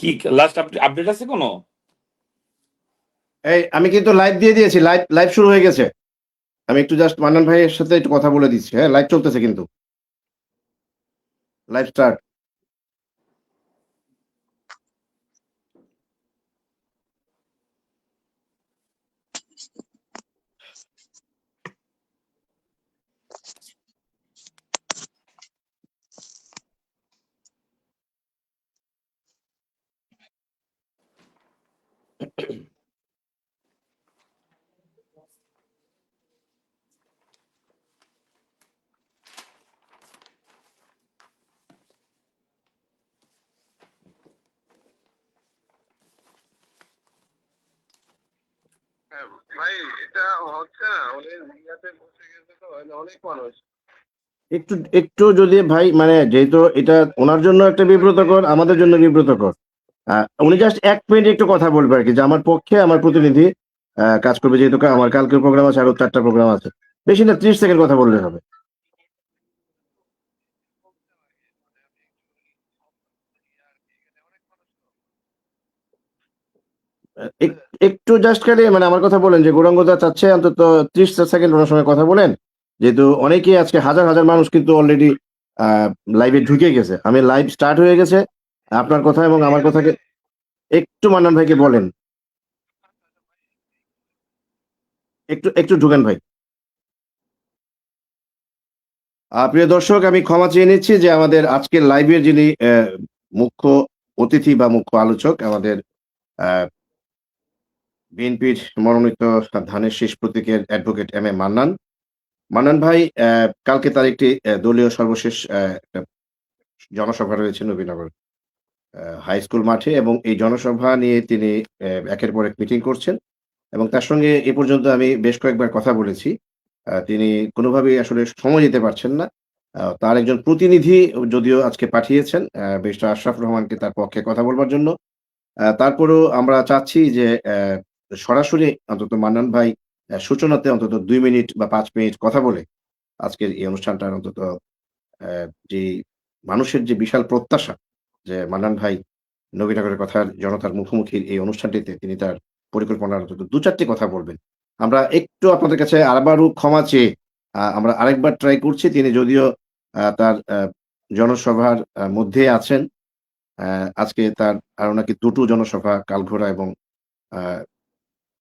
কি last update আছে কোনো? এই আমি কিন্তু লাইভ দিয়ে দিয়েছি, লাইভ লাইভ শুরু হয়ে গেছে। আমি একটু জাস্ট মান্নান ভাইয়ের সাথে একটু কথা বলে দিচ্ছি। হ্যাঁ, লাইভ চলতেছে কিন্তু, লাইভ স্টার্ট। ভাই এটা হচ্ছে না, অনেক ইয়াতে বসে গেছে তো, অনেক মানুষ। একটু একটু যদি ভাই, মানে যেহেতু এটা ওনার জন্য একটা বিব্রতকর, আমাদের জন্য বিব্রতকর। উনি জাস্ট 1 মিনিট একটু কথা বলবে আর কি, যে আমার পক্ষে আমার প্রতিনিধি কাজ করবে, যেহেতু আমার কালকে প্রোগ্রাম আছে, আরো 4টা প্রোগ্রাম আছে। বেশি না, 30 সেকেন্ড কথা বললে হবে। একটু জাস্ট খালি মানে আমার কথা বলেন, যে গৌরাঙ্গদা চাচ্ছে অন্তত 30 সেকেন্ড ওনার সঙ্গে কথা বলেন, যেহেতু অনেকেই আজকে হাজার হাজার মানুষ কিন্তু অলরেডি লাইভে ঢুকে গেছে। আমি লাইভ স্টার্ট হয়ে গেছে, আপনার কথা এবং আমার কথাকে একটু মান্নান ভাইকে বলেন, একটু একটু ঢুকেন ভাই। প্রিয় দর্শক, আমি ক্ষমা চেয়ে নিচ্ছি যে আমাদের আজকের লাইভের যিনি মুখ্য অতিথি বা মুখ্য আলোচক, আমাদের বিএনপির মনোনীত ধানের শীষ প্রতীকের advocate M A Mannan. Mannan ভাই, কালকে তার একটি দলীয় সর্বশেষ একটা জনসভা রয়েছে নবীনগর হাই স্কুল মাঠে, এবং এই জনসভা নিয়ে তিনি একের পর এক মিটিং করছেন, এবং তার সঙ্গে এ পর্যন্ত আমি বেশ কয়েকবার কথা বলেছি। তিনি কোনোভাবেই আসলে সময় দিতে পারছেন না। তার একজন প্রতিনিধি যদিও আজকে পাঠিয়েছেন ব্যারিস্টার আশরাফ রহমানকে তার পক্ষে কথা বলবার জন্য। তারপরেও আমরা চাচ্ছি যে সরাসরি অন্তত মান্নান ভাই সূচনাতে অন্তত ২ মিনিট বা ৫ মিনিট কথা বলে আজকের এই অনুষ্ঠানটার অন্তত যে মানুষের যে বিশাল প্রত্যাশা, যে মান্নান ভাই নবীনগরের কথার জনতার মুখোমুখি এই অনুষ্ঠানটিতে তিনি তার পরিকল্পনার অন্তত ২-৪ টি কথা বলবেন। আমরা একটু আপনাদের কাছে আবারও ক্ষমা চেয়ে আমরা আরেকবার ট্রাই করছি। তিনি যদিও তার জনসভার মধ্যে আছেন। আজকে তার আরো নাকি ২ টো জনসভা, কালঘোড়া এবং আ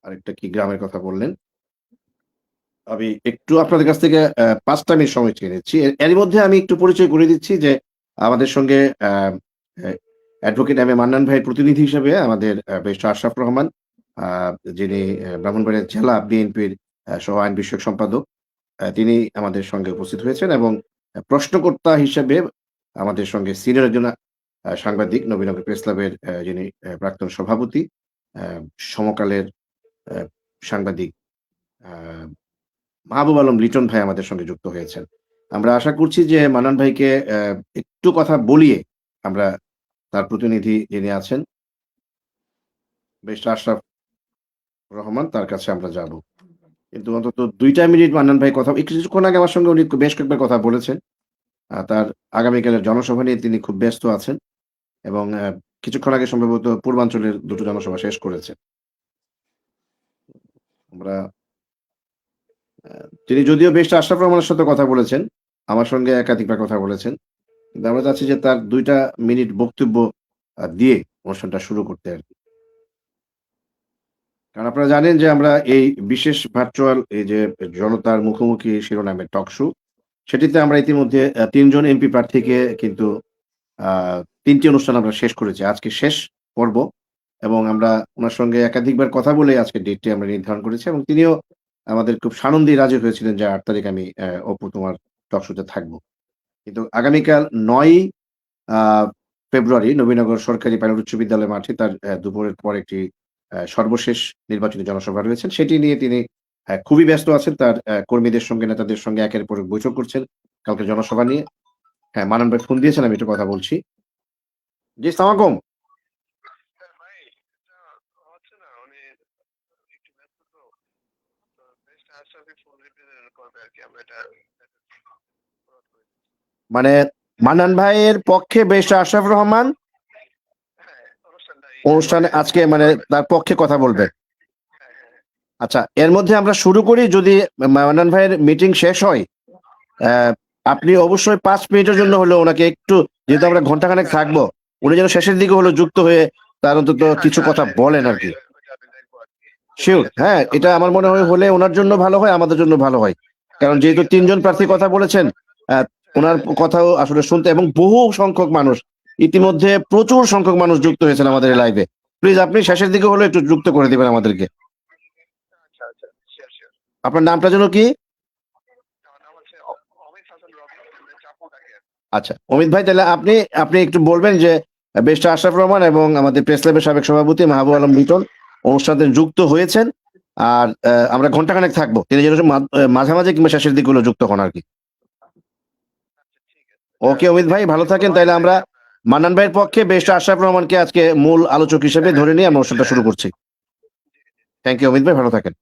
আরেকটা কি গ্রামের কথা বললেন। আমি একটু আপনাদের কাছ থেকে ৫ টা মিনিট সময় চেয়ে নিচ্ছি। এরই মধ্যে আমি একটু পরিচয় করিয়ে দিচ্ছি যে আমাদের সঙ্গে আ এ অ্যাডভোকেট এম এ মান্নান ভাইয়ের প্রতিনিধি হিসেবে আমাদের ব্যারিস্টার আশরাফ রহমান, আ যিনি ব্রাহ্মণবাড়িয়া জেলা বিএনপির সহ আইন বিষয়ক সম্পাদক। তিনি আমাদের সঙ্গে উপস্থিত হয়েছেন, এবং প্রশ্নকর্তা হিসেবে আমাদের সঙ্গে সিনিয়র একজন সাংবাদিক, নবীনগর প্রেস ক্লাবের যিনি প্রাক্তন সভাপতি, আ সমকালের আ সাংবাদিক আ মাহবুব আলম লিটন ভাই আমাদের সঙ্গে যুক্ত হয়েছেন। আমরা আশা করছি যে মান্নান ভাইকে একটু কথা বলিয়ে আমরা তার প্রতিনিধি যিনি আছেন ব্যারিস্টার আশরাফ রহমান, তার কাছে আমরা যাব। কিন্তু অন্তত ২ টা মিনিট মান্নান ভাই কথা, একটু কিছুক্ষণ আগে আমার সঙ্গে উনি বেশ কয়েকবার কথা বলেছেন। তার আগামীকালের জনসভা নিয়ে তিনি খুব ব্যস্ত আছেন, এবং কিছুক্ষণ আগে সম্ভবত পূর্বাঞ্চলের ২ টো জনসভা শেষ করেছেন। আমরা তিনি যদিও ব্যারিস্টার আশরাফ রহমানের সাথে কথা বলেছেন, আমার সঙ্গে একাধিকবার কথা বলেছেন। কিন্তু আমরা চাচ্ছি যে তার ২ টা মিনিট বক্তব্য দিয়ে অনুষ্ঠানটা শুরু করতে আরকি। কারণ আপনারা জানেন যে আমরা এই বিশেষ ভার্চুয়াল এই যে জনতার মুখোমুখি শিরোনামের টক শো, সেটিতে আমরা ইতিমধ্যে ৩ জন এমপি প্রার্থীকে কিন্তু আ ৩ টি অনুষ্ঠান আমরা শেষ করেছি। আজকে শেষ পর্ব, এবং আমরা উনার সঙ্গে একাধিকবার কথা বলে আজকের ডেটটি আমরা নির্ধারণ করেছি, এবং তিনিও আমাদের খুব সানন্দেই রাজি হয়েছিলেন যে ৮ তারিখ আমি অপু তোমার টক শোতে থাকব। কিন্তু আগামীকাল ৯ আ ফেব্রুয়ারি নবীনগর সরকারি পাইলট উচ্চ বিদ্যালয় মাঠে তার দুপুরের পর একটি সর্বশেষ নির্বাচনী জনসভা রয়েছেন। সেটি নিয়ে তিনি খুবই ব্যস্ত আছেন। তার কর্মীদের সঙ্গে, নেতাদের সঙ্গে একের পর এক বৈঠক করছেন কালকের জনসভা নিয়ে। হ্যাঁ, মান্নান ভাই ফোন দিয়েছেন, আমি একটু কথা বলছি। জি, সালাম আলাইকুম। ভাই এটা হচ্ছে না, একটু ব্যস্ত তো, বেস্ট আশরাফি ফুল রিপ্রেজেন্ট করবে আর কি, আমরা এটা অনুরোধ করি। মানে মান্নান ভাইয়ের পক্ষে ব্যারিস্টার আশরাফ রহমান, হ্যাঁ, অনুষ্ঠান অনুষ্ঠানে আজকে মানে তার পক্ষে কথা বলবে। হ্যাঁ, হ্যাঁ, আচ্ছা, এর মধ্যে আমরা শুরু করি। যদি মান্নান ভাইয়ের মিটিং শেষ হয়, আপনি অবশ্যই 5 মিনিটের জন্য হলেও ওনাকে একটু, যেহেতু আমরা ঘন্টাখানেক থাকবো, উনি যেন শেষের দিকে হলেও যুক্ত হয়ে তার অন্তত কিছু কথা বলেন আর কি। ওইটা আমি দেখবো আর কি। শিওর, হ্যাঁ, এটা আমার মনে হয় হলে ওনার জন্য ভালো হয়, আমাদের জন্য ভালো হয়। কারণ যেহেতু 3 জন প্রার্থী কথা বলেছেন, ওনার কথাও আসলে শুনতে, এবং বহু সংখ্যক মানুষ, ইতিমধ্যে প্রচুর সংখ্যক মানুষ যুক্ত হয়েছেন আমাদের লাইভে। প্লিজ আপনি শেষের দিকে হলে একটু যুক্ত করে দিবেন আমাদেরকে। আচ্ছা, আচ্ছা, শিওর, শিওর। আপনার নামটা যেন কি? আমার নাম হচ্ছে অমিত হাসান রবি, আমি চাপু ডাকি আর কি। আচ্ছা, অমিত ভাই, তাহলে আপনি আপনি একটু বলবেন যে বেস্টার আশরাফ রহমান এবং আমাদের প্রেস ক্লাবের সাবেক সভাপতি মাহবুব আলম লিটন অনুষ্ঠানে যুক্ত হয়েছেন। আর আমরা ঘন্টাখানেক থাকবো, তিনি যেন মাঝামাঝি কিংবা শেষের দিকগুলো যুক্ত হন আর কি। আচ্ছা, ঠিক আছে। ওকে অমিত ভাই, ভালো থাকেন। তাহলে আমরা মান্নান ভাইয়ের পক্ষে বেস্টার আশরাফ রহমানকে আজকে মূল আলোচক হিসেবে ধরে নিয়ে আমরা অনুষ্ঠানটা শুরু করছি। থ্যাংক ইউ অমিত ভাই, ভালো থাকেন।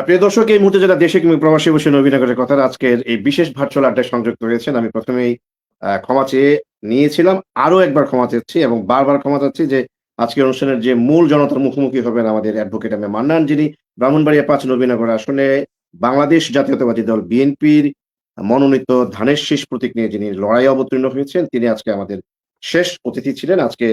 প্রিয় দর্শক, এই মুহূর্তে যারা দেশে কিংবা প্রবাসী বসে নবীনগরের কথা আজকের এই বিশেষ ভার্চুয়াল আড্ডায় সংযুক্ত হয়েছেন, আমি প্রথমেই ক্ষমা চেয়ে নিয়েছিলাম, আরো একবার ক্ষমা চাচ্ছি এবং বারবার ক্ষমা চাচ্ছি যে আজকের অনুষ্ঠানের যে মূল জনতার মুখোমুখি হবেন আমাদের অ্যাডভোকেট এম এ মান্নান, যিনি ব্রাহ্মণবাড়িয়া 5 নবীনগর আসনে বাংলাদেশ জাতীয়তাবাদী দল বিএনপির মনোনীত ধানের শীষ প্রতীক নিয়ে যিনি লড়াই অবতীর্ণ হয়েছেন, তিনি আজকে আমাদের শেষ অতিথি ছিলেন। আজকে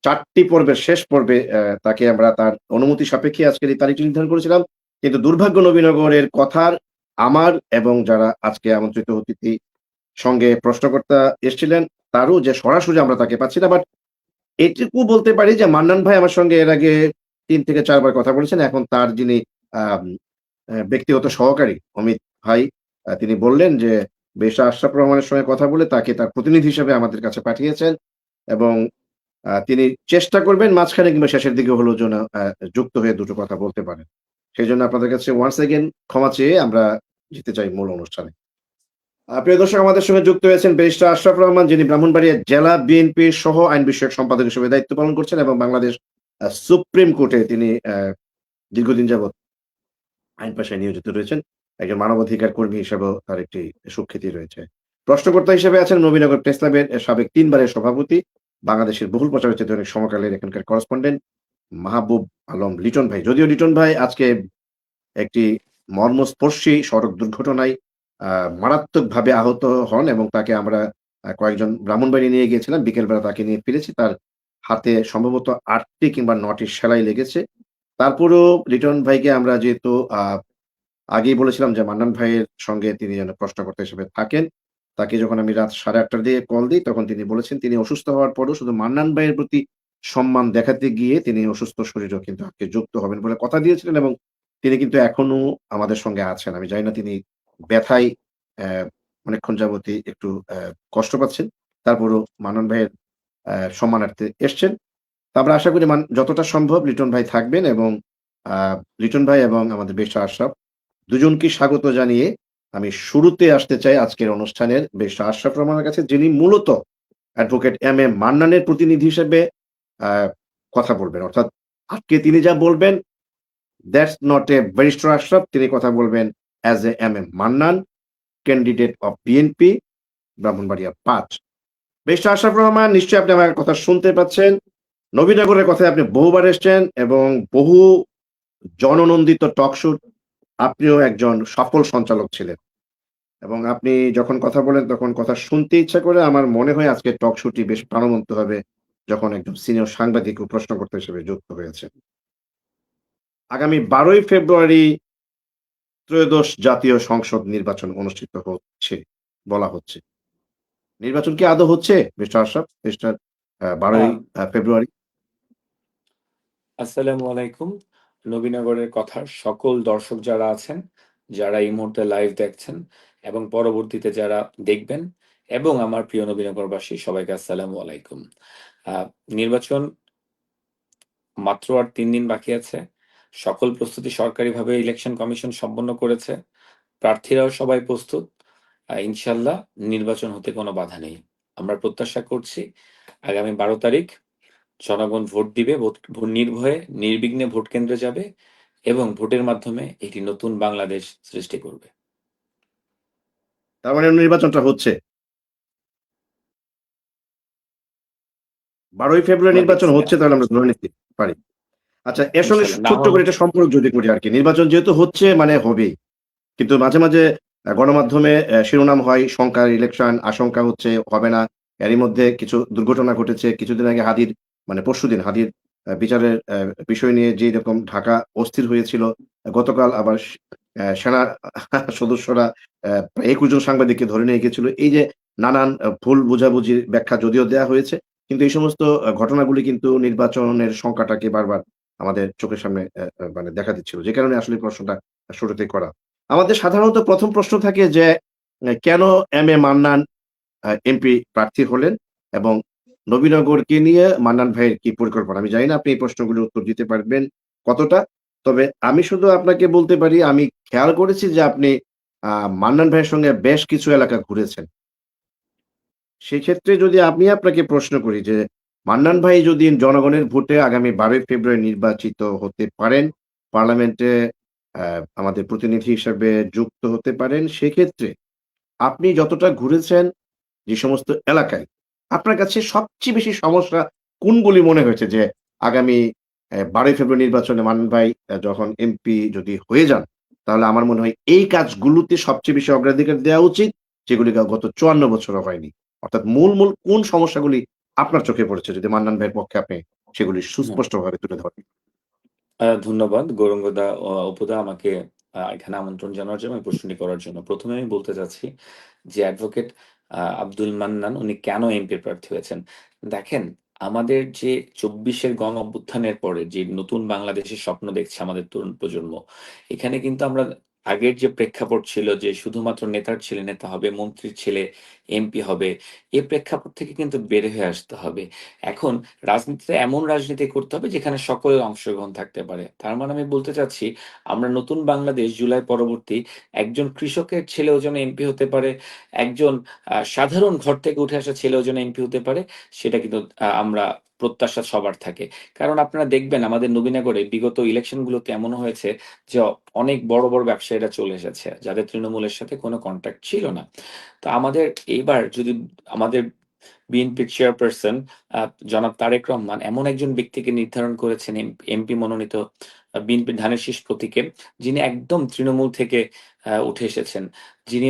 4টি পর্বের শেষ পর্বে তাকে আমরা তার অনুমতি সাপেক্ষে আজকের এই তারিখটি নির্ধারণ করেছিলাম। কিন্তু দুর্ভাগ্য নবীনগরের কথার আমার এবং যারা আজকে আমন্ত্রিত অতিথি সঙ্গে প্রশ্নকর্তা এসেছিলেন, তারও যে সরাসরি আমরা তাকে পাচ্ছি না। বাট এটুকু বলতে পারি যে মান্নান ভাই আমার সঙ্গে এর আগে ৩ থেকে ৪ বার কথা বলেছেন। এখন তার যিনি আম ব্যক্তিগত সহকারী অমিত ভাই, তিনি বললেন যে বেশা আশরাফ রহমানের সঙ্গে কথা বলে তাকে তার প্রতিনিধি হিসেবে আমাদের কাছে পাঠিয়েছেন এবং তিনি চেষ্টা করবেন মাঝখানে কিংবা শেষের দিকে হলেও যেন যুক্ত হয়ে দুটো কথা বলতে পারেন। সেজন্য আপনাদের কাছে ওয়ান্স এগেইন ক্ষমা চেয়ে আমরা যেতে চাই মূল অনুষ্ঠানে। প্রিয় দর্শক, আমাদের সঙ্গে যুক্ত হয়েছেন ব্যারিস্টার আশরাফ রহমান, যিনি ব্রাহ্মণবাড়িয়া জেলা বিএনপির সহ আইন বিষয়ক সম্পাদক হিসেবে দায়িত্ব পালন করছেন এবং বাংলাদেশ সুপ্রিম কোর্টে তিনি দীর্ঘদিন যাবৎ আইন পেশায় নিয়োজিত রয়েছেন। একজন মানবাধিকার কর্মী হিসেবেও তার একটি সুখ্যাতি রয়েছে। প্রশ্নকর্তা হিসেবে আছেন নবীনগর প্রেস ক্লাবের সাবেক ৩ বারের সভাপতি, বাংলাদেশের বহুল প্রচারিত দৈনিক সমকালের এখানকার করেসপন্ডেন্ট মাহবুব আলম লিটন ভাই। যদিও লিটন ভাই আজকে একটি মর্মস্পর্শী সড়ক দুর্ঘটনায় আ মারাত্মকভাবে আহত হন এবং তাকে আমরা কয়েকজন ব্রাহ্মণবাড়ি নিয়ে গিয়েছিলাম। বিকেলবেলা তাকে নিয়ে ফিরেছি। তার হাতে সম্ভবত ৮ টি কিংবা ৯ টি সেলাই লেগেছে। তারপরেও লিটন ভাইকে আমরা যেহেতু আগেই বলেছিলাম যে মান্নান ভাইয়ের সঙ্গে তিনি যেন প্রশ্নকর্তা হিসেবে থাকেন। তাকে যখন আমি রাত 8:30 টার দিকে কল দেই, তখন তিনি বলেছেন তিনি অসুস্থ হওয়ার পরেও শুধু মান্নান ভাইয়ের প্রতি সম্মান দেখাতে গিয়ে তিনি অসুস্থ শরীরেও কিন্তু আজকে যুক্ত হবেন বলে কথা দিয়েছিলেন এবং তিনি কিন্তু এখনো আমাদের সঙ্গে আছেন। আমি জানি না তিনি ব্যথায় অ্যা অনেকক্ষণ যাবতই একটু কষ্ট পাচ্ছেন। তারপরেও মান্নান ভাইয়ের সম্মানার্থে এসছেন। তো আমরা আশা করি যতটা সম্ভব লিটন ভাই থাকবেন এবং আ লিটন ভাই এবং আমাদের বেশা আশরাফ দুজনকেই স্বাগত জানিয়ে আমি শুরুতে আসতে চাই আজকের অনুষ্ঠানের বেশা আশরাফ রহমানের কাছে, যিনি মূলত অ্যাডভোকেট এম এ মান্নানের প্রতিনিধি হিসেবে আ কথা বলবেন। অর্থাৎ আজকে তিনি যা বলবেন, that's not a barrister Ashraf, তিনি কথা বলবেন as A M A Mannan, candidate of BNP Brahmanbaria ৫। বেশির আশরাফ রহমান, নিশ্চয়ই আপনি আমার কথা শুনতে পাচ্ছেন। নবীনগরের কথায় আপনি বহুবার এসছেন এবং বহু জননন্দিত টক শোর আপনিও একজন সফল সঞ্চালক ছিলেন। এবং আপনি যখন কথা বলেন তখন কথা শুনতে ইচ্ছা করে। আমার মনে হয় আজকের টক শোটি বেশ প্রাণবন্ত হবে যখন একজন সিনিয়র সাংবাদিক ও প্রশ্নকর্তা হিসেবে যুক্ত হয়েছে। আগামী ১২ই ফেব্রুয়ারি ত্রয়োদশ জাতীয় সংসদ নির্বাচন অনুষ্ঠিত হচ্ছে বলা হচ্ছে। নির্বাচন কি আদৌ হচ্ছে মিস্টার আশরাফ? মিস্টার ১২ই ফেব্রুয়ারি? আসসালামু আলাইকুম। নবীনগরের কথার সকল দর্শক যারা আছেন, যারা এই মুহূর্তে লাইভ দেখছেন এবং পরবর্তীতে যারা দেখবেন, এবং আমার প্রিয় নবীনগরবাসী সবাইকে আসসালামু আলাইকুম। নির্বাচন মাত্র আর ৩ দিন বাকি আছে। সকল প্রস্তুতি সরকারিভাবে ইলেকশন কমিশন সম্পন্ন করেছে। প্রার্থীরাও সবাই প্রস্তুত। ইনশাল্লাহ নির্বাচন হতে কোনো বাধা নেই। আমরা প্রত্যাশা করছি আগামী ১২ তারিখ জনগণ ভোট দিবে, নির্ভয়ে নির্বিঘ্নে ভোট কেন্দ্রে যাবে এবং ভোটের মাধ্যমে একটি নতুন বাংলাদেশ সৃষ্টি করবে। তার মানে নির্বাচনটা হচ্ছে। 12ই ফেব্রুয়ারি আমরা নির্বাচন দেখছি না হচ্ছে, তাহলে আমরা ধরে নিতে পারি। আচ্ছা, এর সঙ্গে ইনশাল্লাহ না ছোট্ট হলে। করে একটা সম্পর্ক যদি করি আরকি। নির্বাচন যেহেতু হচ্ছে মানে হবেই। কিন্তু মাঝে, মাঝে গণমাধ্যমে শিরোনাম হয় শঙ্কার ইলেকশন, আশঙ্কা হচ্ছে হবে না। এরই মধ্যে কিছু দুর্ঘটনা ঘটেছে। কিছুদিন আগে হাদির মানে পরশুদিন হাদির বিচারের বিষয় নিয়ে যেরকম ঢাকা অস্থির হয়েছিল, গতকাল আবার সেনা সদস্যরা প্রায় ২১ জন সাংবাদিককে ধরে নিয়ে গিয়েছিল। এই যে নানান ভুল বোঝাবুঝির ব্যাখ্যা যদিও দেয়া হয়েছে, কিন্তু এই সমস্ত ঘটনাগুলি কিন্তু নির্বাচনের শঙ্কাটাকে বারবার আমাদের চোখের সামনে মানে দেখা দিচ্ছিল। যে কারণে আসলে এই প্রশ্নটা শুরুতেই করা। আমাদের সাধারণত ১ম প্রশ্ন থাকে যে কেন এম এ মান্নান এমপি প্রার্থী হলেন এবং নবীনগরকে নিয়ে মান্নান ভাইয়ের কি পরিকল্পনা? আমি জানি না আপনি এই প্রশ্নগুলোর উত্তর দিতে পারবেন কতটা। তবে আমি শুধু আপনাকে বলতে পারি, আমি খেয়াল করেছি যে আপনি আ মান্নান ভাইয়ের সঙ্গে বেশ কিছু এলাকা ঘুরেছেন। সেক্ষেত্রে যদি আমি আপনাকে প্রশ্ন করি যে, মান্নান ভাই যদি জনগণের ভোটে আগামী ১২ই ফেব্রুয়ারি নির্বাচিত হতে পারেন, পার্লামেন্টে আমাদের প্রতিনিধি হিসেবে যুক্ত হতে পারেন, সেক্ষেত্রে আপনি যতটা ঘুরেছেন যে সমস্ত এলাকায়, আপনার কাছে সবচেয়ে বেশি সমস্যা কোনগুলি মনে হয়েছে? যে আগামী ১২ই ফেব্রুয়ারি নির্বাচনে মান্নান ভাই যখন এমপি যদি হয়ে যান, তাহলে আমার মনে হয় এই কাজগুলোতে সবচেয়ে বেশি অগ্রাধিকার দেওয়া উচিত, যেগুলি গত ৫৪ বছরও হয়নি। অর্থাৎ মূল কোন সমস্যাগুলি আপনার চোখে পড়েছে? যদি মান্নান ভাইয়ের পক্ষে আপনি সেগুলি হুম। সুস্পষ্টভাবে তুলে ধরেন। ধন্যবাদ গৌরাঙ্গদা অপুদা আমাকে এখানে আমন্ত্রণ জানার জন্য এবং প্রশ্নটি করার জন্য। ১ম এ আমি বলতে চাচ্ছি যে অ্যাডভোকেট আব্দুল মান্নান উনি কেন এমপি প্রার্থী হয়েছেন? দেখেন, আমাদের যে ২৪ এর গণ-অভ্যুত্থানের পরে যে নতুন বাংলাদেশের স্বপ্ন দেখছে আমাদের তরুণ প্রজন্ম, এখানে কিন্তু আমরা আগের যে প্রেক্ষাপট ছিল যে শুধুমাত্র নেতার ছেলে নেতা হবে, মন্ত্রীর ছেলে এমপি হবে, এ প্রেক্ষাপট থেকে কিন্তু বের হয়ে আসতে হবে। এখন রাজনীতিতে এমন রাজনীতি করতে হবে যেখানে সকলের অংশগ্রহণ থাকতে পারে। তার মানে আমি বলতে চাচ্ছি, আমরা নতুন বাংলাদেশ জুলাই পরবর্তী একজন কৃষকের ছেলেও যেন এমপি হতে পারে, একজন সাধারণ ঘর থেকে উঠে আসা ছেলেও যেন এমপি হতে পারে, সেটা কিন্তু আমরা প্রত্যাশা সবার থাকে। কারণ আপনারা দেখবেন আমাদের নবীনগরে বিগত ইলেকশনগুলোতে এমনও হয়েছে যে অনেক বড়, বড় ব্যবসায়ীরা চলে এসেছে, যাদের তৃণমূলের সাথে কোনো কনট্যাক্ট ছিল না। তো আমাদের এইবার যদি আমাদের বিএনপির চেয়ারপারসন জনাব তারেক রহমান এমন একজন ব্যক্তিকে নির্ধারণ করেছেন এমপি মনোনীত বিএনপির ধানের শীষ প্রতীকে, যিনি একদম তৃণমূল থেকে উঠে এসেছেন। যিনি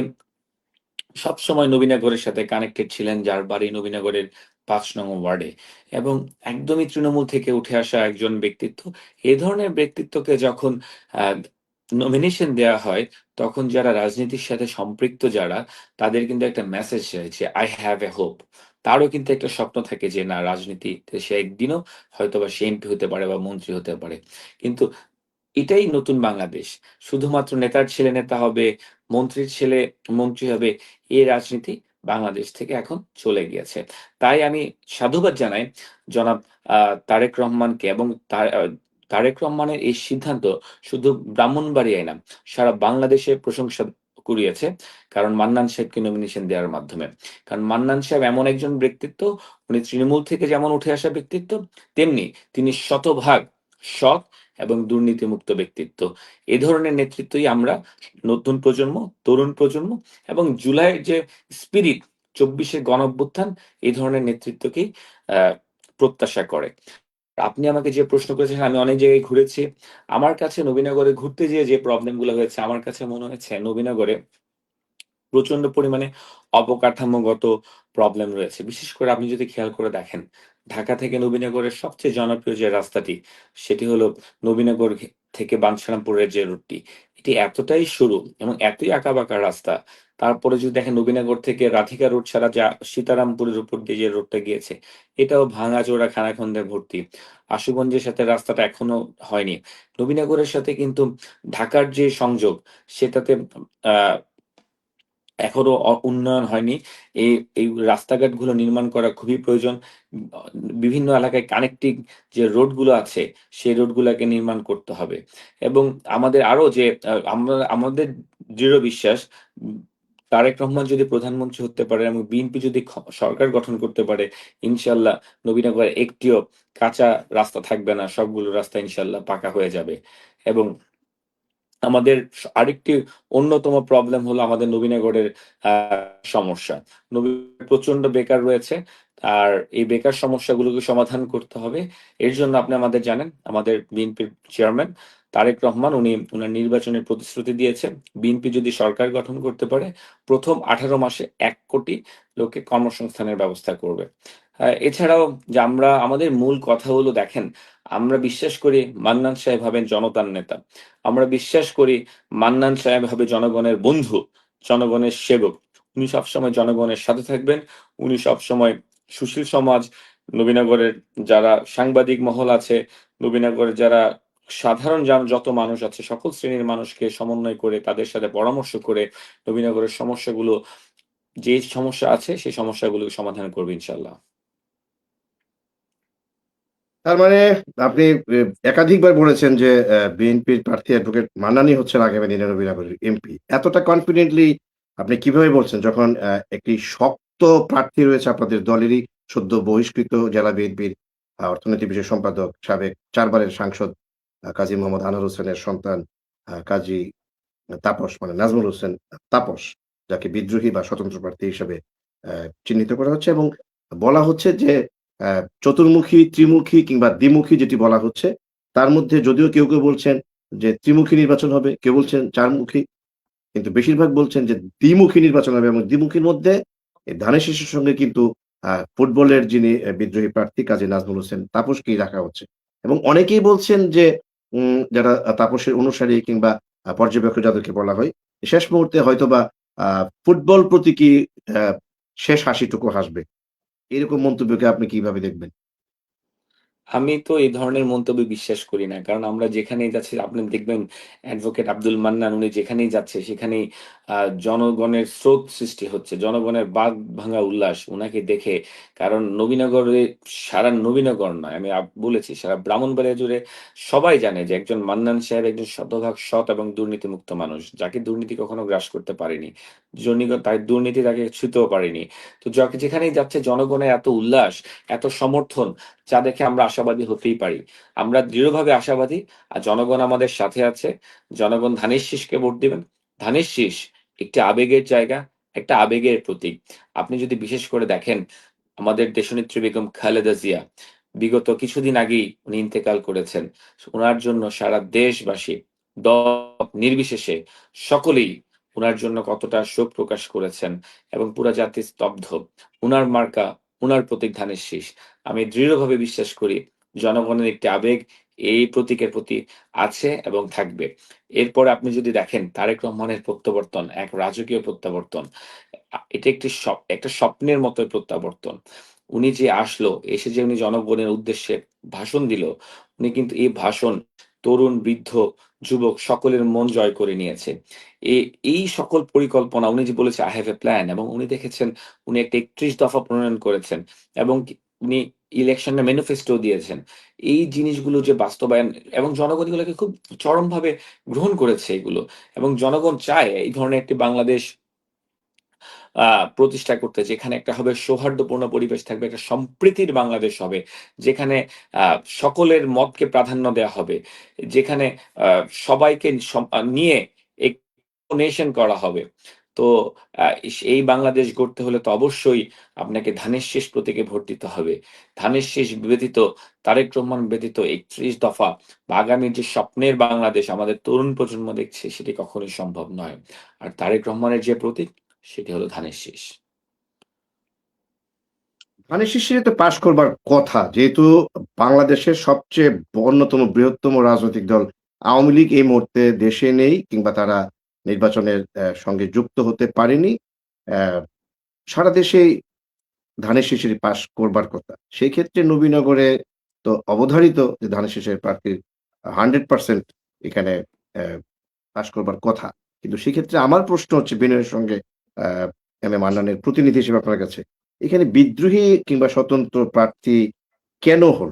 সবসময় নবীনগরের সাথে কানেক্টেড ছিলেন, যার বাড়ি নবীনগরের ৫ নং ওয়ার্ডে এবং একদমই তৃণমূল থেকে উঠে আসা একজন ব্যক্তিত্ব। এ ধরনের ব্যক্তিত্বকে যখন আ নমিনেশন দেয়া হয়, তখন যারা রাজনীতির সাথে সম্পৃক্ত যারা, তাদের কিন্তু একটা মেসেজ যায় যে, "I have a hope." তারও কিন্তু একটা স্বপ্ন থাকে যে না, রাজনীতিতে সে একদিনও হয়তোবা সে এমপি হতে পারে বা মন্ত্রী হতে পারে। কিন্তু এটাই নতুন বাংলাদেশ। শুধুমাত্র নেতার ছেলে নেতা হবে, মন্ত্রীর ছেলে মন্ত্রী হবে, এই রাজনীতি বাংলাদেশ থেকে এখন চলে গিয়েছে। তাই আমি সাধুবাদ জানাই জনাব আ তারেক রহমানকে এবং তারেক রহমানের এই সিদ্ধান্ত শুধু ব্রাহ্মণবাড়িয়ায় না, সারা বাংলাদেশে প্রশংসা কুড়িয়েছে। কারণ মান্নান সাহেবকে নমিনেশন দেওয়ার মাধ্যমে। কারণ মান্নান সাহেব এমন একজন ব্যক্তিত্ব, উনি তৃণমূল থেকে যেমন উঠে আসা ব্যক্তিত্ব, তেমনি তিনি শতভাগ সৎ এবং দুর্নীতিমুক্ত ব্যক্তিত্ব। এ ধরনের নেতৃত্বই আমরা নতুন প্রজন্ম, তরুণ প্রজন্ম এবং জুলাইয়ের যে স্পিরিট ২৪ এর গণঅভ্যুত্থান, এই ধরনের নেতৃত্বকেই আ প্রত্যাশা করে। আপনি আমাকে যে প্রশ্ন করেছেন, আমি অনেক জায়গায় ঘুরেছি। আমার কাছে নবীনগরে ঘুরতে যেয়ে যে প্রবলেম গুলো হয়েছে, আমার কাছে মনে হয়েছে নবীনগরে প্রচন্ড পরিমাণে অবকাঠামোগত প্রবলেম রয়েছে। বিশেষ করে আপনি যদি খেয়াল করে দেখেন, ঢাকা থেকে নবীনগরের সবচেয়ে জনপ্রিয় যে রাস্তাটি, সেটি হলো নবীনগর থেকে বাঞ্ছারামপুরের যে রুটটি। এটি এতটাই সরু এবং এতই আঁকাবাঁকা রাস্তা। তারপরে যদি দেখেন নবীনগর থেকে রাধিকা রোড ছাড়া যা সীতারামপুরের উপর দিয়ে যে রোডটা গিয়েছে, এটাও ভাঙাচোরা খানাখন্দে ভর্তি। আশুগঞ্জের সাথে রাস্তাটা এখনো হয়নি। নবীনগরের সাথে কিন্তু ঢাকার যে সংযোগ, সেটাতে আ এখনো উন্নয়ন হয়নি। এই এই রাস্তাঘাটগুলো নির্মাণ করা খুবই প্রয়োজন। আ বিভিন্ন এলাকায় কানেক্টিং যে রোডগুলো আছে, সেই রোডগুলাকে নির্মাণ করতে হবে। এবং আমাদের আরো যে আমাদের দৃঢ় বিশ্বাস, উম তারেক রহমান যদি প্রধানমন্ত্রী হতে পারে এবং বিএনপি যদি সরকার গঠন করতে পারে, ইনশাআল্লাহ নবীনগরে একটিও কাঁচা রাস্তা থাকবে না। সবগুলো রাস্তা ইনশাআল্লাহ পাকা হয়ে যাবে। এবং আমাদের আরেকটি অন্যতম প্রবলেম হলো আমাদের নবীনগরের আ সমস্যা। প্রচন্ড বেকার রয়েছে। আর এই বেকার সমস্যাগুলোকে সমাধান করতে হবে। এর জন্য আপনি আমাদের জানেন, আমাদের বিএনপির চেয়ারম্যান তারেক রহমান উনি উনার নির্বাচনের প্রতিশ্রুতি দিয়েছে, বিএনপি যদি সরকার গঠন করতে পারে প্রথম 18 মাসে 1 কোটি লোককে কর্মসংস্থানের ব্যবস্থা করবে। এছাড়াও যে আমরা আমাদের মূল কথা হলো দেখেন, আমরা বিশ্বাস করি মান্নান সাহেব হবেন জনতার নেতা। আমরা বিশ্বাস করি মান্নান সাহেব হবে জনগণের বন্ধু, জনগণের সেবক। উনি সবসময় জনগণের সাথে থাকবেন। উনি সবসময় সুশীল সমাজ, নবীনগরের যারা সাংবাদিক মহল আছে, নবীনগরের যারা সাধারণ যত মানুষ আছে সকল শ্রেণীর মানুষকে সমন্বয় করে তাদের সাথে পরামর্শ করে নবীনগরের সমস্যাগুলো, যে সমস্যা আছে সেই সমস্যাগুলো সমাধান করবে ইনশাল্লাহ। তার মানে আপনি একাধিকবার বলেছেন যে বিএনপির প্রার্থী অ্যাডভোকেট মান্নানই হচ্ছেন আগামী দিনের নবীনগরের এমপি। এতটা কনফিডেন্টলি আপনি কিভাবে বলছেন যখন একটি শক্ত প্রার্থী রয়েছে আপনাদের দলেরই সদ্য বহিষ্কৃত জেলা বিএনপির অর্থনীতি বিষয়ক সম্পাদক, সাবেক ৪ বারের সাংসদ কাজী মোহাম্মদ আনোয়ার হোসেনের সন্তান কাজী তাপস মানে নাজমুল হোসেন তাপস, যাকে বিদ্রোহী বা স্বতন্ত্র প্রার্থী হিসেবে চিহ্নিত করা হচ্ছে এবং বলা হচ্ছে যে চতুর্মুখী, ত্রিমুখী কিংবা দ্বিমুখী যেটি বলা হচ্ছে, তার মধ্যে যদিও কেউ বলছেন যে ত্রিমুখী নির্বাচন হবে, কেউ বলছেন চারমুখী, কিন্তু বেশিরভাগ বলছেন যে দ্বিমুখী নির্বাচন হবে এবং দ্বিমুখীর মধ্যে এই ধানের শীষের সঙ্গে কিন্তু ফুটবলের যিনি বিদ্রোহী প্রার্থী কাজী নাজমুল হোসেন তাপসকেই রাখা হচ্ছে। এবং অনেকেই বলছেন যে যারা তাপসের অনুসারী কিংবা পর্যবেক্ষক যাদেরকে বলা হয়, শেষ মুহূর্তে হয়তোবা আ ফুটবল প্রতীকী আ শেষ হাসিটুকু হাসবে। এরকম মন্তব্যকে আপনি কিভাবে দেখবেন? আমি তো এই ধরনের মন্তব্যে বিশ্বাস করি না। কারণ আমরা যেখানেই যাচ্ছি আপনি দেখবেন অ্যাডভোকেট আব্দুল মান্নান উনি যেখানেই যাচ্ছে সেখানেই আ জনগণের স্রোত সৃষ্টি হচ্ছে। জনগণের বাঁধ ভাঙা উল্লাস উনাকে দেখে। কারণ নবীনগরে সারা নবীনগর নয়, আমি বলেছি সারা ব্রাহ্মণবাড়িয়া জুড়ে সবাই জানে যে একজন মান্নান সাহেব একজন শতভাগ সৎ এবং দুর্নীতিমুক্ত মানুষ। যাকে দুর্নীতি কখনো গ্রাস করতে পারেনি। তাই দুর্নীতি তাকে ছুঁতেও পারেনি। তো যেখানেই যাচ্ছে জনগণের এত উল্লাস, এত সমর্থন যা দেখে আমরা আশাবাদী হতেই পারি। আমরা দৃঢ়ভাবে আশাবাদী আর জনগণ আমাদের সাথে আছে। জনগণ ধানের শীষকে ভোট দিবেন। ধানের শীষ একটি আবেগের জায়গা, একটা আবেগের প্রতীক। আপনি যদি বিশেষ করে দেখেন আমাদের দেশনেত্রী বেগম খালেদা জিয়া বিগত কিছুদিন আগেই উনি ইন্তেকাল করেছেন। উনার জন্য সারা দেশবাসী দল নির্বিশেষে সকলেই উনার জন্য কতটা শোক প্রকাশ করেছেন এবং পুরা জাতি স্তব্ধ। উনার মার্কা, উনার প্রতীক ধানের শীষ। আমি দৃঢ়ভাবে বিশ্বাস করি জনগণের একটি আবেগ এই প্রতীকের প্রতি আছে এবং থাকবে। এরপরে আপনি যদি দেখেন তারেক রহমানের প্রত্যাবর্তন, এক রাজকীয় প্রত্যাবর্তন। এটা একটা স্বপ্নের মতো প্রত্যাবর্তন। উনি যে আসলো, এসে যে উনি জনগণের উদ্দেশ্যে ভাষণ দিল, উনি কিন্তু এই ভাষণ তরুণ, বৃদ্ধ, যুবক সকলের মন জয় করে নিয়েছে। এ এই সকল পরিকল্পনা উনি যে বলেছে I have a plan এবং উনি দেখেছেন উনি একটা ৩১ দফা প্রণয়ন করেছেন এবং উনি ইলেকশনে ম্যানিফেস্টো দিয়েছেন। এই জিনিসগুলো যে বাস্তবায়ন এবং জনগণ এগুলোকে খুব চরমভাবে গ্রহণ করেছে এগুলো এবং জনগণ চায় এই ধরনের একটি বাংলাদেশ আ প্রতিষ্ঠা করতে, যেখানে একটা হবে সৌহার্দ্যপূর্ণ পরিবেশ থাকবে, একটা সম্প্রীতির বাংলাদেশ হবে। যেখানে আ সকলের মতকে প্রাধান্য দেয়া হবে। যেখানে আ সবাইকে নিয়ে এক নেশন করা হবে। তো এই বাংলাদেশ গড়তে হলে তো অবশ্যই আপনাকে ধানের শীষ প্রতীকে ভোট দিতে হবে। ধানের শীষ ব্যতীত, তারেক রহমান ব্যতীত ৩১ দফা বা আগামীর যে স্বপ্নের বাংলাদেশ আমাদের তরুণ প্রজন্ম দেখছে সেটি কখনোই সম্ভব নয়। আর তারেক রহমানের যে প্রতীক সেটি হলো ধানের শীষ। ধানের শীষে তো পাস করবার কথা। যেহেতু বাংলাদেশের সবচেয়ে অন্যতম বৃহত্তম রাজনৈতিক দল আওয়ামী লীগ এই মুহূর্তে দেশে নেই কিংবা তারা নির্বাচনের সঙ্গে যুক্ত হতে পারেনি। অ্যা সারা দেশেই ধানের শীষেরই পাস করবার কথা। সেই ক্ষেত্রে নবীনগরে তো অবধারিত যে ধানের শীষের প্রার্থীর 100% এখানে অ্যা পাস করবার কথা। কিন্তু সেক্ষেত্রে আমার প্রশ্ন হচ্ছে বিনয়ের সঙ্গে আ এম এ মান্নানের প্রতিনিধি হিসেবে আপনার কাছে। এখানে বিদ্রোহী কিংবা স্বতন্ত্র প্রার্থী কেন হল?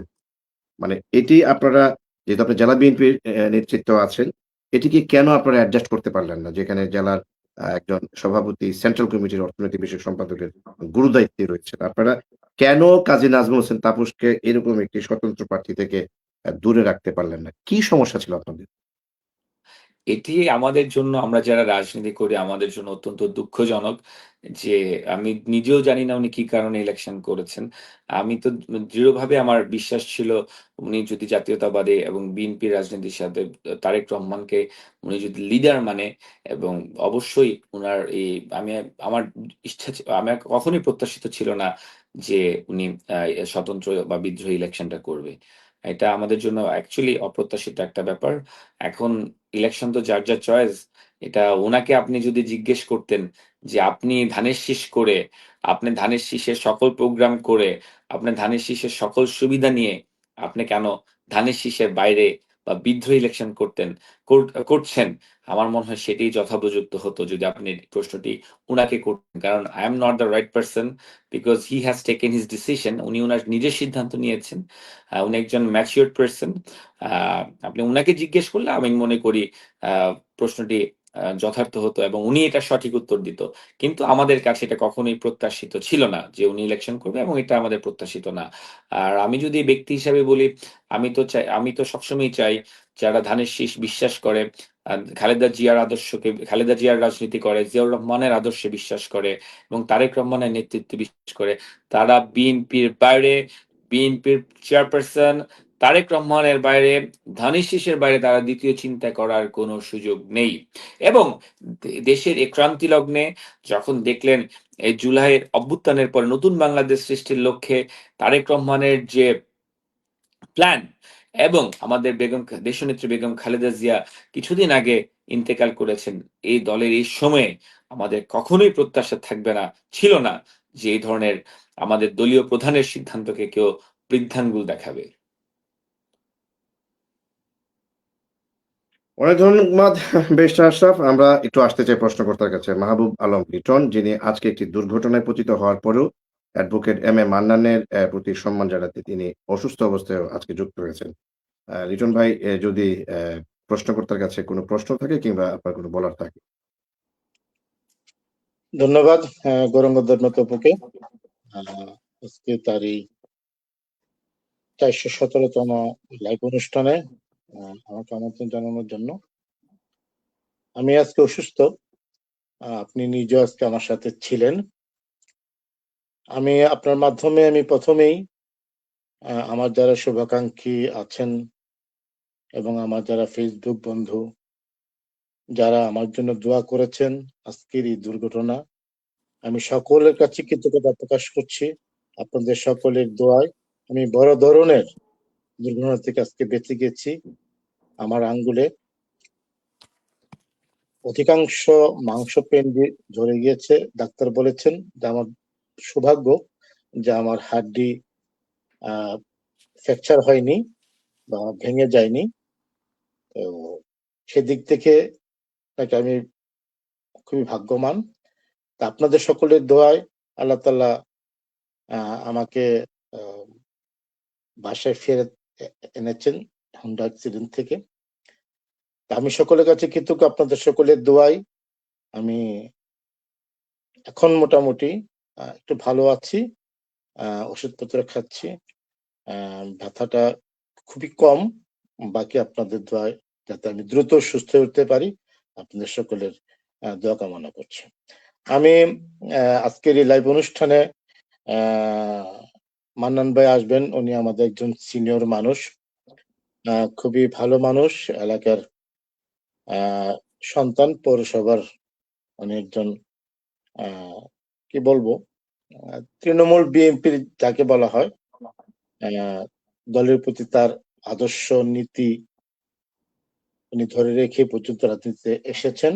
মানে এটি আপনারা যেহেতু আপনি জেলা বিএনপির নেতৃত্বে আছেন, এটিকে কেন আপনারা অ্যাডজাস্ট করতে পারলেন না? যেখানে জেলার একজন সভাপতি সেন্ট্রাল কমিটির অর্থনৈতিক বিষয়ক সম্পাদকের গুরুদায়িত্বে রয়েছেন। আপনারা কেন কাজী নাজমুল হোসেন তাপসকে এরকম একটি স্বতন্ত্র প্রার্থী থেকে দূরে রাখতে পারলেন না? কি সমস্যা ছিল আপনাদের? এটি আমাদের জন্য, আমরা যারা রাজনীতি করি আমাদের জন্য অত্যন্ত দুঃখজনক যে আমি নিজেও জানি না উনি কি কারণে ইলেকশন করেছেন। আমি তো দৃঢ়ভাবে আমার বিশ্বাস ছিল উনি যদি জাতীয়তাবাদী এবং বিএনপির রাজনীতির সাথে তারেক রহমানকে উনি যদি লিডার মানে, এবং অবশ্যই উনার এই আমি আমার আমার কখনোই প্রত্যাশিত ছিল না যে উনি স্বতন্ত্র বা বিদ্রোহী ইলেকশনটা করবে। এটা আমাদের জন্য অ্যাকচুয়ালি অপ্রত্যাশিত একটা ব্যাপার। এখন ইলেকশন তো যার যার চয়েস। এটা ওনাকে আপনি যদি জিজ্ঞেস করতেন যে আপনি ধানের শীষ করে, আপনি ধানের শীষের সকল প্রোগ্রাম করে, আপনি ধানের শীষের সকল সুবিধা নিয়ে আপনি কেন ধানের শীষের বাইরে বা বিদ্রোহী ইলেকশন করছেন, আমার মনে হয় সেটাই যথোপযুক্ত হতো যদি আপনি প্রশ্নটি উনাকে করতেন। কারণ I am not the right person, because he has taken his decision. উনি উনার নিজের সিদ্ধান্ত নিয়েছেন। উনি একজন ম্যাচিওর পারসন। আপনি উনাকে জিজ্ঞেস করলে আমি মনে করি প্রশ্নটি যথার্থ হতো এবং উনি এটা সঠিক উত্তর দিত। কিন্তু আমাদের কাছে এটা কখনোই প্রত্যাশিত ছিল না যে উনি ইলেকশন করবে, এবং এটা আমাদের প্রত্যাশিত না। আর আমি যদি ব্যক্তি হিসাবে বলি, আমি তো সবসময়ই চাই যারা ধানের শীষ বিশ্বাস করে, খালেদা জিয়ার রাজনীতি করে, জিয়াউর রহমানের আদর্শে বিশ্বাস করে এবং তারেক রহমানের নেতৃত্বে বিশ্বাস করে, তারা বিএনপির চেয়ারপারসন তারেক রহমানের বাইরে, ধানের শীষের বাইরে তারা দ্বিতীয় চিন্তা করার কোনো সুযোগ নেই। এবং দেশের এই ক্রান্তি লগ্নে যখন দেখলেন এই জুলাইয়ের অভ্যুত্থানের পরে নতুন বাংলাদেশ সৃষ্টির লক্ষ্যে তারেক রহমানের যে প্ল্যান, এবং আমাদের দেশনেত্রী বেগম খালেদা জিয়া কিছুদিন আগে ইন্তেকাল করেছেন, এই দলের এই সময়ে আমাদের কখনোই প্রত্যাশা থাকবে না, ছিল না যে এই ধরনের আমাদের দলীয় প্রধানের সিদ্ধান্তকে কেউ বৃদ্ধাঙ্গুল দেখাবে। অনেক ধন্যবাদ ব্যারিস্টার আশরাফ। আমরা একটু আসতে চাই প্রশ্নকর্তার কাছে, মাহবুব আলম লিটন, যিনি আজকে একটি দুর্ঘটনায় পতিত হওয়ার পরেও অ্যাডভোকেট এম এ মান্নানের প্রতি সম্মান জানাতে তিনি অসুস্থ অবস্থায় আজকে যুক্ত হয়েছেন। লিটন ভাই, যদি প্রশ্নকর্তার কাছে কোনো প্রশ্ন থাকে কিংবা আপনার কোনো বলার থাকে। ধন্যবাদ গৌরঙ্গদের মতো অপুকে আজকে তার এই 417তম লাইভ অনুষ্ঠানে আমাকে আমন্ত্রণ জানানোর জন্য। আমি আজকে অসুস্থ, আপনি নিজে আজকে আমার সাথে ছিলেন। আমি আপনার মাধ্যমে আমি প্রথমেই আমার যারা শুভাকাঙ্ক্ষী আছেন এবং আমার যারা ফেসবুক বন্ধু যারা আমার জন্য দোয়া করেছেন আজকের এই দুর্ঘটনা, আমি সকলের কাছে কৃতজ্ঞতা প্রকাশ করছি। আপনাদের সকলের দোয়ায় আমি বড় ধরনের দুর্ঘটনা থেকে আজকে বেঁচে গেছি। আমার আঙ্গুলে অধিকাংশ মাংসপেশি ঝরে গিয়েছে। ডাক্তার বলেছেন যে আমার সৌভাগ্য যে আমার হাড্ডি ফ্র্যাকচার হয়নি বা ভেঙে যায়নি। তো সেদিক থেকে নাকি আমি খুবই ভাগ্যবান। তা আপনাদের সকলের দোয়ায় আল্লাহ তাআলা আমাকে বাসায় ফিরে এনেছেন হন্ডা অ্যাক্সিডেন্ট থেকে। আমি সকলের কাছে কৃতজ্ঞ। আপনাদের সকলের দোয়ায় আমি এখন মোটামুটি একটু ভালো আছি, ওষুধপত্র খাচ্ছি, ব্যথাটা খুবই কম। বাকি আপনাদের দোয়ায় যাতে আমি দ্রুত সুস্থ হয়ে উঠতে পারি, আপনাদের সকলের দোয়া কামনা করছি। আমি আজকের এই লাইভ অনুষ্ঠানে মান্নান ভাই আসবেন। উনি আমাদের একজন সিনিয়র মানুষ, খুবই ভালো মানুষ, এলাকার সন্তান, পৌরসভার উনি একজন কি বলবো তৃণমূল বিএনপির যাকে বলা হয়, দলের প্রতি তার আদর্শ নীতি উনি ধরে রেখে পর্যন্ত রাজনীতিতে এসেছেন।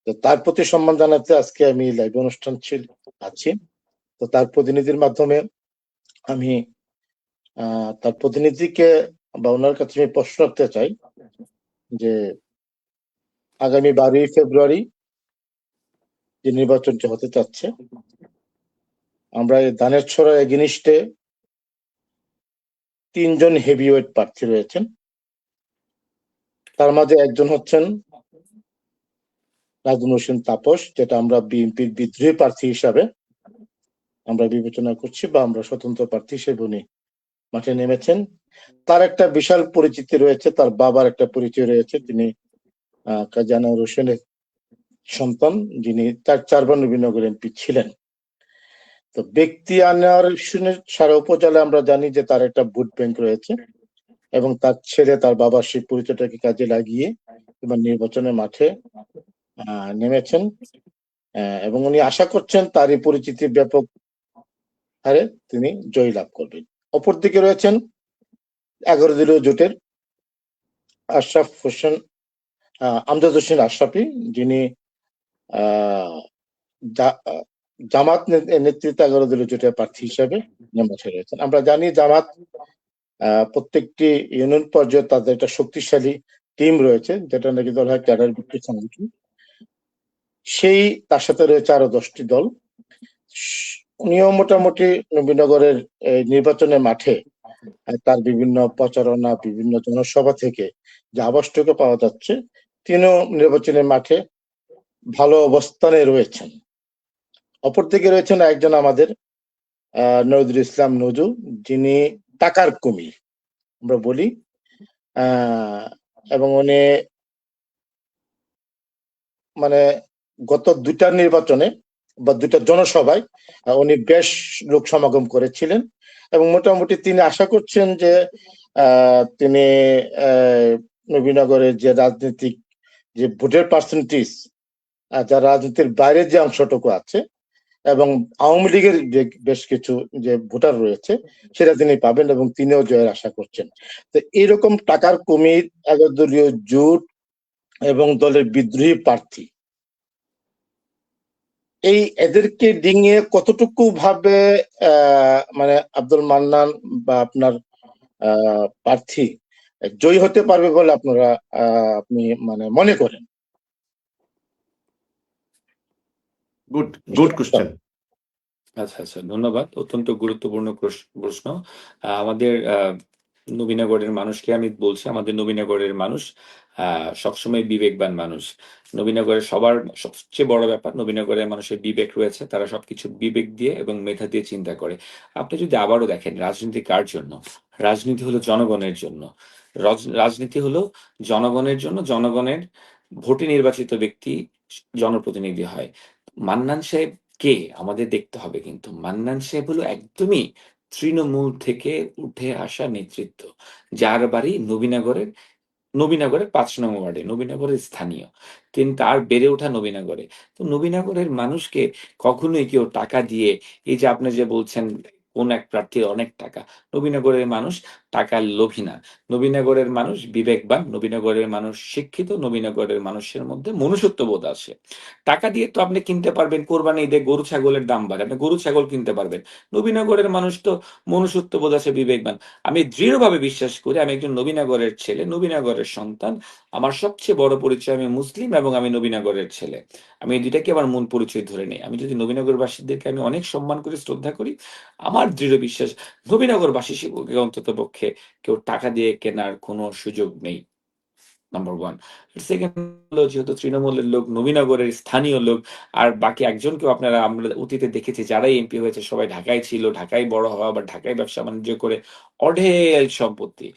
তো তার প্রতি সম্মান জানাতে আজকে আমি লাইভ অনুষ্ঠান আছি। তো তার প্রতিনিধির মাধ্যমে আমি তার প্রতিনিধিকে বা ওনার কাছে আমি প্রশ্ন রাখতে চাই যে আগামী 12ই ফেব্রুয়ারি যে নির্বাচনটি হতে চাচ্ছে, আমরা এই ধানের ছড়া এগেনিস্টে 3 জন হেভিওয়েট প্রার্থী রয়েছেন। তার মাঝে একজন হচ্ছেন নাজমুল হোসেন তাপস, যেটা আমরা বিএনপির বিদ্রোহী প্রার্থী হিসাবে আমরা বিবেচনা করছি বা আমরা স্বতন্ত্র প্রার্থী হিসেবে উনি মাঠে নেমেছেন। তার একটা বিশাল পরিচিতি রয়েছে, তার বাবার একটা পরিচয় রয়েছে। তিনি কাজী আনোয়ার হোসেনের সন্তান, যিনি 4বার নবীনগর এমপি ছিলেন। তো ব্যক্তি আনোয়ার হোসেনের সারা উপজেলায় আমরা জানি যে তার একটা ভোট ব্যাংক রয়েছে, এবং তার ছেলে তার বাবার সেই পরিচয়টাকে কাজে লাগিয়ে এবার নির্বাচনের মাঠে নেমেছেন, এবং উনি আশা করছেন তার এই পরিচিতি ব্যাপক হারে তিনি জয়ী লাভ করবেন। অপরদিকে রয়েছেন 11 দলীয় জোটের আশরাফ হোসেন, আমজাদ হোসেন আশরাফি, যিনি জামাত নেতৃত্বে 11 দলীয় জোটের প্রার্থী হিসেবে মাঠে রয়েছেন। আমরা জানি জামাত প্রত্যেকটি ইউনিয়ন পর্যায়ে তাদের একটা শক্তিশালী টিম রয়েছে, যেটা নাকি দল হয় ক্যাডার ভিত্তিক সংগঠন। সেই তার সাথে রয়েছে আরো 10টি দল। উনিও মোটামুটি নবীনগরের নির্বাচনের মাঠে তার বিভিন্ন প্রচারণা, বিভিন্ন জনসভা থেকে যে আবাসটুকু পাওয়া যাচ্ছে, তিনিও নির্বাচনের মাঠে ভালো অবস্থানে রয়েছেন। অপরদিকে রয়েছেন একজন আমাদের নজরুল ইসলাম নজু, যিনি টাকার কুমির আমরা বলি, এবং উনি মানে গত 2টা নির্বাচনে বা 2টা জনসভায় উনি বেশ লোক সমাগম করেছিলেন, এবং মোটামুটি তিনি আশা করছেন যে তিনি নবীনগরের যে রাজনৈতিক যে ভোটের পার্সেন্টেজ, যা রাজনীতির বাইরের যে অংশটুকু আছে, এবং আওয়ামী লীগের যে বেশ কিছু যে ভোটার রয়েছে, সেটা তিনি পাবেন এবং তিনিও জয়ের আশা করছেন। তো এইরকম টাকার কুমির, 11 দলীয় জোট এবং দলের বিদ্রোহী প্রার্থী, এই এদেরকে ডিঙিয়ে কতটুকু ভাবে মানে আব্দুল মান্নান বা আপনার প্রার্থী জয়ী হতে পারবে বলে আপনারা আপনি মানে মনে করেন? Good question. আচ্ছা আচ্ছা, ধন্যবাদ। অত্যন্ত গুরুত্বপূর্ণ প্রশ্ন। আমাদের নবীনগরের মানুষকে আমি বলছি, আমাদের নবীনগরের মানুষ সবসময় বিবেকবান মানুষ। নবীনগরের সবার সবচেয়ে বড় ব্যাপার, নবীনগরের মানুষের বিবেক রয়েছে, তারা সবকিছু বিবেক দিয়ে এবং মেধা দিয়ে চিন্তা করে। আপনি যদি আবারও দেখেন, রাজনীতি কার জন্য? রাজনীতি হলো জনগণের জন্য। রাজনীতি হলো জনগণের জন্য। জনগণের ভোটে নির্বাচিত ব্যক্তি জনপ্রতিনিধি হয়। মান্নান সাহেব কে আমাদের দেখতে হবে, কিন্তু মান্নান সাহেব হলো একদমই তৃণমূল থেকে উঠে আসা নেতৃত্ব, যার বাড়ি নবীনগরের 5 নং ওয়ার্ডে, নবীনগরের স্থানীয়। কিন্তু তার বেড়ে ওঠা নবীনগরে। তো নবীনগরের মানুষকে কখনোই কেউ টাকা দিয়ে, এই যে আপনি যে বলছেন কোন এক প্রার্থীর অনেক টাকা, নবীনগরের মানুষ টাকার লোভী না। নবীনগরের মানুষ বিবেকবান, নবীনগরের মানুষ শিক্ষিত, নবীনগরের মানুষের মধ্যে মনুষ্যত্ববোধ আছে। টাকা দিয়ে তো আপনি কিনতে পারবেন, কোরবানি ঈদে গরু ছাগলের দাম বাড়ে, আপনি গরু ছাগল কিনতে পারবেন। নবীনগরের মানুষ তো মনুষ্যত্ববোধ আছে, বিবেকবান। আমি দৃঢ়ভাবে বিশ্বাস করি, আমি একজন নবীনগরের ছেলে, নবীনগরের সন্তান। আমার সবচেয়ে বড় পরিচয় আমি মুসলিম এবং আমি নবীনগরের ছেলে। আমি এই দুইটাকে আমার মূল পরিচয় ধরে নেই। আমি যদি নবীনগরবাসীদেরকে আমি অনেক সম্মান করি, শ্রদ্ধা করি, আমার দৃঢ় বিশ্বাস নবীনগরবাসী অন্তত পক্ষে কেউ টাকা দিয়ে কেনার কোনো সুযোগ নেই। নাম্বার 1। সেকেন্ড হলো, যেহেতু তৃণমূলের লোক, নবীনগরের স্থানীয় লোক, আর বাকি একজনকেও আমরা অতীতে দেখেছি যারাই এমপি হয়েছে সবাই ঢাকায় ছিল, ঢাকায় বড় হওয়া বা ঢাকায় ব্যবসা বাণিজ্য করে অঢেল সম্পত্তি।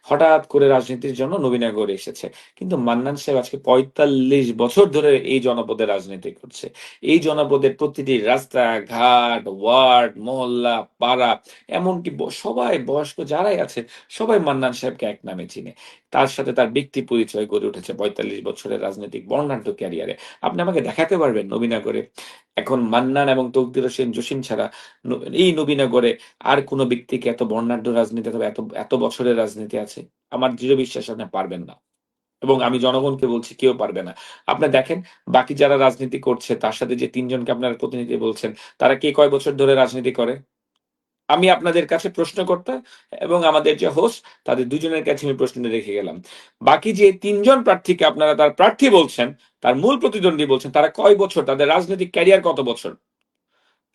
হঠাৎ করে রাজনীতির জন্য নবীনগরে এসেছে। কিন্তু মান্নান সাহেব আজকে 45 বছর ধরে এই জনপদে রাজনীতি করছে। এই জনপদের প্রতিটি রাস্তা ঘাট, ওয়ার্ড, মহল্লা, পাড়া, এমনকি সবাই বয়স্ক যারাই আছে সবাই মান্নান সাহেবকে এক নামে চিনে। তার সাথে তার ব্যক্তি পরিচয় গড়ে উঠেছে 45 বছরের রাজনৈতিক বর্ণাঢ্য ক্যারিয়ারে। আপনি আমাকে দেখাতে পারবেন নবীনগরে এখন মান্নান এবং তকদির হোসেন জসিম ছাড়া এই নবীনগরে আর কোনো ব্যক্তিকে এত বর্ণাঢ্য রাজনীতি অথবা এত এত বছরের রাজনীতি আছে? আমার দৃঢ় বিশ্বাস আপনি পারবেন না, এবং আমি জনগণকে বলছি কেউ পারবে না। আপনি দেখেন বাকি যারা রাজনীতি করছে, তার সাথে যে 3 জনকে আপনারা প্রতিনিধি বলছেন, তারা কে কয় বছর ধরে রাজনীতি করে? আমি আপনাদের কাছে প্রশ্নকর্তা এবং আমাদের যে হোস্ট, তাদের দুজনের কাছে আমি প্রশ্নটা রেখে গেলাম। বাকি যে 3 জন প্রার্থীকে আপনারা তার প্রার্থী বলছেন, তার মূল প্রতিদ্বন্দ্বী বলছেন, তারা কয় বছর, তাদের রাজনৈতিক ক্যারিয়ার কত বছর?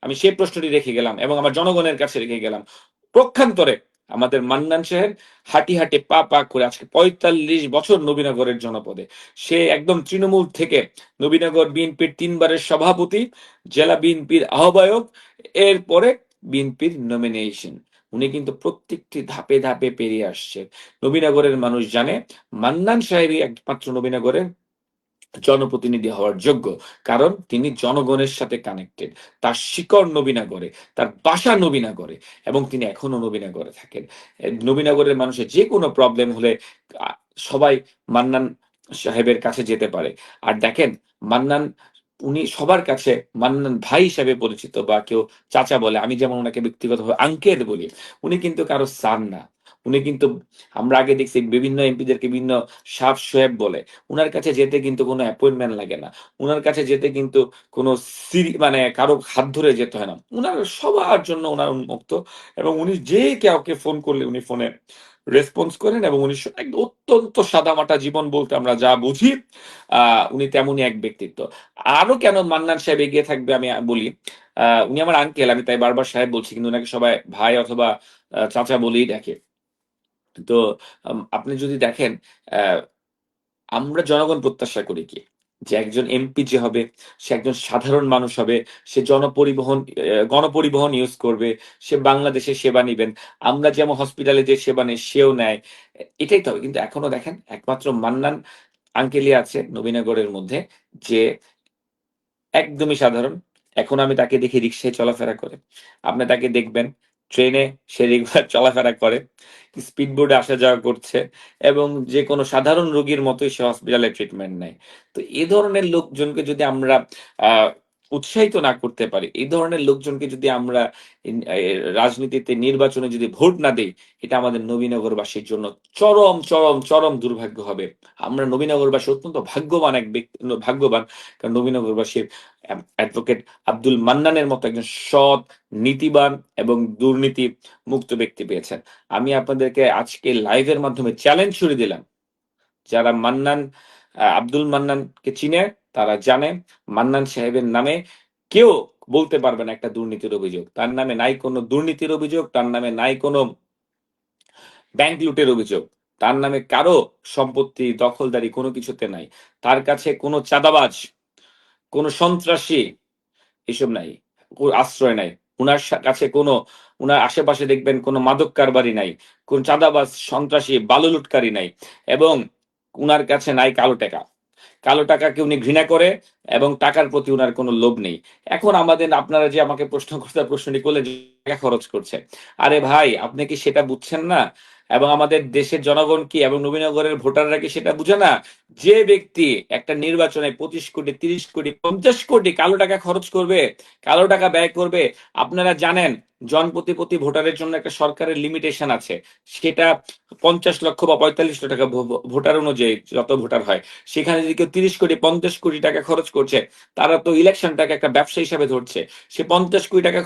আমি সেই প্রশ্নটি রেখে গেলাম এবং আমার জনগণের কাছে রেখে গেলাম। পক্ষান্তরে আমাদের মান্নান সাহেব হাঁটি হাঁটে পা পা করে আজকে 45 বছর নবীনগরের জনপদে। সে একদম তৃণমূল থেকে নবীনগর বিএনপির 3 বারের সভাপতি, জেলা বিএনপির আহ্বায়ক, এরপরে বিএনপির নমিনেশন। উনি কিন্তু প্রত্যেকটি ধাপে ধাপে পেরিয়ে আসছে। নবীনগরের মানুষ জানে মান্নান সাহেবই একমাত্র নবীনগরের জনপ্রতিনিধি হওয়ার যোগ্য। কারণ তিনি জনগণের সাথে কানেক্টেড। তার শিকড় নবীনগরে, তার বাসা নবীনগরে এবং তিনি এখনো নবীনগরে থাকেন। নবীনগরের মানুষের যেকোনো প্রবলেম হলে আ সবাই মান্নান সাহেবের কাছে যেতে পারে। আর দেখেন মান্নান উনি সবার কাছে মান্নান ভাই হিসেবে পরিচিত বা কেউ চাচা বলে। আমি যেমন উনাকে ব্যক্তিগতভাবে আঙ্কেল বলি। উনি কিন্তু কারো সান না। উনি কিন্তু আমরা আগে দেখছি বিভিন্ন এমপিদেরকে বিভিন্ন সাব সোয়েব বলে। উনার কাছে যেতে কিন্তু কোনো অ্যাপয়েন্টমেন্ট লাগে না। উনার কাছে যেতে কিন্তু কোনো মানে কারো হাত ধরে যেতে হয় না। উনার সবার জন্য উনার উন্মুক্ত এবং উনি যে কাউকে ফোন করলে উনি ফোনে রেসপন্স করেন এবং উনি একদম অত্যন্ত সাদামাটা জীবন বলতে আমরা যা বুঝি উনি তেমনই এক ব্যক্তিত্ব। আরো কেন মান্নান সাহেব এগিয়ে থাকবে আমি বলি। উনি আমার আঙ্কেল, আমি তাই বারবার সাহেব বলছি, কিন্তু উনাকে সবাই ভাই অথবা চাচা বলেই ডাকে। তো আপনি যদি দেখেন আহ আমরা জনগণ প্রত্যাশা করি কি? যে একজন এমপি যে হবে, সে একজন সাধারণ মানুষ হবে, সে গণপরিবহন ইউজ করবে, সে বাংলাদেশের সেবা নিবেন। আমরা যেমন হসপিটালে যে সেবা নেই সেও নেয়। এটাই তো হবে। কিন্তু এখনো দেখেন একমাত্র মান্নান আঙ্কেলই আছে নবীনগরের মধ্যে যে একদমই সাধারণ। এখন আমি তাকে দেখি রিক্সায় চলাফেরা করে। আপনি তাকে দেখবেন ট্রেনে সে রেগুলার চলাফেরা করে। স্পিড বোটে আসা যাওয়া করছে এবং যেকোনো সাধারণ রোগীর মতোই সে হসপিটালে ট্রিটমেন্ট নেয়। তো এ ধরনের লোকজনকে যদি আমরা আ উৎসাহিত না করতে পারি, এই ধরনের লোকজনকে যদি আমরা ইন এ রাজনীতিতে নির্বাচনে যদি ভোট না দেই, এটা আমাদের নবীনগরবাসীর জন্য চরম, চরম, চরম দুর্ভাগ্য হবে। আমরা নবীনগরবাসী অত্যন্ত ভাগ্যবান ভাগ্যবান। কারণ নবীনগরবাসী অ্যাডভোকেট আব্দুল মান্নানের মতো একজন সৎ, নীতিবান এবং দুর্নীতি মুক্ত ব্যক্তি পেয়েছেন। আমি আপনাদেরকে আজকে লাইভের মাধ্যমে চ্যালেঞ্জ ছুড়ে দিলাম। যারা আব্দুল মান্নানকে চিনে তারা জানে মান্নান সাহেবের নামে কেউ বলতে পারবে না একটা দুর্নীতির অভিযোগ। তার নামে নাই কোনো দুর্নীতির অভিযোগ, তার নামে নাই কোনো ব্যাংক লুটের অভিযোগ। তার নামে কারো সম্পত্তি দখলদারি কোনো কিছুতে নাই। তার কাছে কোনো চাঁদাবাজ, কোনো সন্ত্রাসী এসব নাই। আশ্রয় নাই। উনার কাছে উনার আশেপাশে দেখবেন কোনো মাদক কারবারি নাই। কোন চাঁদাবাজ, সন্ত্রাসী, বালু লুটকারী নাই। এবং উনার কাছে নাই কালো টাকা। কালো টাকাকে উনি ঘৃণা করে এবং টাকার প্রতি উনার কোনো লোভ নেই। এখন আপনারা যে আমাকে প্রশ্নটি করলেন যে টাকা খরচ করছে। আরে ভাই আপনি কি সেটা বুঝছেন না? এবং আমাদের দেশের জনগণ কি এবং নবীনগরের ভোটাররা কি সেটা বুঝে না? যে ব্যক্তি একটা নির্বাচনে ২৫ কোটি, ৩০ কোটি, ৫০ কোটি কালো টাকা খরচ করবে, কালো টাকা ব্যয় করবে, আপনারা জানেন প্রতি ভোটারের জন্য একটা সরকারের লিমিটেশন আছে। সেটা ৫০ লক্ষ বা ৪৫ লক্ষ টাকা ভোটার অনুযায়ী যত ভোটার হয়। সেখানে যদি কেউ ৩০ কোটি ৫০ কোটি টাকা খরচ করছে, তারা তো ইলেকশনটাকে একটা ব্যবসা হিসাবে ধরছে। সে ৫০ কোটি টাকা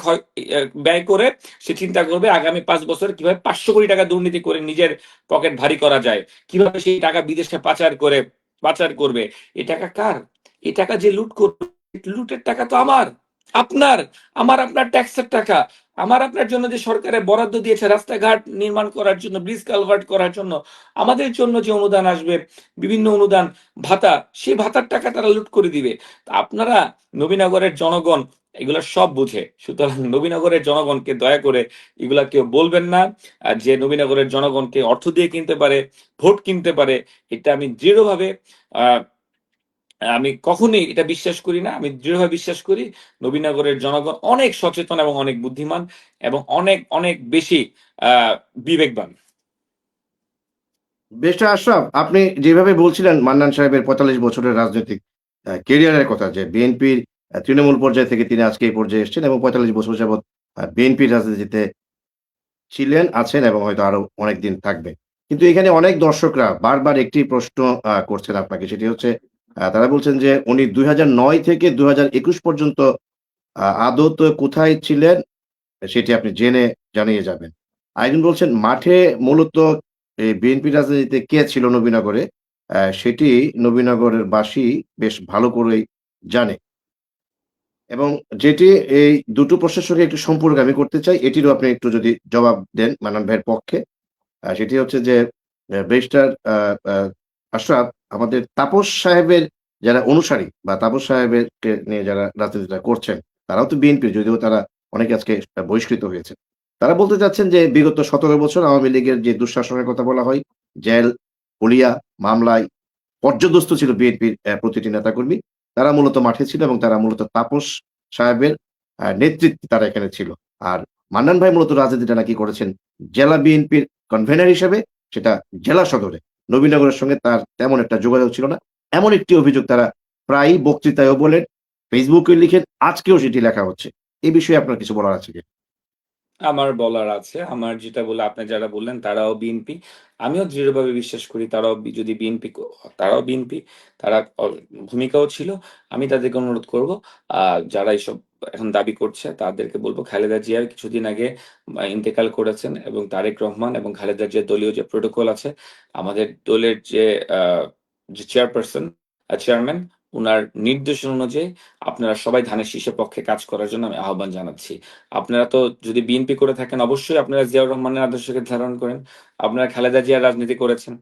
ব্যয় করে সে চিন্তা করবে আগামী ৫ বছর কিভাবে ৫০০ কোটি টাকা দুর্নীতি করে নিজের পকেট ভারী করা যায়, কিভাবে সেই টাকা বিদেশে পাচার করবে। এ টাকা কার? এ টাকা যে লুট করবে, লুটের টাকা তো আমার, আপনার, আপনার ট্যাক্সের টাকা। আপনার জন্য যে সরকারে বরাদ্দ দিয়েছে রাস্তাঘাট নির্মাণ করার জন্য, ব্রিজ কালভার্ট করার জন্য, আমাদের জন্য যে অনুদান আসবে, বিভিন্ন অনুদান, ভাতা, সেই ভাতার টাকা তারা লুট করে দিবে। তা আপনারা নবীনগরের জনগণ এগুলা সব বুঝে। সুতরাং নবীনগরের জনগণকে দয়া করে এগুলা কেউ বলবেন না। যে নবীনগরের জনগণকে অর্থ দিয়ে কিনতে পারে, ভোট কিনতে পারে, এটা আমি দৃঢ়ভাবে আ আমি কখনোই এটা বিশ্বাস করি না। আমি দৃঢ়ভাবে বিশ্বাস করি নবীনগরের জনগণ অনেক সচেতন এবং অনেক বুদ্ধিমান এবং অনেক, অনেক বেশি আ বিবেকবান। ব্যারিস্টার আশরাফ, আপনি যেভাবে বলছিলেন মান্নান সাহেবের ৪৫ বছরের রাজনৈতিক ক্যারিয়ারের কথা, যে বিএনপির তৃণমূল পর্যায় থেকে তিনি আজকে এই পর্যায়ে এসেছেন এবং ৪৫ বছর যাবৎ বিএনপির রাজনীতিতে ছিলেন, আছেন এবং হয়তো আরো অনেকদিন থাকবেন। কিন্তু এখানে অনেক দর্শকরা বারবার একটি প্রশ্ন করছেন আপনাকে। সেটি হচ্ছে তারা বলছেন যে উনি ২০০৯ থেকে ২০২১ পর্যন্ত আদতে কোথায় ছিলেন সেটি আপনি জেনে জানিয়ে যাবেন। আরেকজন বলছেন মাঠে মূলত এই বিএনপি রাজনীতিতে কে ছিল নবীনগরে, সেটি নবীনগরের বাসী বেশ ভালো করেই জানে। এবং যেটি এই দুটো প্রশ্নের সঙ্গে একটু সম্পর্ক আমি করতে চাই, এটিরও আপনি একটু যদি জবাব দেন মান্নান ভাইয়ের পক্ষে। সেটি হচ্ছে যে ব্যারিস্টার আ আ আশরাফ, আমাদের তাপস সাহেবের যারা অনুসারী বা তাপস সাহেবেরকে নিয়ে যারা রাজনীতিটা করছেন, তারাও তো বিএনপির, যদিও তারা অনেকে আজকে বহিষ্কৃত হয়েছে। তারা বলতে চাচ্ছেন যে বিগত ১৭ বছর আওয়ামী লীগের যে দুঃশাসনের কথা বলা হয়, জেল, হুলিয়া, মামলায় পর্যদস্ত ছিল বিএনপির প্রতিটি নেতাকর্মী। তারা মূলত মাঠে ছিল এবং তারা মূলত তাপস সাহেবের নেতৃত্বে তারা এখানে ছিল। আর মান্নান ভাই মূলত রাজনীতিটা নাকি করেছেন জেলা বিএনপির কনভেনর হিসেবে, সেটা জেলা সদরে। নবীনগরের সঙ্গে তার তেমন একটা যোগাযোগ ছিল না। এমন একটি অভিযোগ তারা প্রায়ই বক্তৃতায়ও বলেন, ফেসবুকে লিখেন, আজকেও সেটি লেখা হচ্ছে। এ বিষয়ে আপনার কিছু বলার আছে কি? আমার বলার আছে। আমার যেটা বলে আপনি যারা বললেন তারাও বিএনপি। আমিও দৃঢ়ভাবে বিশ্বাস করি তারাও যদি বিএনপি তারাও বিএনপি। তারা ভূমিকাও ছিল। আমি তাদেরকে অনুরোধ করব যারা এইসব এখন দাবি করছে তাদেরকে বলব খালেদা জিয়ার কিছুদিন আগে ইন্তেকাল করেছেন এবং তারেক রহমান এবং খালেদা জিয়ার দলীয় যে প্রোটোকল আছে, আমাদের দলের আ যে চেয়ারম্যান উনার নির্দেশনা অনুযায়ী আপনারা সবাই ধানের শীষের পক্ষে কাজ করার জন্য আমি আহ্বান জানাচ্ছি। আপনারা তো যদি বিএনপি করে থাকেন অবশ্যই আপনারা জিয়াউর রহমানের আদর্শকে ধারণ করেন। আপনারা খালেদা জিয়ার রাজনীতি করেছেন।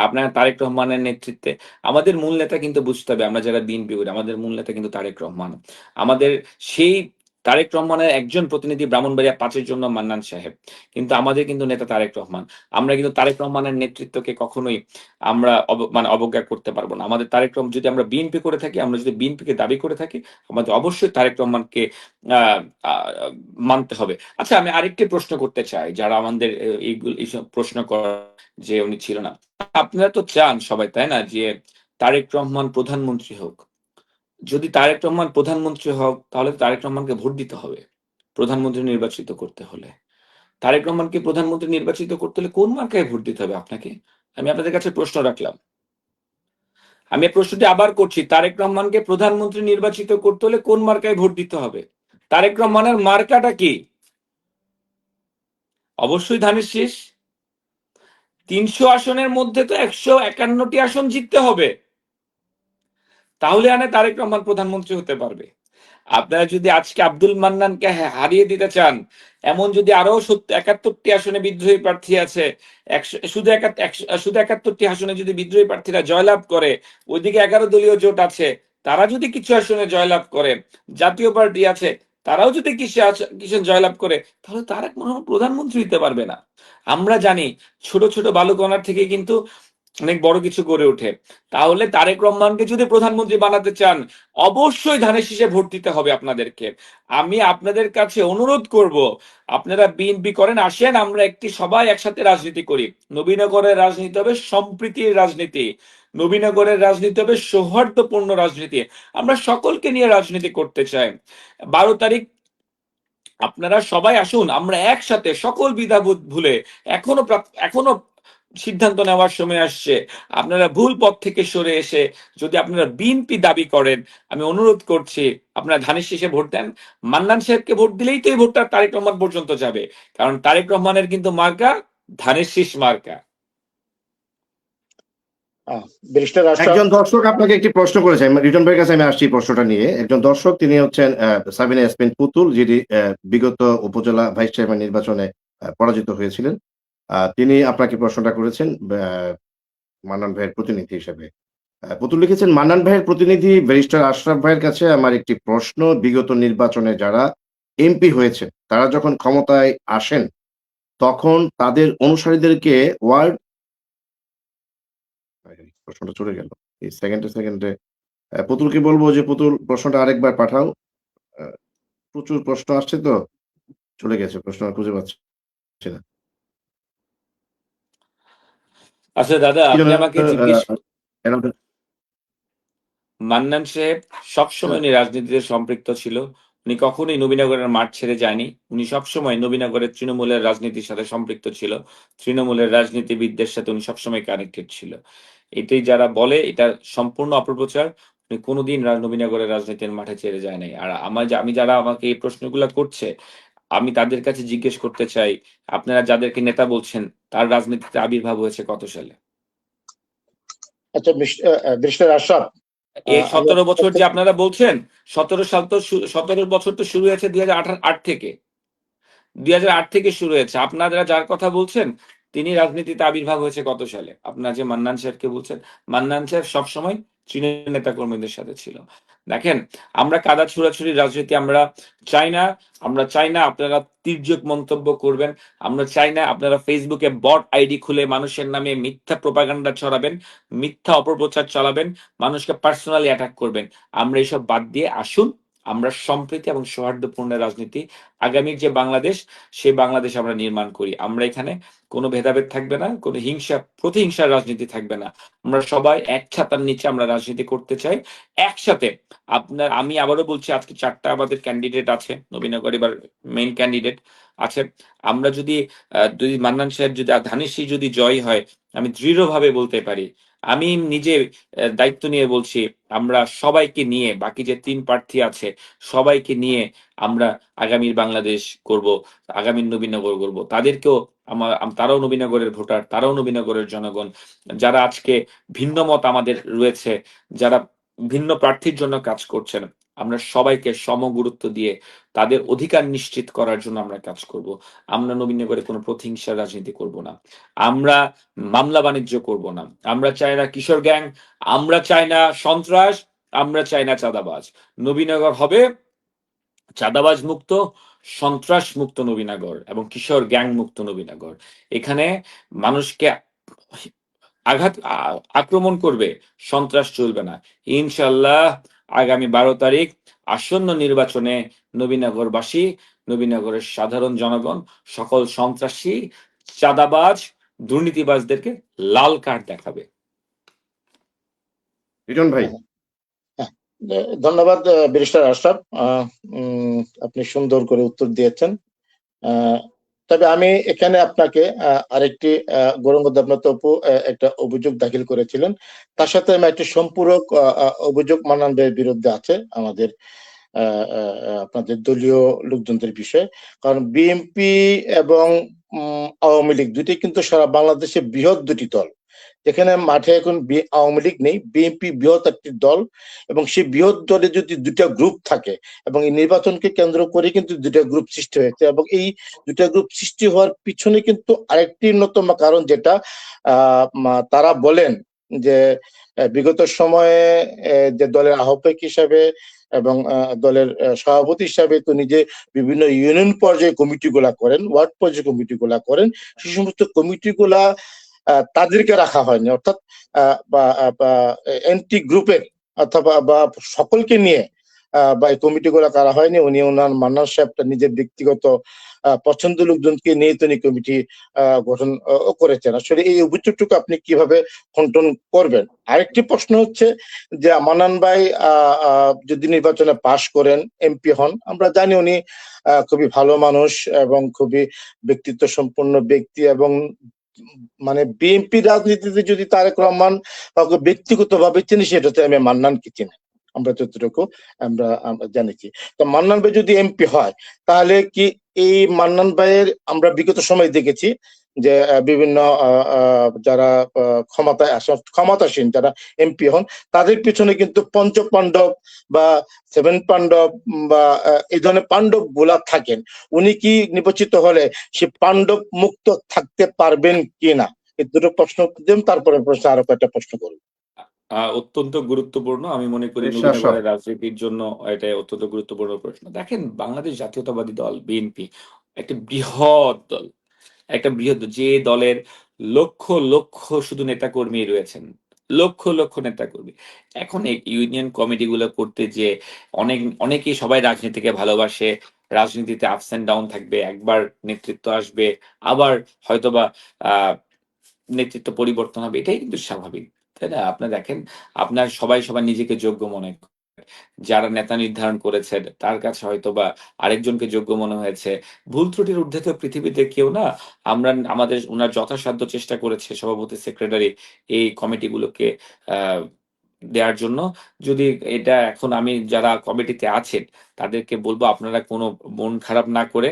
আপনারা তারেক রহমানের নেতৃত্বে আমাদের মূল নেতা কিন্তু বুঝতে হবে আমরা যারা বিএনপি করি আমাদের মূল নেতা কিন্তু তারেক রহমান। আমাদের সেই তারেক রহমানের একজন প্রতিনিধি ব্রাহ্মণবাড়িয়া ৫ এর জন্য মান্নান সাহেব। কিন্তু আমাদের কিন্তু নেতা তারেক রহমান। আমরা কিন্তু তারেক রহমানের নেতৃত্বকে কখনোই আমরা মানে অবজ্ঞা করতে পারব না। আমাদের তারেক রহমান যদি আমরা বিএনপি করে থাকি, আমরা যদি বিএনপিকে দাবি করে থাকি, আমাদের অবশ্যই তারেক রহমানকে আ আ মানতে হবে। আচ্ছা আমি আরেকটি প্রশ্ন করতে চাই যারা আমাদের এইসব প্রশ্ন করার যে উনি ছিল না। আপনারা তো চান সবাই তাই না যে তারেক রহমান প্রধানমন্ত্রী হোক। যদি তারেক রহমান প্রধানমন্ত্রী হোক তাহলে তো তারেক রহমানকে ভোট দিতে হবে। প্রধানমন্ত্রী নির্বাচিত করতে হলে। তারেক রহমানকে প্রধানমন্ত্রী নির্বাচিত করতে হলে কোন মার্কায় ভোট দিতে হবে আপনাকে? আমি আপনাদের কাছে প্রশ্ন রাখলাম। আমি এই প্রশ্নটি আবার করছি। তারেক রহমানকে প্রধানমন্ত্রী নির্বাচিত করতে হলে কোন মার্কায় ভোট দিতে হবে? তারেক রহমানের মার্কাটা কি? অবশ্যই ধানের শীষ। ৩০০ আসনের মধ্যে তো ১৫১টি আসন জিততে হবে। তাহলে তারেক রহমান প্রধানমন্ত্রী হতে পারবে। আপনারা যদি আজকে আব্দুল মান্নানকে হারিয়ে দিতে চান, এমন যদি আরো ৭১টি আসনে বিদ্রোহী প্রার্থী আছে, শুধু ৭১টি আসনে যদি বিদ্রোহী প্রার্থীরা জয়লাভ করে, ওইদিকে ১১ দলীয় জোট আছে, তারা যদি কিছু আসনে জয়লাভ করে, জাতীয় পার্টি আছে, তারাও যদি কিছু জয়লাভ করে, তাহলে তারা কোনো প্রধানমন্ত্রী হতে পারবে না। আমরা জানি ছোট ছোট বালুকণার থেকে কিন্তু অনেক বড় কিছু গড়ে ওঠে। তাহলে তারেক রহমানকে যদি প্রধানমন্ত্রী বানাতে চান, অবশ্যই ধানের শীষে ভোট দিতে হবে আপনাদেরকে। আমি আপনাদের কাছে অনুরোধ করব, আপনারা বিএনপি করেন, আসেন আমরা সবাই একসাথে রাজনীতি করি। নবীনগরের রাজনীতি হবে সম্প্রীতির রাজনীতি। নবীনগরের রাজনীতি হবে সৌহার্দ্যপূর্ণ রাজনীতি। আমরা সকলকে নিয়ে রাজনীতি করতে চাই। ১২ তারিখ আপনারা সবাই আসুন, আমরা একসাথে সকল দ্বিধাবোধ ভুলে এখনো সিদ্ধান্ত নেওয়ার সময় আসছে। আপনারা ভুল পথ থেকে সরে এসে যদি আপনারা বিএনপি দাবি করেন, আমি অনুরোধ করছি আপনারা ধানের শীষে ভোট দেন। মান্নান সাহেবকে ভোট দিলেই তো এই ভোটটা তারেক রহমান পর্যন্ত যাবে। কারণ তারেক রহমানের কিন্তু মার্কা ধানের শীষ মার্কা। ব্যারিস্টার আশরাফ, একজন দর্শক আপনাকে একটি প্রশ্ন করেছে। রিটন ভাইয়ের কাছে আমি আসছি এই প্রশ্নটা নিয়ে। একজন দর্শক তিনি হচ্ছেন সাবিনা ইয়াসমিন পুতুল, যিনি বিগত উপজেলা ভাইস চেয়ারম্যান নির্বাচনে পরাজিত হয়েছিলেন। তিনি আপনাকে প্রশ্নটা করেছেন মান্নান ভাইয়ের প্রতিনিধি হিসেবে। পুতুল লিখেছেন, মান্নান ভাইয়ের প্রতিনিধি ব্যারিস্টার আশরাফ ভাইয়ের কাছে আমার একটি প্রশ্ন। বিগত নির্বাচনে যারা এমপি হয়েছে তারা যখন ক্ষমতায় আসেন তখন তাদের অনুসারীদেরকে ওয়ার্ড প্রশ্নটা চলে গেল। এই সেকেন্ডে পুতুলকে বলবো যে পুতুল প্রশ্নটা আরেকবার পাঠাও। আ প্রচুর প্রশ্ন আসছে তো চলে গেছে। প্রশ্ন আর খুঁজে পাচ্ছি না। আচ্ছা দাদা, কি যেন আপনি আমাকে জিজ্ঞেস অ্যানাউন্স মান্নান সাহেব সবসময় উনি রাজনীতিতে সম্পৃক্ত ছিল। উনি কখনোই নবীনগরের মাঠ ছেড়ে যায়নি। উনি সবসময় নবীনগরের তৃণমূলের রাজনীতির সাথে সম্পৃক্ত ছিল। তৃণমূলের রাজনীতিবিদদের সাথে উনি সবসময় কানেক্টেড ছিল। এটাই যারা বলে এটা সম্পূর্ণ অপপ্রচার। উনি কোনোদিন নবীনগরের রাজনীতির মাঠে ছেড়ে যায় নাই। আর আমি যারা আমাকে এই প্রশ্নগুলা করছে, আমি তাদের কাছে জিজ্ঞেস করতে চাই, আপনারা যাদেরকে নেতা বলছেন তার রাজনীতিতে আবির্ভাব হয়েছে কত সালে? আচ্ছা ব্যারিস্টার আশরাফ, এই আমি ১৭ বছর যে আপনারা বলছেন, ১৭ বছর তো শুরু হয়েছে ২০০৮ থেকে। ২০০৮ থেকে শুরু হয়েছে। আপনারা যার কথা বলছেন, তিনি রাজনীতিতে আবির্ভাব হয়েছে কত সালে? আপনারা যে মান্নান সাহেবকে বলছেন, মান্নান সাহেব সবসময় চীনের নেতাকর্মীদের সাথে ছিল। দেখেন, আমরা কাদা ছোড়াছুড়ি রাজনীতি আমরা চাই না। আমরা চাই না আপনারা তির্যক মন্তব্য করবেন। আমরা চাই না আপনারা ফেসবুকে বট আইডি খুলে মানুষের নামে মিথ্যা প্রোপাগান্ডা ছড়াবেন, মিথ্যা অপপ্রচার চালাবেন, মানুষকে পার্সোনালি অ্যাটাক করবেন। আমরা এসব বাদ দিয়ে আসুন, আমরা সম্প্রীতি এবং সৌহার্দ্যপূর্ণ রাজনীতি, আগামীর যে বাংলাদেশ, সেই বাংলাদেশ আমরা নির্মাণ করি। আমরা এখানে কোনো ভেদাভেদ থাকবে না, কোনো হিংসা প্রতিহিংসার রাজনীতি থাকবে না। আমরা সবাই এক ছাতার নিচে আমরা রাজনীতি করতে চাই একসাথে। আমি আবারও বলছি, আজকে 4টা আমাদের ক্যান্ডিডেট আছে, নবীনগর এবার মেইন ক্যান্ডিডেট আছে। আমরা যদি মান্নান সাহেব যদি ধানেশী যদি জয় হয়, আমি দৃঢ়ভাবে বলতে পারি, আমি নিজে দায়িত্ব নিয়ে বলছি, আমরা সবাইকে নিয়ে, বাকি যে 3 প্রার্থী আছে সবাইকে নিয়ে আমরা আগামীর বাংলাদেশ করব, আগামীর নবীনগর করব। তাদেরকেও তারাও নবীনগরের ভোটার, তারাও নবীনগরের জনগণ। যারা আজকে ভিন্ন মত আমাদের রয়েছে, যারা ভিন্ন প্রার্থীর জন্য কাজ করছেন, আমরা সবাইকে সমগুরুত্ব দিয়ে তাদের অধিকার নিশ্চিত করার জন্য আমরা কাজ করব। আমরা নবীনগরে কোনো প্রতিহিংসার রাজনীতি করব না, আমরা মামলা বাণিজ্য করব না, আমরা চাই না কিশোর গ্যাং, আমরা চাই না সন্ত্রাস, আমরা চাই না চাঁদাবাজ। নবীনগর হবে চাঁদাবাজ মুক্ত, সন্ত্রাস মুক্ত নবীনগর এবং কিশোর গ্যাং মুক্ত নবীনগর। এখানে মানুষকে আক্রমণ করবে, সন্ত্রাস চলবে না। ইনশাল্লাহ আগামী 12 তারিখ আসন্ন নির্বাচনে নবীনগরবাসী, নবীনগরের সাধারণ জনগণ সকল সন্ত্রাসী, চাঁদাবাজ, দুর্নীতিবাজদেরকে লাল কার্ড দেখাবে। রিটন ভাই। ধন্যবাদ ব্যারিস্টার আশরাফ, আপনি সুন্দর করে উত্তর দিয়েছেন। তবে আমি এখানে আপনাকে আরেকটি গৌরঙ্গ দেবনাথ অপু একটা অভিযোগ দাখিল করেছিলেন, তার সাথে আমি একটি সম্পূরক অভিযোগ মান্নান ভাইয়ের বিরুদ্ধে আছে আমাদের আপনাদের দলীয় লোকজনদের বিষয়ে। কারণ বিএনপি এবং আওয়ামী লীগ দুটি কিন্তু সারা বাংলাদেশে বৃহৎ দুটি দল। যেখানে মাঠে এখন আওয়ামী লীগ নেই, বিএনপি বৃহৎ একটি দল, এবং সেই বৃহৎ দলে যদি দুটা গ্রুপ থাকে, এবং এই নির্বাচনকে কেন্দ্র করে কিন্তু দুটা গ্রুপ সৃষ্টি হয়েছে, এবং এই দুটা গ্রুপ সৃষ্টি হওয়ার পিছনে কিন্তু আরেকটি অন্যতম কারণ, যেটা তারা বলেন যে বিগত সময়ে যে দলের আহ্বায়ক হিসাবে এবং দলের সভাপতি হিসাবে তো নিজে বিভিন্ন ইউনিয়ন পর্যায়ে কমিটিগুলা করেন, ওয়ার্ড পর্যায়ে কমিটিগুলা করেন, সেই সমস্ত কমিটিগুলা তাদেরকে রাখা হয়নি, অর্থাৎ এন্টি গ্রুপের অথবা বা সকলকে নিয়ে বা এই কমিটিগুলো করা হয়নি। উনি ওনার মান্নান সাহেবটা নিজের ব্যক্তিগত পছন্দ লোকজনকে নিয়ে তিনি কমিটি গঠন করেছেন। আসলে এই অভিযোগটুকু আপনি কিভাবে খণ্ডন করবেন? আরেকটি প্রশ্ন হচ্ছে যে মান্নান ভাই যদি নির্বাচনে পাশ করেন, এমপি হন, আমরা জানি উনি খুবই ভালো মানুষ এবং খুবই ব্যক্তিত্ব সম্পন্ন ব্যক্তি, এবং মানে বিএনপি রাজনীতিতে যদি তারেক রহমান কাউকে ব্যক্তিগতভাবে চিনি, সেটাতে আমি মান্নানকে চিনি, আমরা যতটুকু আমরা জানিছি। তো মান্নান ভাই যদি এমপি হয়, তাহলে কি এই মান্নান ভাইয়ের, আমরা বিগত সময় দেখেছি যে বিভিন্ন যারা ক্ষমতাসীন যারা এমপি হন, তাদের পিছনে কিন্তু পঞ্চ পাণ্ডব বা 7 পাণ্ডব বা এই ধরনের পাণ্ডব গুলা থাকেন। উনি কি নির্বাচিত হলে সে পাণ্ডব মুক্ত থাকতে পারবেন কিনা? এই দুটো প্রশ্ন দেন, তারপরে আরো কয়েকটা প্রশ্ন করুন। অত্যন্ত গুরুত্বপূর্ণ, আমি মনে করি নবীনগরের রাজনীতির জন্য এটা অত্যন্ত গুরুত্বপূর্ণ প্রশ্ন। দেখেন, বাংলাদেশ জাতীয়তাবাদী দল বিএনপি একটা বৃহৎ দল, একটা বৃহৎ, যে দলের লক্ষ লক্ষ শুধু নেতাকর্মী রয়েছেন, লক্ষ লক্ষ নেতাকর্মী। এখন এই ইউনিয়ন কমিটিগুলো করতে যে অনেকেই সবাই রাজনীতিকে ভালোবাসে, রাজনীতিতে আপস এন্ড ডাউন থাকবে, একবার নেতৃত্ব আসবে, আবার হয়তোবা নেতৃত্ব পরিবর্তন হবে, এটাই কিন্তু স্বাভাবিক, তাই না? আপনার দেখেন, আপনার সবাই নিজেকে যোগ্য মনে করে, যারা নেতা নির্ধারণ করেছেন তার কাছে হয়তোবা আরেকজনকে যোগ্য মনে হয়েছে। ভুল ত্রুটির ঊর্ধ্বে তো পৃথিবীতে কেউ না। আমাদের ওনার যথাসাধ্য চেষ্টা করেছে সভাপতি, সেক্রেটারি এই কমিটিগুলোকে দেওয়ার জন্য। যদি এটা এখন আমি যারা কমিটিতে আছেন তাদেরকে বলবো, আপনারা কোনো মন খারাপ না করে,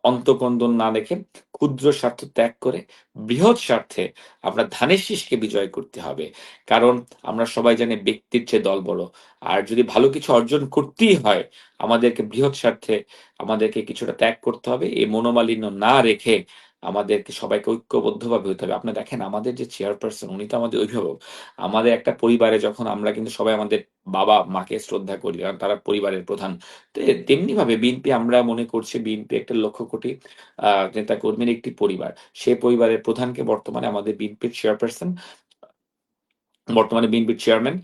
অন্তকন্দন না দেখে, ক্ষুদ্র স্বার্থ ত্যাগ করে বৃহৎ স্বার্থে আমরা ধানের শীষকে বিজয় করতে হবে। কারণ আমরা সবাই জানি ব্যক্তির চেয়ে দল বড়, আর যদি ভালো কিছু অর্জন করতেই হয় আমাদেরকে বৃহৎ স্বার্থে আমাদেরকে কিছুটা ত্যাগ করতে হবে। এই মনোমালিন্য না রেখে আমাদেরকে সবাইকে ঐক্যবদ্ধভাবে হতে হবে। আপনি দেখেন আমাদের যে চেয়ারপারসন উনি তো আমাদের অভিভাবক। আমাদের একটা পরিবারে যখন আমরা কিন্তু সবাই আমাদের বাবা-মাকে শ্রদ্ধা করি। কারণ তারা পরিবারের প্রধান। তেমনিভাবে বিএনপি আমরা মনে করছি বিএনপি একটা লক্ষ কোটি নেতাকর্মীর একটি পরিবার। সেই পরিবারের প্রধানকে বর্তমানে আমাদের বিএনপির চেয়ারপারসন বর্তমানে বিএনপির চেয়ারম্যান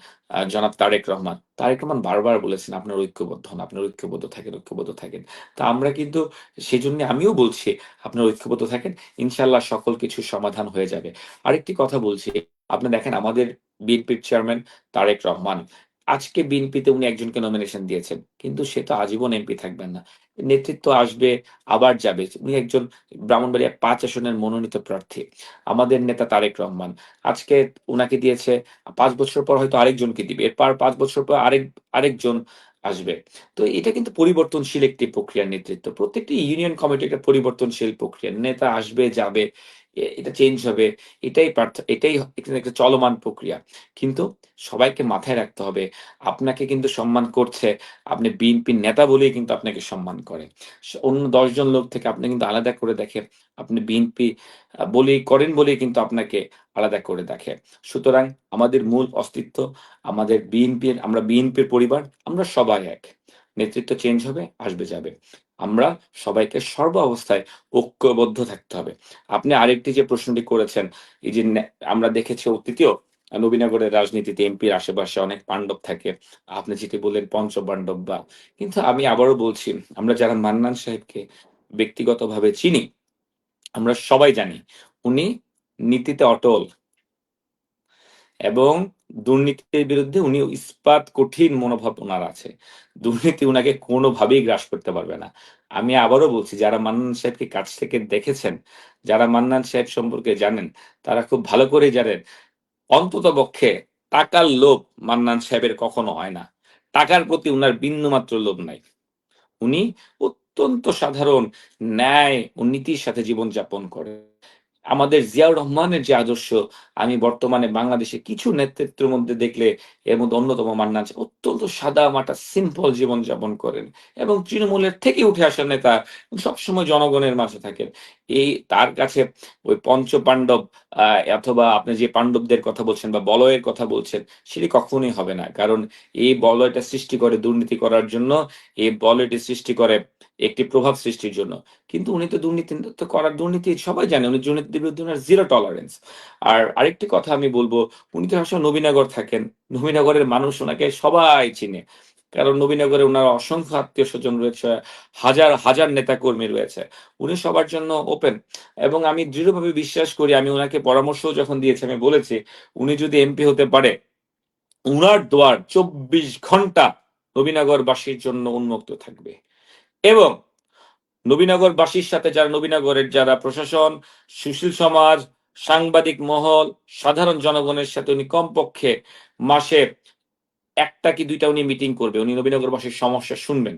জনাব তারেক রহমান। তারেক রহমান বারবার বলেছেন, "আপনারা ঐক্যবদ্ধ হন, আপনারা ঐক্যবদ্ধ থাকেন, ঐক্যবদ্ধ থাকেন।" তো আমরা কিন্তু সেজন্য আমিও বলছি, "আপনারা ঐক্যবদ্ধ থাকেন। ইনশাআল্লাহ সকল কিছুর সমাধান হয়ে যাবে।" আরেকটি কথা বলছি, আপনি দেখেন আমাদের বিএনপির চেয়ারম্যান তারেক রহমান, আজকে বিএনপিতে উনি একজনকে নমিনেশন দিয়েছেন। কিন্তু সে তো আজীবন এমপি থাকবেন না। নেতৃত্ব আসবে, আবার যাবে। উনি একজন ব্রাহ্মণবাড়িয়া ৫ আসনের মনোনীত প্রার্থী। আমাদের নেতা তারেক রহমান। আজকে উনাকে দিয়েছে ৫ বছর পর হয়তো আরেকজনকে দিবে। এরপর ৫ বছর পর আরেকজন আসবে। তো এটা কিন্তু পরিবর্তনশীল একটি প্রক্রিয়ার নেতৃত্ব। প্রত্যেকটি ইউনিয়ন কমিটি একটা পরিবর্তনশীল প্রক্রিয়া। নেতা আসবে, যাবে। এটা চেঞ্জ হবে। এটাই এখানে একটা চলমান প্রক্রিয়া। কিন্তু সবাইকে মাথায় রাখতে হবে, আপনাকে কিন্তু সম্মান করছে, আপনি বিএনপির নেতা বলেই কিন্তু আপনাকে সম্মান করে। অন্য ১০ জন লোক থেকে আপনি কিন্তু আলাদা করে দেখে, আপনি বিএনপি বলেই কিন্তু আপনাকে আলাদা করে দেখে। সুতরাং আমাদের মূল অস্তিত্ব, আমরা বিএনপির পরিবার, আমরা সবাই এক। নেতৃত্ব চেঞ্জ হবে, আসবে যাবে। আমরা সবাইকে সর্ব অবস্থায় ঐক্যবদ্ধ থাকতে হবে। আপনি আরেকটি যে প্রশ্নটি করেছেন, এই যে আমরা দেখেছি অতীতেও নবীনগরের রাজনীতিতে এমপির আশেপাশে অনেক পাণ্ডব থাকে। আপনি যেটি বললেন পঞ্চপাণ্ডব বা কিন্তু আমি আবারও বলছি, আমরা যারা মান্নান সাহেবকে ব্যক্তিগতভাবে চিনি, আমরা সবাই জানি উনি নীতিতে অটল এবং দুর্নীতির বিরুদ্ধে উনি ইস্পাত কঠিন মনোভাব উনার আছে। দুর্নীতি উনাকে কোনোভাবেই গ্রাস করতে পারবে না। আমি আবারও বলছি যারা মান্নান সাহেবকে কাছ থেকে দেখেছেন, যারা মান্নান সাহেব সম্পর্কে জানেন, তারা খুব ভালো করেই জানেন অন্ততপক্ষে টাকার লোভ মান্নান সাহেবের কখনো হয় না। টাকার প্রতি উনার বিন্দুমাত্র লোভ নাই। উনি অত্যন্ত সাধারণ ন্যায় ও নীতির সাথে জীবনযাপন করেন। আমাদের জিয়াউর রহমানের যে আদর্শ আমি বর্তমানে বাংলাদেশে কিছু নেতৃত্বের মধ্যে দেখলে এর মধ্যে অন্যতম মান্নান সাহেব অত্যন্ত সাদামাটা সিম্পল জীবনযাপন করেন এবং তৃণমূলের থেকে উঠে আসা নেতা সবসময় জনগণের মাঝে থাকেন। তার কাছে ওই পঞ্চপাণ্ডব অথবা আপনি যে পাণ্ডবদের কথা বলছেন বা বলয়ের কথা বলছেন সেটি কখনোই হবে না। কারণ এই বলয়টা সৃষ্টি করে দুর্নীতি করার জন্য, এই বলয়টি সৃষ্টি করে একটি প্রভাব সৃষ্টির জন্য। কিন্তু উনি তো দুর্নীতি সবাই জানে উনি দুর্নীতির বিরুদ্ধে উনার জিরো টলারেন্স। আর আরেকটি কথা আমি বলবো, উনি তো আসলে নবীনগর থাকেন। নবীনগরের মানুষ উনাকে সবাই চিনে। কারণ নবীনগরে উনার অসংখ্য আত্মীয়স্বজন রয়েছে, হাজার, হাজার নেতাকর্মী রয়েছে। উনি সবার জন্য ওপেন এবং আমি দৃঢ়ভাবে বিশ্বাস করি আমি উনাকে পরামর্শও যখন দিয়েছি আমি বলেছি, উনি যদি এমপি হতে পারে, উনার দুয়ার ২৪ ঘন্টা নবীনগরবাসীর জন্য উন্মুক্ত থাকবে। এবং নবীনগরবাসীর সাথে নবীনগরের যারা প্রশাসন, সুশীল সমাজ, সাংবাদিক মহল, সাধারণ জনগণের সাথে উনি কমপক্ষে মাসে ১ টা কি ২ টা উনি মিটিং করবে। উনি নবীনগরবাসীর সমস্যা শুনবেন।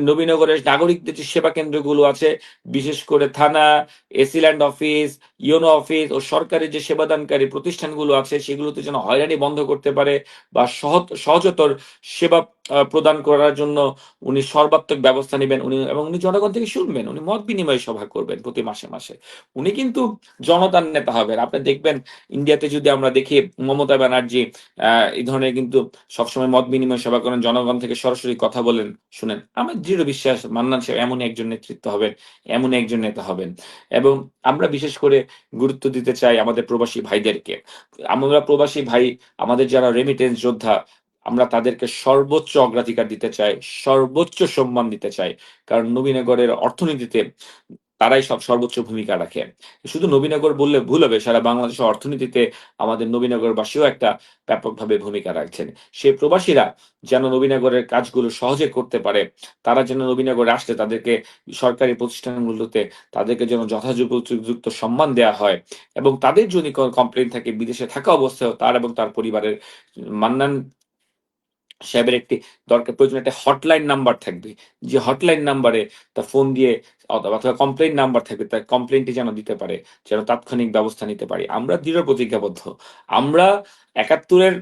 নবীনগরের নাগরিকদের যে সেবা কেন্দ্রগুলো আছে, বিশেষ করে থানা, এসিল্যান্ড অফিস, ইওনো অফিস ও সরকারি যে সেবাদানকারী প্রতিষ্ঠানগুলো আছে, সেগুলোতে যেন হয়রানি বন্ধ করতে পারে বা সহজতর সেবা প্রদান করার জন্য উনি সর্বাত্মক ব্যবস্থা নিবেন। উনি জনগণ থেকে শুনবেন। উনি মত বিনিময় সভা করবেন প্রতি মাসে, মাসে। উনি কিন্তু জনতার নেতা হবেন। আপনি দেখবেন ইন্ডিয়াতে যদি আমরা দেখি মমতা ব্যানার্জি এই ধরনের কিন্তু সবসময় মত বিনিময় সভা করেন, জনগণ থেকে সরাসরি কথা বলেন, শুনেন। আমার দৃঢ় বিশ্বাস মান্নান সাহেব এমনই একজন নেতৃত্ব হবেন, এমনই একজন নেতা হবেন। এবং আমরা বিশেষ করে গুরুত্ব দিতে চাই আমাদের প্রবাসী ভাইদেরকে। আমরা প্রবাসী ভাই, আমাদের যারা রেমিটেন্স যোদ্ধা, আমরা তাদেরকে সর্বোচ্চ অগ্রাধিকার দিতে চাই, সর্বোচ্চ সম্মান দিতে চাই। কারণ নবীনগরের অর্থনীতিতে তারাই সর্বোচ্চ ভূমিকা রাখে। শুধু নবীনগর বললে ভুল হবে, সারা বাংলাদেশের অর্থনীতিতে আমাদের নবীনগরবাসীও একটা ব্যাপকভাবে ভূমিকা রাখছেন। সেই প্রবাসীরা যেন নবীনগরের কাজগুলো সহজে করতে পারে, তারা যেন নবীনগরে আসলে তাদেরকে সরকারি প্রতিষ্ঠানগুলোতে তাদেরকে যেন যথাযথ সম্মান দেয়া হয় এবং তাদের যদি কমপ্লেইন থাকে বিদেশে থাকা অবস্থায়ও তার এবং তার পরিবারের মান্নান সাহেবের একটি প্রয়োজন একটা হটলাইন নাম্বার থাকবে। যে হটলাইন নাম্বারে ফোন দিয়ে অথবা কমপ্লেইন নাম্বার থাকবে, তার কমপ্লেইনটি যেন দিতে পারে, যেন তাৎক্ষণিক ব্যবস্থা নিতে পারি। আমরা দৃঢ় প্রতিজ্ঞাবদ্ধ। আমরা ৭১ এর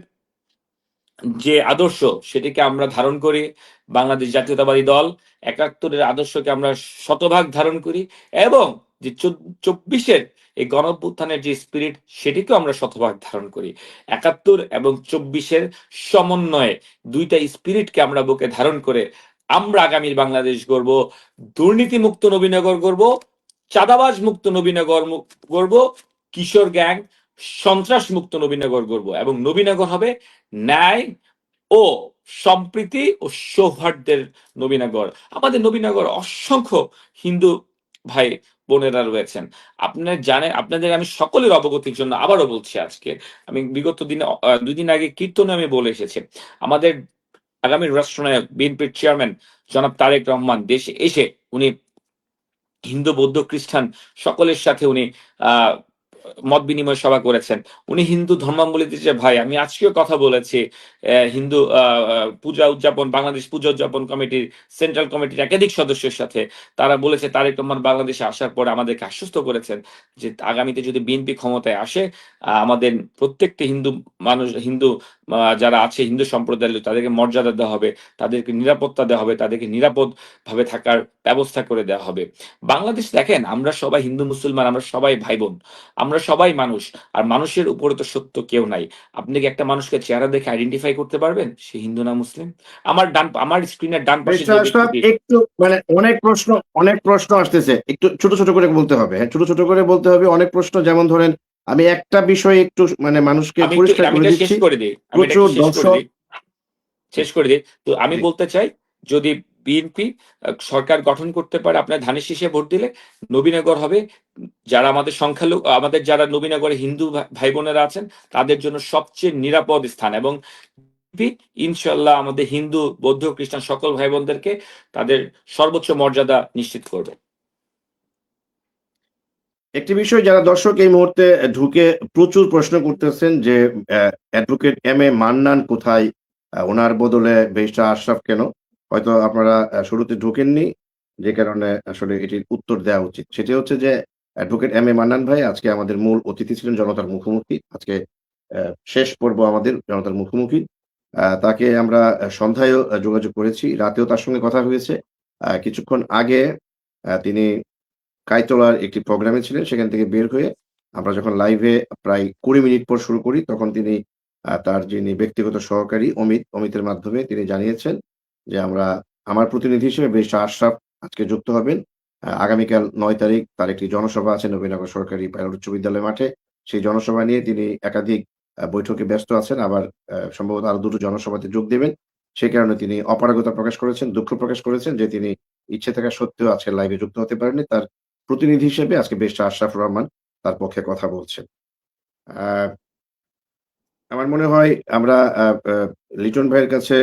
যে আদর্শ সেটিকে আমরা ধারণ করি। বাংলাদেশ জাতীয়তাবাদী দল ৭১ এর আদর্শকে আমরা শতভাগ ধারণ করি এবং যে 24-এর এই গণঅভ্যুত্থানের যে স্পিরিট সেটিকেও আমরা শতভাগ ধারণ করি। ৭১ এবং 24-এর সমন্বয়ে দুইটা স্পিরিটকে আমরা বুকে ধারণ করে আমরা আগামীর বাংলাদেশ গড়ব, দুর্নীতিমুক্ত নবীনগর গড়ব, চাঁদাবাজ মুক্ত নবীনগর গড়ব, কিশোর গ্যাং সন্ত্রাস মুক্ত নবীনগর গড়ব এবং নবীনগর হবে ন্যায় ও সম্প্রীতি ও সৌহার্দ্যের নবীনগর। আমাদের নবীনগর অসংখ্য হিন্দু ভাই বোনেরা রয়েছেন। আপনারা জানেন, আপনাদের আমি সকলের অবগতির জন্য আবারও বলছি আজকে, আমি বিগত দিনে ২ দিন আগে কীর্তনে আমি বলে এসেছি, আমাদের আগামী রাষ্ট্রনায়ক বিএনপির চেয়ারম্যান জনাব তারেক রহমান দেশে এসে উনি হিন্দু, বৌদ্ধ, খ্রিস্টান সকলের সাথে উনি আহ মত বিনিময় সভা করেছেন। উনি হিন্দু ধর্মাবলম্বী যে ভাই, আমি আজকেও কথা বলেছি হিন্দু পূজা উদযাপন, বাংলাদেশ পূজা উদযাপন কমিটির সেন্ট্রাল কমিটির একাধিক সদস্যের সাথে, তারা বলেছে তারেক রহমান বাংলাদেশে আসার পরে আমাদেরকে আশ্বস্ত করেছেন যে আগামীতে যদি বিএনপি ক্ষমতায় আসে আমাদের প্রত্যেকটি হিন্দু মানুষ, হিন্দু যারা আছে হিন্দু সম্প্রদায়ের, তাদেরকে মর্যাদা দেওয়া হবে, তাদেরকে নিরাপত্তা দেওয়া হবে, তাদেরকে নিরাপদ ভাবে থাকার ব্যবস্থা করে দেওয়া হবে। বাংলাদেশ দেখেন, আমরা সবাই হিন্দু মুসলমান, আমরা সবাই ভাই বোন, আমরা সবাই মানুষ, আর মানুষের উপরে তো সত্য কেউ নাই। আপনি কি একটা মানুষকে চেহারা দেখে আইডেন্টিফাই করতে পারবেন সে হিন্দু না মুসলিম? আমার স্ক্রিনের ডান পাশে যে ব্যক্তিটি, একটু মানে অনেক প্রশ্ন আসতেছে, একটু ছোট ছোট করে বলতে হবে। হ্যাঁ, ছোট ছোট করে বলতে হবে। অনেক প্রশ্ন, যেমন ধরেন আমি একটা বিষয় একটু মানে মানুষকে আমি পরিষ্কার এটা করে শেষ দিচ্ছি। করে দিই, প্রচুর দর্শক শেষ করে দিই। তো আমি জি। বলতে চাই, যদি বিএনপি সরকার গঠন করতে পারে, আপনার ধানের শীষে ভোট দিলে নবীনগর হবে, যারা আমাদের সংখ্যালঘু, আমাদের যারা নবীনগরে হিন্দু ভাই বোনেরা আছেন তাদের জন্য সবচেয়ে নিরাপদ স্থান, এবং ইনশাল্লাহ আমাদের হিন্দু, বৌদ্ধ, খ্রিস্টান সকল ভাই বোনদেরকে তাদের সর্বোচ্চ মর্যাদা নিশ্চিত করবে। একটি বিষয়, যারা দর্শক এই মুহূর্তে ঢুকে প্রচুর প্রশ্ন করতেছেন যে অ্যাডভোকেট এম এ মান্নান কোথায়, ওনার বদলে ব্যারিস্টার আশরাফ কেন? হয়তো আপনারা শুরুতে ঢোকেননি, যে কারণে আসলে এটির উত্তর দেওয়া উচিত। সেটি হচ্ছে যে অ্যাডভোকেট এম এ মান্নান ভাই আজকে আমাদের মূল অতিথি ছিলেন জনতার মুখোমুখি। আজকে শেষ পর্ব আমাদের জনতার মুখোমুখি। তাকে আমরা সন্ধ্যায়ও যোগাযোগ করেছি, রাতেও তার সঙ্গে কথা হয়েছে। কিছুক্ষণ আগে তিনি কাইতলার একটি প্রোগ্রামে ছিলেন। সেখান থেকে বের হয়ে আমরা যখন লাইভে প্রায় ২০ মিনিট পর শুরু করি, তখন তিনি তার যিনি ব্যক্তিগত সহকারী অমিতের মাধ্যমে তিনি জানিয়েছেন যে আমার প্রতিনিধি হিসেবে ব্যারিস্টার আশরাফ আজকে যুক্ত হবেন। আগামীকাল ৯ তারিখ তার একটি জনসভা আছে নবীনগর সরকারি পাইলট উচ্চ বিদ্যালয় মাঠে। সেই জনসভা নিয়ে তিনি একাধিক বৈঠকে ব্যস্ত আছেন। আবার সম্ভবত আরো ২ টো জনসভাতে যোগ দেবেন। সে কারণে তিনি অপারগতা প্রকাশ করেছেন, দুঃখ প্রকাশ করেছেন যে তিনি ইচ্ছে থাকা সত্ত্বেও আজকে লাইভে যুক্ত হতে পারেননি। তার প্রতিনিধি হিসেবে আজকে ব্যারিস্টার আশরাফুর রহমান তার পক্ষে কথা বলছেন। আ আমার মনে হয় আমরা আ আ লিটন ভাইয়ের কাছে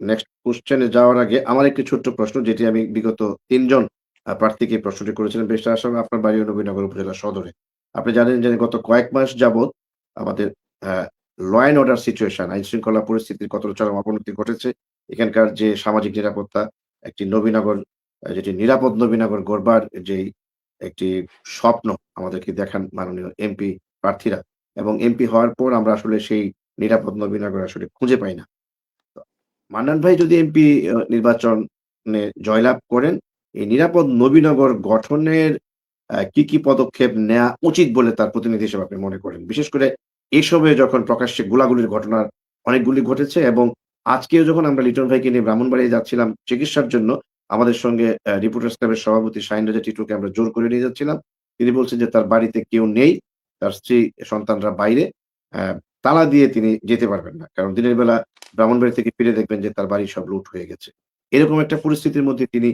নেক্সট কোয়েশ্চেন এ যাওয়ার আগে আমার একটি ছোট্ট প্রশ্ন, যেটি আমি বিগত ৩ জন প্রার্থীকে এই প্রশ্নটি করেছিলেন। ব্যারিস্টার আশরাফ, আপনার বাড়িও নবীনগর উপজেলা সদরে। আপনি জানেন যে গত কয়েক মাস যাবৎ আমাদের আ ল অ্যান্ড অর্ডার সিচুয়েশন, আইন শৃঙ্খলা পরিস্থিতির কতটা চরম অবনতি ঘটেছে। এখানকার যে সামাজিক নিরাপত্তা, একটি নবীনগর, যেটি নিরাপদ নবীনগর গড়বার যেই একটি স্বপ্ন আমাদেরকে দেখান মাননীয় এমপি প্রার্থীরা, এবং এমপি হওয়ার পর আমরা আসলে সেই নিরাপদ নবীনগর আসলে খুঁজে পাই না। তো মান্নান ভাই যদি এমপি নির্বাচনে জয়লাভ করেন, এই নিরাপদ নবীনগর গঠনের কি, কি পদক্ষেপ নেয়া উচিত বলে তার প্রতিনিধি হিসেবে আপনি মনে করেন? বিশেষ করে এসবে যখন প্রকাশ্যে গোলাগুলির ঘটনা অনেকগুলি ঘটেছে, এবং আজকেও যখন আমরা লিটন ভাইকে নিয়ে ব্রাহ্মণবাড়িয়া যাচ্ছিলাম চিকিৎসার জন্য, আমাদের সঙ্গে রিপোর্টার্স ক্লাবের সভাপতি শাহিন রাজা টিটুকে আমরা জোর করে নিয়ে যাচ্ছিলাম। তিনি বলছেন যে তার বাড়িতে কেউ নেই। তার স্ত্রী, সন্তানরা বাইরে। তালা দিয়ে তিনি যেতে পারবেন না। কারণ দিনের বেলা ব্রাহ্মণবাড়ি থেকে ফিরে দেখবেন যে তার বাড়ি সব লুট হয়ে গেছে। এরকম একটা পরিস্থিতির মধ্যে তিনি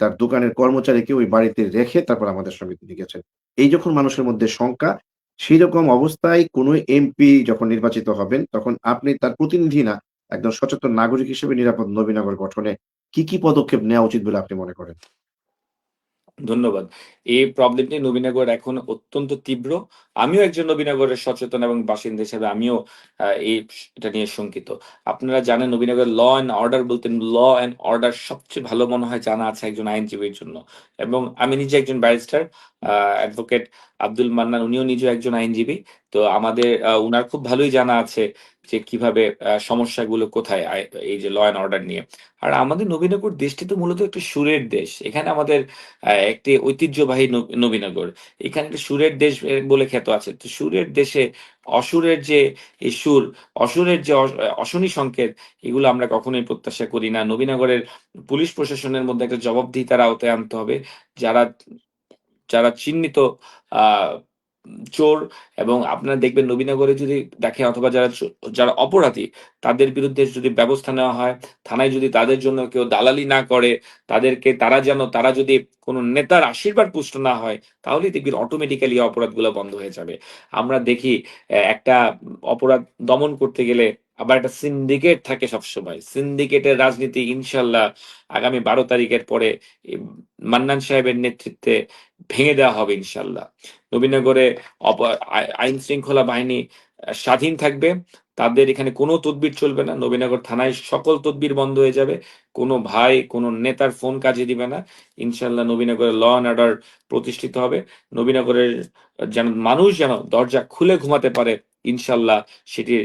তার দোকানের কর্মচারীকে ওই বাড়িতে রেখে তারপর আমাদের সঙ্গে তিনি গেছেন। এই যখন মানুষের মধ্যে শঙ্কা, সেইরকম অবস্থায় কোন এমপি যখন নির্বাচিত হবেন, তখন আপনি তার প্রতিনিধি না, একজন সচেতন নাগরিক হিসেবে নিরাপদ নবীনগর গঠনে কি, কি পদক্ষেপ নেওয়া উচিত বলে আপনি মনে করেন? ধন্যবাদ। এই প্রবলেমটি নবীনগর এখন অত্যন্ত তীব্র। আমিও একজন নবীনগরের সচেতন এবং বাসিন্দা হিসেবে আমিও এটা নিয়ে শঙ্কিত। আপনারা জানেন নবীনগর ল অ্যান্ড অর্ডার বলতে, ল অ্যান্ড অর্ডার সবচেয়ে ভালো মনে হয় জানা আছে একজন আইনজীবীর জন্য। এবং আমি নিজে একজন ব্যারিস্টার। অ্যাডভোকেট আব্দুল মান্নান, উনিও নিজেও একজন আইনজীবী। তো আমাদের উনার খুব ভালোই জানা আছে যে কিভাবে সমস্যাগুলো কোথায় এই যে ল অ্যান্ড অর্ডার নিয়ে। আর আমাদের নবীনগর দেশটি তো মূলত একটা সুরের দেশ। এখানে আমাদের একটি ঐতিহ্যবাহী নবীনগর। এখানে একটা সুরের দেশ বলে খ্যাত আছে। তো সুরের দেশে অসুরের যে এই সুর, অসুরের যে অশনি সংকেত, এগুলো আমরা কখনোই প্রত্যাশা করি না। নবীনগরের পুলিশ প্রশাসনের মধ্যে একটা জবাবদিহিতার আওতায় আনতে হবে। যারা যারা চিহ্নিত আ চোর, এবং আপনারা দেখবেন নবীনগরে যদি দেখেন, অথবা যারা অপরাধী, তাদের বিরুদ্ধে যদি ব্যবস্থা নেওয়া হয়, থানায় যদি তাদের জন্য কেউ দালালি না করে, তারা যদি কোনো নেতার আশীর্বাদ পুষ্ট না হয়, তাহলেই দেখবেন অটোমেটিক্যালি অপরাধগুলো বন্ধ হয়ে যাবে। আমরা দেখি একটা অপরাধ দমন করতে গেলে আবার একটা সিন্ডিকেট থাকে সবসময়। সিন্ডিকেটের রাজনীতি ইনশাল্লাহ আগামী ১২ তারিখের পরে মান্নান সাহেবের নেতৃত্বে ভেঙে দেওয়া হবে ইনশাল্লাহ। নবীনগরে আইন শৃঙ্খলা বাহিনী স্বাধীন থাকবে। তাদের এখানে কোনো তদবির চলবে না। নবীনগর থানায় সকল তদবির বন্ধ হয়ে যাবে। কোনো ভাই, কোনো নেতার ফোন কাজে দিবে না। ইনশাল্লাহ নবীনগরে ল অ্যান্ড অর্ডার প্রতিষ্ঠিত হবে। নবীনগরের মানুষ যেন দরজা খুলে ঘুমাতে পারে, ইনশাল্লাহ সেটির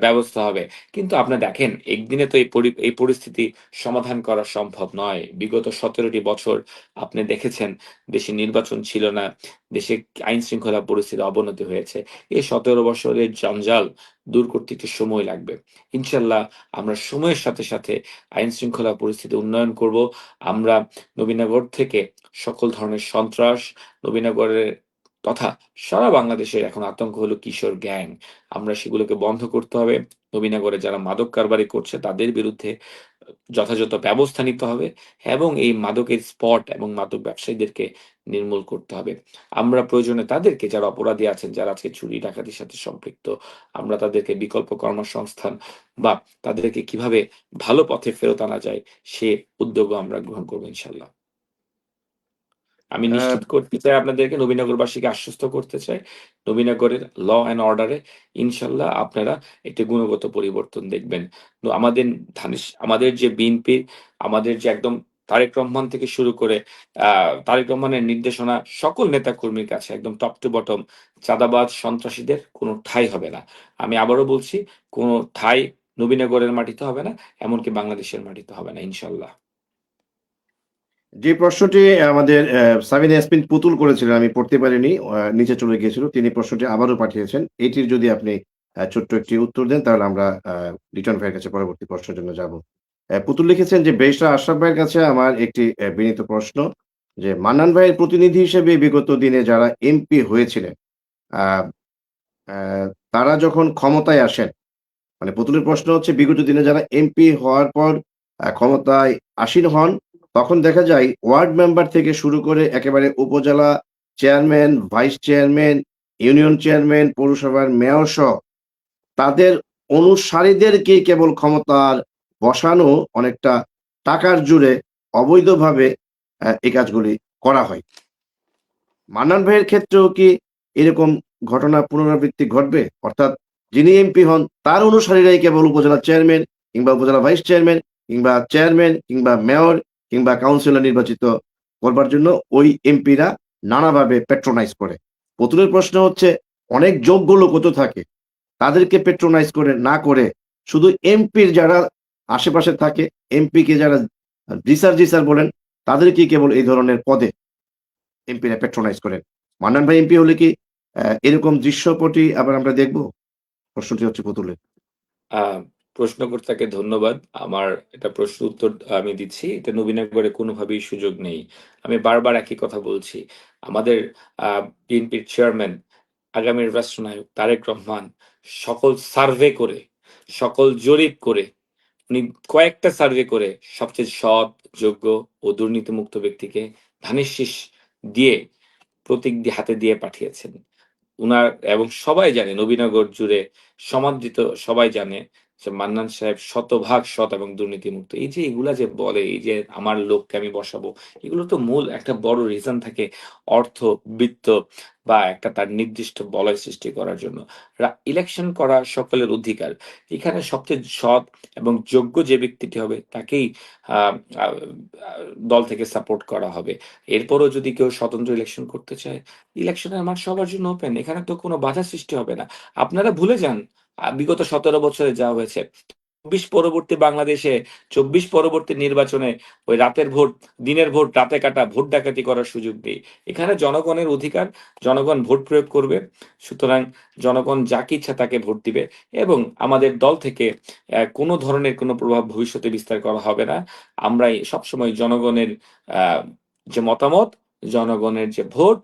ব্যবস্থা হবে। কিন্তু আপনি দেখেন, একদিনে তো এই পরিস্থিতি সমাধান করা সম্ভব নয়। বিগত ১৭টি বছর আপনি দেখেছেন, দেশে নির্বাচন ছিল না, দেশে আইন শৃঙ্খলা পরিস্থিতির অবনতি হয়েছে। এই ১৭ বছরের জঞ্জাল দূর করতে একটু সময় লাগবে। ইনশাল্লাহ আমরা সময়ের সাথে সাথে আইন শৃঙ্খলা পরিস্থিতি উন্নয়ন করব। আমরা নবীনগর থেকে সকল ধরনের সন্ত্রাস, নবীনগরের তথা সারা বাংলাদেশের এখন আতঙ্ক হলো কিশোর গ্যাং। আমরা সেগুলোকে বন্ধ করতে হবে। নবীনগরে যারা মাদক কারবারি করছে তাদের বিরুদ্ধে যথাযথ ব্যবস্থা নিতে হবে, এবং এই মাদকের স্পট এবং মাদক ব্যবসায়ীদেরকে নির্মূল করতে হবে। আমরা প্রয়োজনে তাদেরকে, যারা অপরাধী আছেন, যারা আজকে চুরি ডাকাতির সাথে সম্পৃক্ত, আমরা তাদেরকে বিকল্প কর্মসংস্থান বা তাদেরকে কিভাবে ভালো পথে ফেরত আনা যায়, সে উদ্যোগও আমরা গ্রহণ করব ইনশাল্লাহ। আমি আ নিশ্চিত করতে চাই আপনাদেরকে, নবীনগরবাসীকে আশ্বস্ত করতে চাই, নবীনগরের ল অ্যান্ড অর্ডারে ইনশাল্লাহ আপনারা একটি গুণগত পরিবর্তন দেখবেন। তো আমাদের যে বিএনপি, আমাদের যে একদম তারেক রহমান থেকে শুরু করে তারেক রহমানের নির্দেশনা সকল নেতাকর্মীর কাছে একদম টপ টু বটম, চাঁদাবাজ সন্ত্রাসীদের কোনো ঠাঁই হবে না। আমি আবারও বলছি, কোনো ঠাঁই নবীনগরের মাটিতে হবে না, এমনকি বাংলাদেশের মাটিতে হবে না ইনশাল্লাহ। যে প্রশ্নটি আমাদের সাবিনা ইয়াসমিন পুতুল করেছিলেন আমি পড়তে পারিনি। নিচে চলে গিয়েছিল। তিনি প্রশ্নটি আবারও পাঠিয়েছেন। এটির যদি আপনি ছোট্ট একটি উত্তর দেন তাহলে আমরা লিটন ভাইয়ের কাছে পরবর্তী প্রশ্নের জন্য যাব। পুতুল লিখেছেন যে, ব্যারিস্টার আশরাফ ভাইয়ের কাছে আমার একটি বিনীত প্রশ্ন, যে মান্নান ভাইয়ের প্রতিনিধি হিসেবে বিগত দিনে যারা এমপি হয়েছিলেন, আ আ তারা যখন ক্ষমতায় আসেন, মানে পুতুলের প্রশ্ন হচ্ছে, বিগত দিনে যারা এমপি হওয়ার পর ক্ষমতায় আসীন হন, তখন দেখা যায় ওয়ার্ড মেম্বার থেকে শুরু করে একেবারে উপজেলা chairman, vice chairman, union chairman, পৌরসভার মেয়র সহ তাদের অনুসারীদেরকেই কেবল ক্ষমতার বসানো, অনেকটা টাকার জোরে অবৈধভাবে এই কাজগুলি করা হয়। মান্নান ভাইয়ের ক্ষেত্রেও কি এরকম ঘটনা পুনরাবৃত্তি ঘটবে? অর্থাৎ যিনি এমপি হন তার অনুসারীরাই কেবল উপজেলা চেয়ারম্যান কিংবা উপজেলা ভাইস চেয়ারম্যান কিংবা মেয়র কিংবা কাউন্সিলর নির্বাচিত করবার জন্য ওই এমপিরা নানাভাবে প্যাট্রোনাইজ করে। পুতুলের প্রশ্ন হচ্ছে, অনেক যোগ্য লোকও তো থাকে। তাদেরকে প্যাট্রোনাইজ করে না করে শুধু এমপির যারা আশেপাশে থাকে, এমপিকে যারা রিসার্চ বলেন, তাদেরকেই কেবল এই ধরনের পদে এমপিরা প্যাট্রোনাইজ করেন। মান্নান ভাই এমপি হলে কি এরকম দৃশ্যপটই আবার আমরা দেখব? প্রশ্নটি হচ্ছে পুতুলের। আ প্রশ্নকর্তাকে ধন্যবাদ। আমার এটা প্রশ্নের উত্তর আমি দিচ্ছি। এটা নবীনগরে কোনোভাবেই সুযোগ নেই। আমি বারবার একই কথা বলছি। আমাদের আ বিএনপির চেয়ারম্যান, আগামীর রাষ্ট্রনায়ক তারেক রহমান সকল সার্ভে করে, সকল জরিপ করে, উনি কয়েকটা সার্ভে করে সবচেয়ে সৎ, যোগ্য ও দুর্নীতিমুক্ত ব্যক্তিকে ধানের শীষ দিয়ে, প্রতীক দিয়ে হাতে দিয়ে পাঠিয়েছেন। উনার এবং সবাই জানে, নবীনগর জুড়ে সমাদৃত সবাই জানে যে মান্নান সাহেব শতভাগ সৎ এবং দুর্নীতিমুক্ত, এই যে এগুলা যে বলে, এই যে আমার লোককে আমি বসাবো, এগুলো তো মূল একটা বড় রিজন থাকে অর্থ, বিত্ত বা একটা তার নির্দিষ্ট বলয় সৃষ্টি করার জন্য। ইলেকশন করা সকলের অধিকার। এখানে সবচেয়ে সৎ এবং যোগ্য যে ব্যক্তিটি হবে তাকেই আহ, আহ, দল থেকে সাপোর্ট করা হবে। এরপরও যদি কেউ স্বতন্ত্র ইলেকশন করতে চায়, ইলেকশনের মাঠ সবার জন্য ওপেন, এখানে তো কোনো বাধা সৃষ্টি হবে না। আপনারা ভুলে যান বিগত 17 বছরে যা হয়েছে। 24 পরবর্তী নির্বাচনে ওই রাতের ভোট, দিনের ভোট রাতে কাটা, ভোট ডাকাতি করার সুযোগ নেই। এখানে জনগণের অধিকার, জনগণ ভোট প্রয়োগ করবে। সুতরাং জনগণ যাকে ইচ্ছা তাকে ভোট দিবে এবং আমাদের দল থেকে কোনো ধরনের কোনো প্রভাব ভবিষ্যতে বিস্তার করা হবে না। আমরাই সবসময় জনগণের আহ, যে মতামত, জনগণের যে ভোট,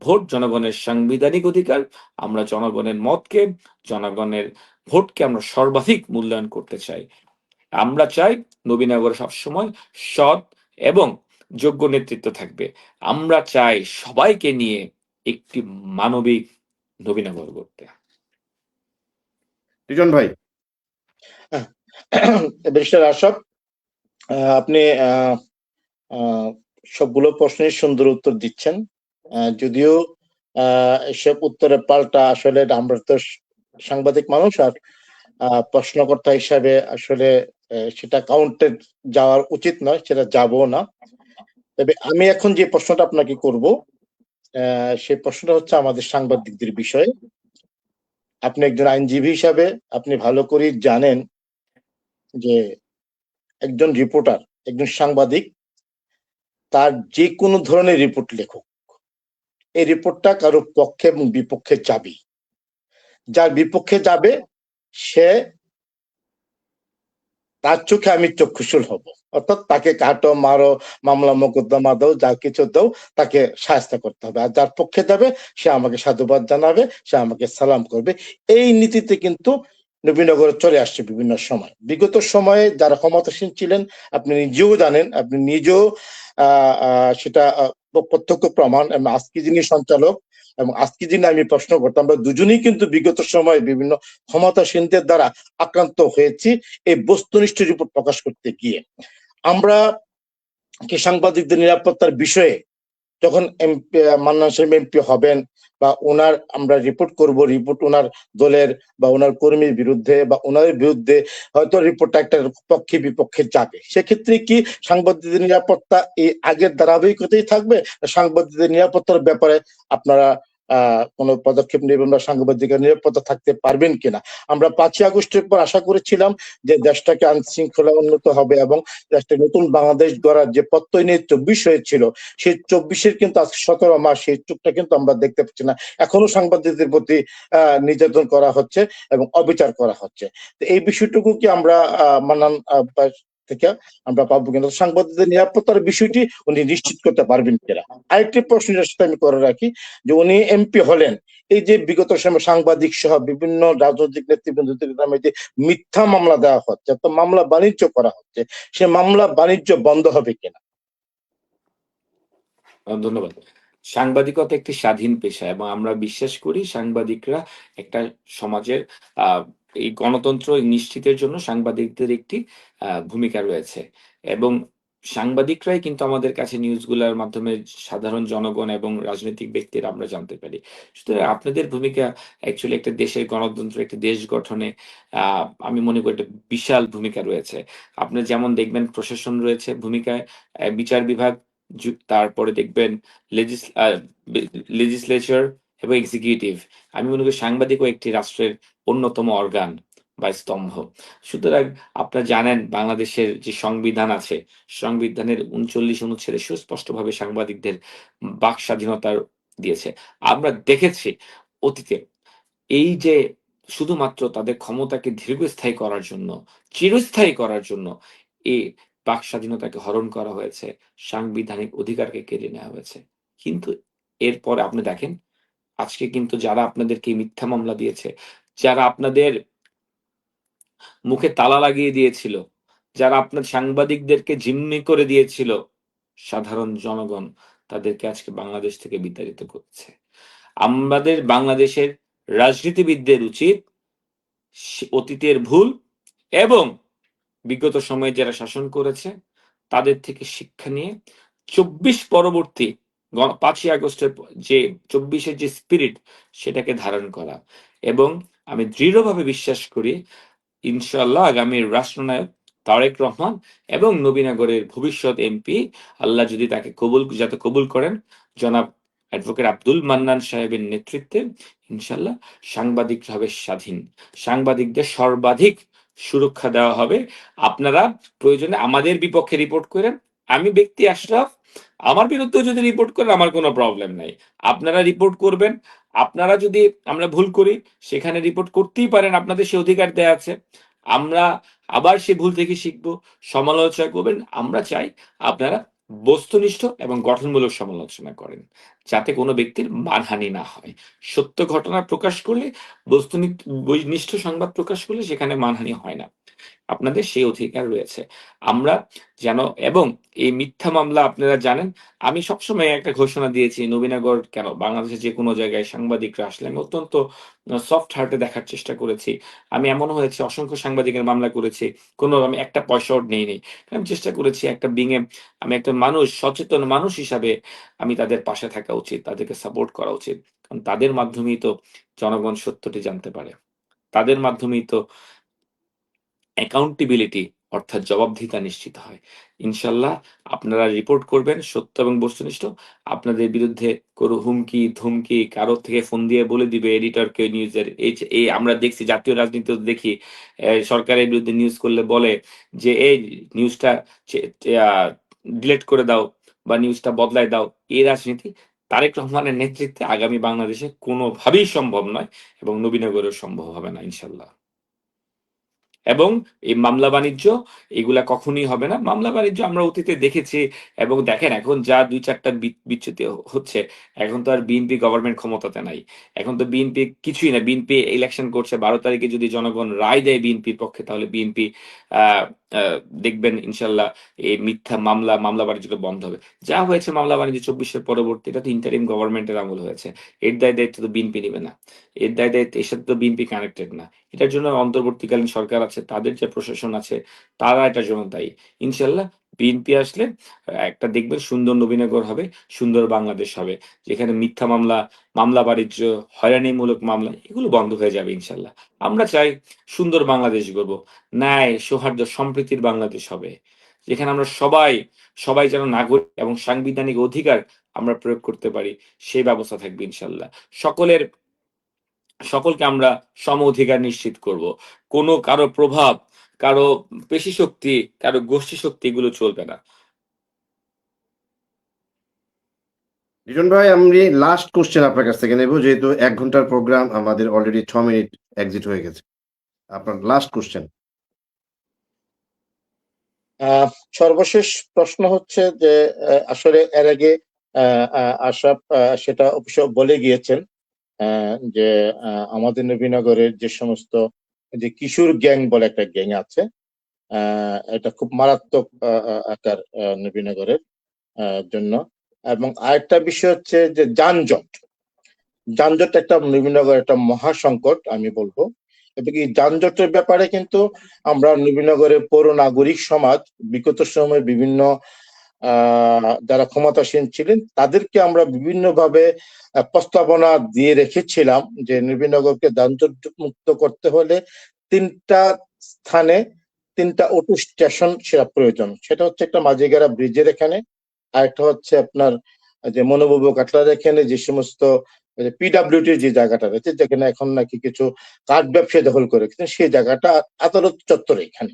ভোট জনগণের সাংবিধানিক অধিকার। আমরা জনগণের মতকে, জনগণের ভোটকে আমরা সর্বাধিক মূল্যায়ন করতে চাই। আমরা চাই নবীনগরে সবসময় সৎ এবং যোগ্য নেতৃত্ব থাকবে। আমরা চাই সবাইকে নিয়ে একটি মানবিক নবীনগর করতে। রিজন ভাই। ব্যারিস্টার আশরাফ, আপনি সবগুলো প্রশ্নের সুন্দর উত্তর দিচ্ছেন। যদিও এসব উত্তরের পাল্টা আসলে আমরা তো সাংবাদিক মানুষ, আর প্রশ্নকর্তা হিসাবে আসলে সেটা কাউন্টেড যাওয়ার উচিত নয়, সেটা যাবো না। তবে আমি এখন যে প্রশ্নটা আপনাকে করব, সেই প্রশ্নটা হচ্ছে আমাদের সাংবাদিকদের বিষয়ে। আপনি একজন আইনজীবী হিসাবে আপনি ভালো করেই জানেন যে একজন রিপোর্টার, একজন সাংবাদিক, তার যে কোনো ধরনের রিপোর্ট লেখুক, এই রিপোর্টটা কারো পক্ষে এবং বিপক্ষে যাবে। যার বিপক্ষে যাবে সে, তার চোখে আমি চক্ষুশূল হব, অর্থাৎ তাকে কাটো, মারো, মামলা মোকদ্দমা দাও, যা কিছু দাও, তাকে শায়েস্ত করতে হবে। আর যার পক্ষে যাবে সে আমাকে সাধুবাদ জানাবে, সে আমাকে সালাম করবে। এই নীতিতে কিন্তু নবীনগরে চলে আসছে বিভিন্ন সময়। বিগত সময়ে যারা ক্ষমতাসীন ছিলেন, আপনি নিজেও জানেন, আপনি নিজেও সেটা প্রত্যক্ষ প্রমাণ। এবং আজকে যিনি সঞ্চালক এবং আজকে যিনি আমি প্রশ্ন করতাম, আমরা দুজনেই কিন্তু বিগত সময়ে বিভিন্ন ক্ষমতাসীনদের দ্বারা আক্রান্ত হয়েছি এই বস্তুনিষ্ঠ রিপোর্ট প্রকাশ করতে গিয়ে। আমরা কি সাংবাদিকদের নিরাপত্তার বিষয়ে যখন এমপি মান্নান সাহেব এমপি হবেন বা ওনার আমরা রিপোর্ট করব, রিপোর্ট ওনার দলের বা ওনার কর্মীর বিরুদ্ধে বা ওনার বিরুদ্ধে হয়তো রিপোর্টটা একটা পক্ষে বিপক্ষে যাবে, সেক্ষেত্রে কি সাংবাদিকদের নিরাপত্তা এই আগের ধারাবাহিকতাই থাকবে? সাংবাদিকদের নিরাপত্তার ব্যাপারে আপনারা কোনো পদক্ষেপ নেবেন বা সাংবাদিকের নিরাপত্তা থাকতে পারবেন কিনা? আমরা 5ই আগস্টের পর আশা করেছিলাম যে দেশটাকে আইন শৃঙ্খলা উন্নত হবে এবং দেশটা নতুন বাংলাদেশ গড়ার যে প্রত্যয় নিয়ে 24 হয়েছিল, সেই 24-এর কিন্তু আজকে 17 মাস, সেই চুকটা কিন্তু আমরা দেখতে পাচ্ছি না। এখনো সাংবাদিকদের প্রতি নির্যাতন করা হচ্ছে এবং অবিচার করা হচ্ছে। তো এই বিষয়টুকু কি আমরা মান্নান থেকে আমরা পাবো কিনা? সাংবাদিকদের নিরাপত্তার বিষয়টি উনি নিশ্চিত করতে পারবেন কিনা? আরেকটি প্রশ্নের সাথে আমি করে রাখি যে উনি এমপি হলেন, এই যে বিগত সময় সাংবাদিক সহ বিভিন্ন রাজনৈতিক নেতৃবৃন্দের নামে যে মিথ্যা মামলা দেওয়া হচ্ছে, তো মামলা বাণিজ্য করা হচ্ছে, সে মামলা বাণিজ্য বন্ধ হবে কিনা? ধন্যবাদ। সাংবাদিকতা একটি স্বাধীন পেশা এবং আমরা বিশ্বাস করি সাংবাদিকরা একটা সমাজের আহ, এই গণতন্ত্র নিশ্চিতের জন্য সাংবাদিকদের একটি ভূমিকা রয়েছে এবং সাংবাদিকরাই কিন্তু আমাদের কাছে নিউজগুলোর মাধ্যমে সাধারণ জনগণ এবং রাজনৈতিক ব্যক্তিরা আমরা জানতে পারি। সুতরাং আপনাদের ভূমিকা অ্যাকচুয়ালি একটা দেশের গণতন্ত্র, একটা দেশ গঠনে আমি মনে করি একটা বিশাল ভূমিকা রয়েছে। আপনি যেমন দেখবেন প্রশাসন রয়েছে ভূমিকায়, বিচার বিভাগ, তারপরে দেখবেন লেজিসলেচার এবং এক্সিকিউটিভ। আমি মনে করি সাংবাদিকও একটি রাষ্ট্রের অন্যতম অর্গান বা স্তম্ভ। সুতরাং আপনারা জানেন বাংলাদেশের যে সংবিধান আছে, সংবিধানের 39 অনুচ্ছেদে সুস্পষ্টভাবে সাংবাদিকদের বাক স্বাধীনতার দিয়েছে। আমরা দেখেছি অতীতে এই যে শুধুমাত্র তাদের ক্ষমতাকে দীর্ঘস্থায়ী করার জন্য, চিরস্থায়ী করার জন্য এই বাক স্বাধীনতাকে হরণ করা হয়েছে, সাংবিধানিক অধিকারকে কেড়ে নেওয়া হয়েছে। কিন্তু এরপরে আপনি দেখেন আজকে কিন্তু যারা আপনাদেরকে মিথ্যা মামলা দিয়েছে, যারা আপনাদের মুখে তালা লাগিয়ে দিয়েছিল, যারা আপনার সাংবাদিকদেরকে জিম্মি করে দিয়েছিল, সাধারণ জনগণ তাদেরকে আজকে বাংলাদেশ থেকে বিতাড়িত করছে। আমাদের বাংলাদেশের রাজনীতিবিদদের উচিত অতীতের ভুল এবং বিগত সময়ে যারা শাসন করেছে তাদের থেকে শিক্ষা নিয়ে ২৪ পরবর্তী ৫ই আগস্টের যে ২৪-এর যে স্পিরিট সেটাকে ধারণ করা। এবং আমি দৃঢ়ভাবে বিশ্বাস করি ইনশাআল্লাহ আগামীর রাষ্ট্রনায়ক তারেক রহমান এবং নবীনগরের ভবিষ্যৎ এমপি আল্লাহ যদি তাকে কবুল করেন জনাব অ্যাডভোকেট আব্দুল মান্নান সাহেবের নেতৃত্বে ইনশাআল্লাহ সাংবাদিকরা হবে স্বাধীন। সাংবাদিকদের সর্বাধিক সুরক্ষা দেওয়া হবে। আপনারা প্রয়োজনে আমাদের বিপক্ষে রিপোর্ট করেন। আমি ব্যক্তি আশরাফ, আমার বিরুদ্ধেও যদি রিপোর্ট করেন আমার কোনো প্রবলেম নাই। আপনারা রিপোর্ট করবেন। আপনারা যদি আমরা ভুল করি সেখানে রিপোর্ট করতেই পারেন, আপনাদের সে অধিকার দেয়া আছে। আমরা আবার সে ভুল থেকে শিখবো, সমালোচনা করবেন। আমরা চাই আপনারা বস্তুনিষ্ঠ এবং গঠনমূলক সমালোচনা করেন, যাতে কোনো ব্যক্তির মানহানি না হয়। সত্য ঘটনা প্রকাশ করলে, বস্তুনিষ্ঠ সংবাদ প্রকাশ করলে সেখানে মানহানি হয় না। আপনাদের সেই অধিকার রয়েছে। আমরা যেন, এবং এই মিথ্যা মামলা আপনারা জানেন, আমি সবসময় একটা ঘোষণা দিয়েছি, নবীনগর কেন বাংলাদেশের যে কোনো জায়গায় সাংবাদিকরা আসলে আমি অত্যন্ত সফট হার্টে দেখার চেষ্টা করেছি। আমি এমন হয়েছে অসংখ্য সাংবাদিকের মামলা করেছি, কোনো আমি একটা পয়সাও নেইনি। আমি চেষ্টা করেছি একটা আমি একটা মানুষ, সচেতন মানুষ হিসাবে আমি তাদের পাশে থাকা উচিত, তাদেরকে সাপোর্ট করা উচিত। কারণ তাদের মাধ্যমেই তো জনগণ সত্যটি জানতে পারে। তাদের মাধ্যমেই তো অ্যাকাউন্টেবিলিটি অর্থাৎ জবাবদিহিতা নিশ্চিত হয়। ইনশাআল্লাহ আপনারা রিপোর্ট করবেন সত্য এবং বস্তুনিষ্ঠ। আপনাদের বিরুদ্ধে কোনো হুমকি, ধমকি, কারো থেকে ফোন দিয়ে বলে দিবে এডিটরকে নিউজের, এই আমরা দেখছি জাতীয় রাজনীতিতে দেখি সরকারের বিরুদ্ধে নিউজ করলে বলে যে, "এই নিউজটা ডিলিট করে দাও বা নিউজটা বদলায় দাও।" এই রাজনীতি তারেক রহমানের নেতৃত্বে আগামী বাংলাদেশে কোনোভাবেই সম্ভব নয় এবং নবীনগরেও সম্ভব হবে না ইনশাআল্লাহ। এবং এই মামলা বাণিজ্য এগুলা কখনোই হবে না। মামলা বাণিজ্য আমরা অতীতে দেখেছি এবং দেখেন এখন যা ২-৪ টা বিচ্যুতি হচ্ছে, এখন তো আর বিএনপি গভর্নমেন্ট ক্ষমতাতে নাই। এখন তো বিএনপি কিছুই না। বিএনপি ইলেকশন করছে। ১২ তারিখে যদি জনগণ রায় দেয় বিএনপির পক্ষে, তাহলে বিএনপি আ আ দেখবেন ইনশাআল্লাহ এই মিথ্যা মামলা বাণিজ্যটা বন্ধ হবে। যা হয়েছে মামলা বাণিজ্য ২৪ এর পরবর্তী, এটা তো ইন্টারিম গভর্নমেন্টের আমল হয়েছে। এর দায়-দায়িত্ব তো বিএনপি নিবে না। এর দায়-দায়িত্ব এর সাথে তো বিএনপি কানেক্টেড না। এটার জন্য অন্তর্বর্তীকালীন সরকার আছে, তাদের যে প্রশাসন আছে তারা এটার জন্য দায়ী। ইনশাআল্লাহ বিএনপি আসলে একটা দেখবেন সুন্দর নবীনগর হবে, সুন্দর বাংলাদেশ হবে। যেখানে মিথ্যা মামলা বাণিজ্য, হয়রানিমূলক মামলা এগুলো বন্ধ হয়ে যাবে ইনশাআল্লাহ। আমরা চাই সুন্দর বাংলাদেশ গড়ব। ন্যায়, সৌহার্দ্য, সম্প্রীতির বাংলাদেশ হবে। যেখানে আমরা সবাই যেন নাগরিক এবং সাংবিধানিক অধিকার আমরা প্রয়োগ করতে পারি, সেই ব্যবস্থা থাকবে ইনশাআল্লাহ। সকলকে আমরা সম অধিকার নিশ্চিত করব। কোনো কারো প্রভাব, কারো পেশি শক্তি, কারো গোষ্ঠী শক্তি এগুলো চলবে না। লিটন ভাই, আমি লাস্ট কোশ্চেন আপনার কাছ থেকে নেব, যেহেতু ১ ঘন্টার প্রোগ্রাম, আমাদের অলরেডি ৬ মিনিট এক্সিট হয়ে গেছে। আপনার লাস্ট কোশ্চেন। সর্বশেষ প্রশ্ন হচ্ছে যে আসলে এর আগে আশরাফ সেটা অবশ্য বলে গিয়েছেন যে আমাদের নবীনগরের যে সমস্ত যে কিশোর গ্যাং বলে একটা গ্যাং আছে, এটা খুব মারাত্মক আকার নবীনগরের জন্য। এবং আরেকটা বিষয় হচ্ছে যে যানজট একটা নবীনগর একটা মহা সংকট আমি বলবো। এবং এই যানজটের ব্যাপারে কিন্তু আমরা নবীনগরের পৌর নাগরিক সমাজ বিগত সময়ে বিভিন্ন যারা ক্ষমতাসীন ছিলেন তাদেরকে আমরা বিভিন্নভাবে প্রস্তাবনা দিয়ে রেখেছিলাম যে নবীনগরকে যানজট মুক্ত করতে হলে ৩টা স্থানে ৩টা অটো স্টেশন সেটা প্রয়োজন। সেটা হচ্ছে একটা মাঝিগারা ব্রিজের এখানে, আরেকটা হচ্ছে আপনার যে মনোবাবু কাটলার এখানে যে সমস্ত পিডাব্লিউটির যে জায়গাটা রয়েছে, যেখানে এখন নাকি কিছু কাঠ ব্যবসায়ী দখল করে রেখেছেন, সেই জায়গাটা আদালত চত্বরে এখানে।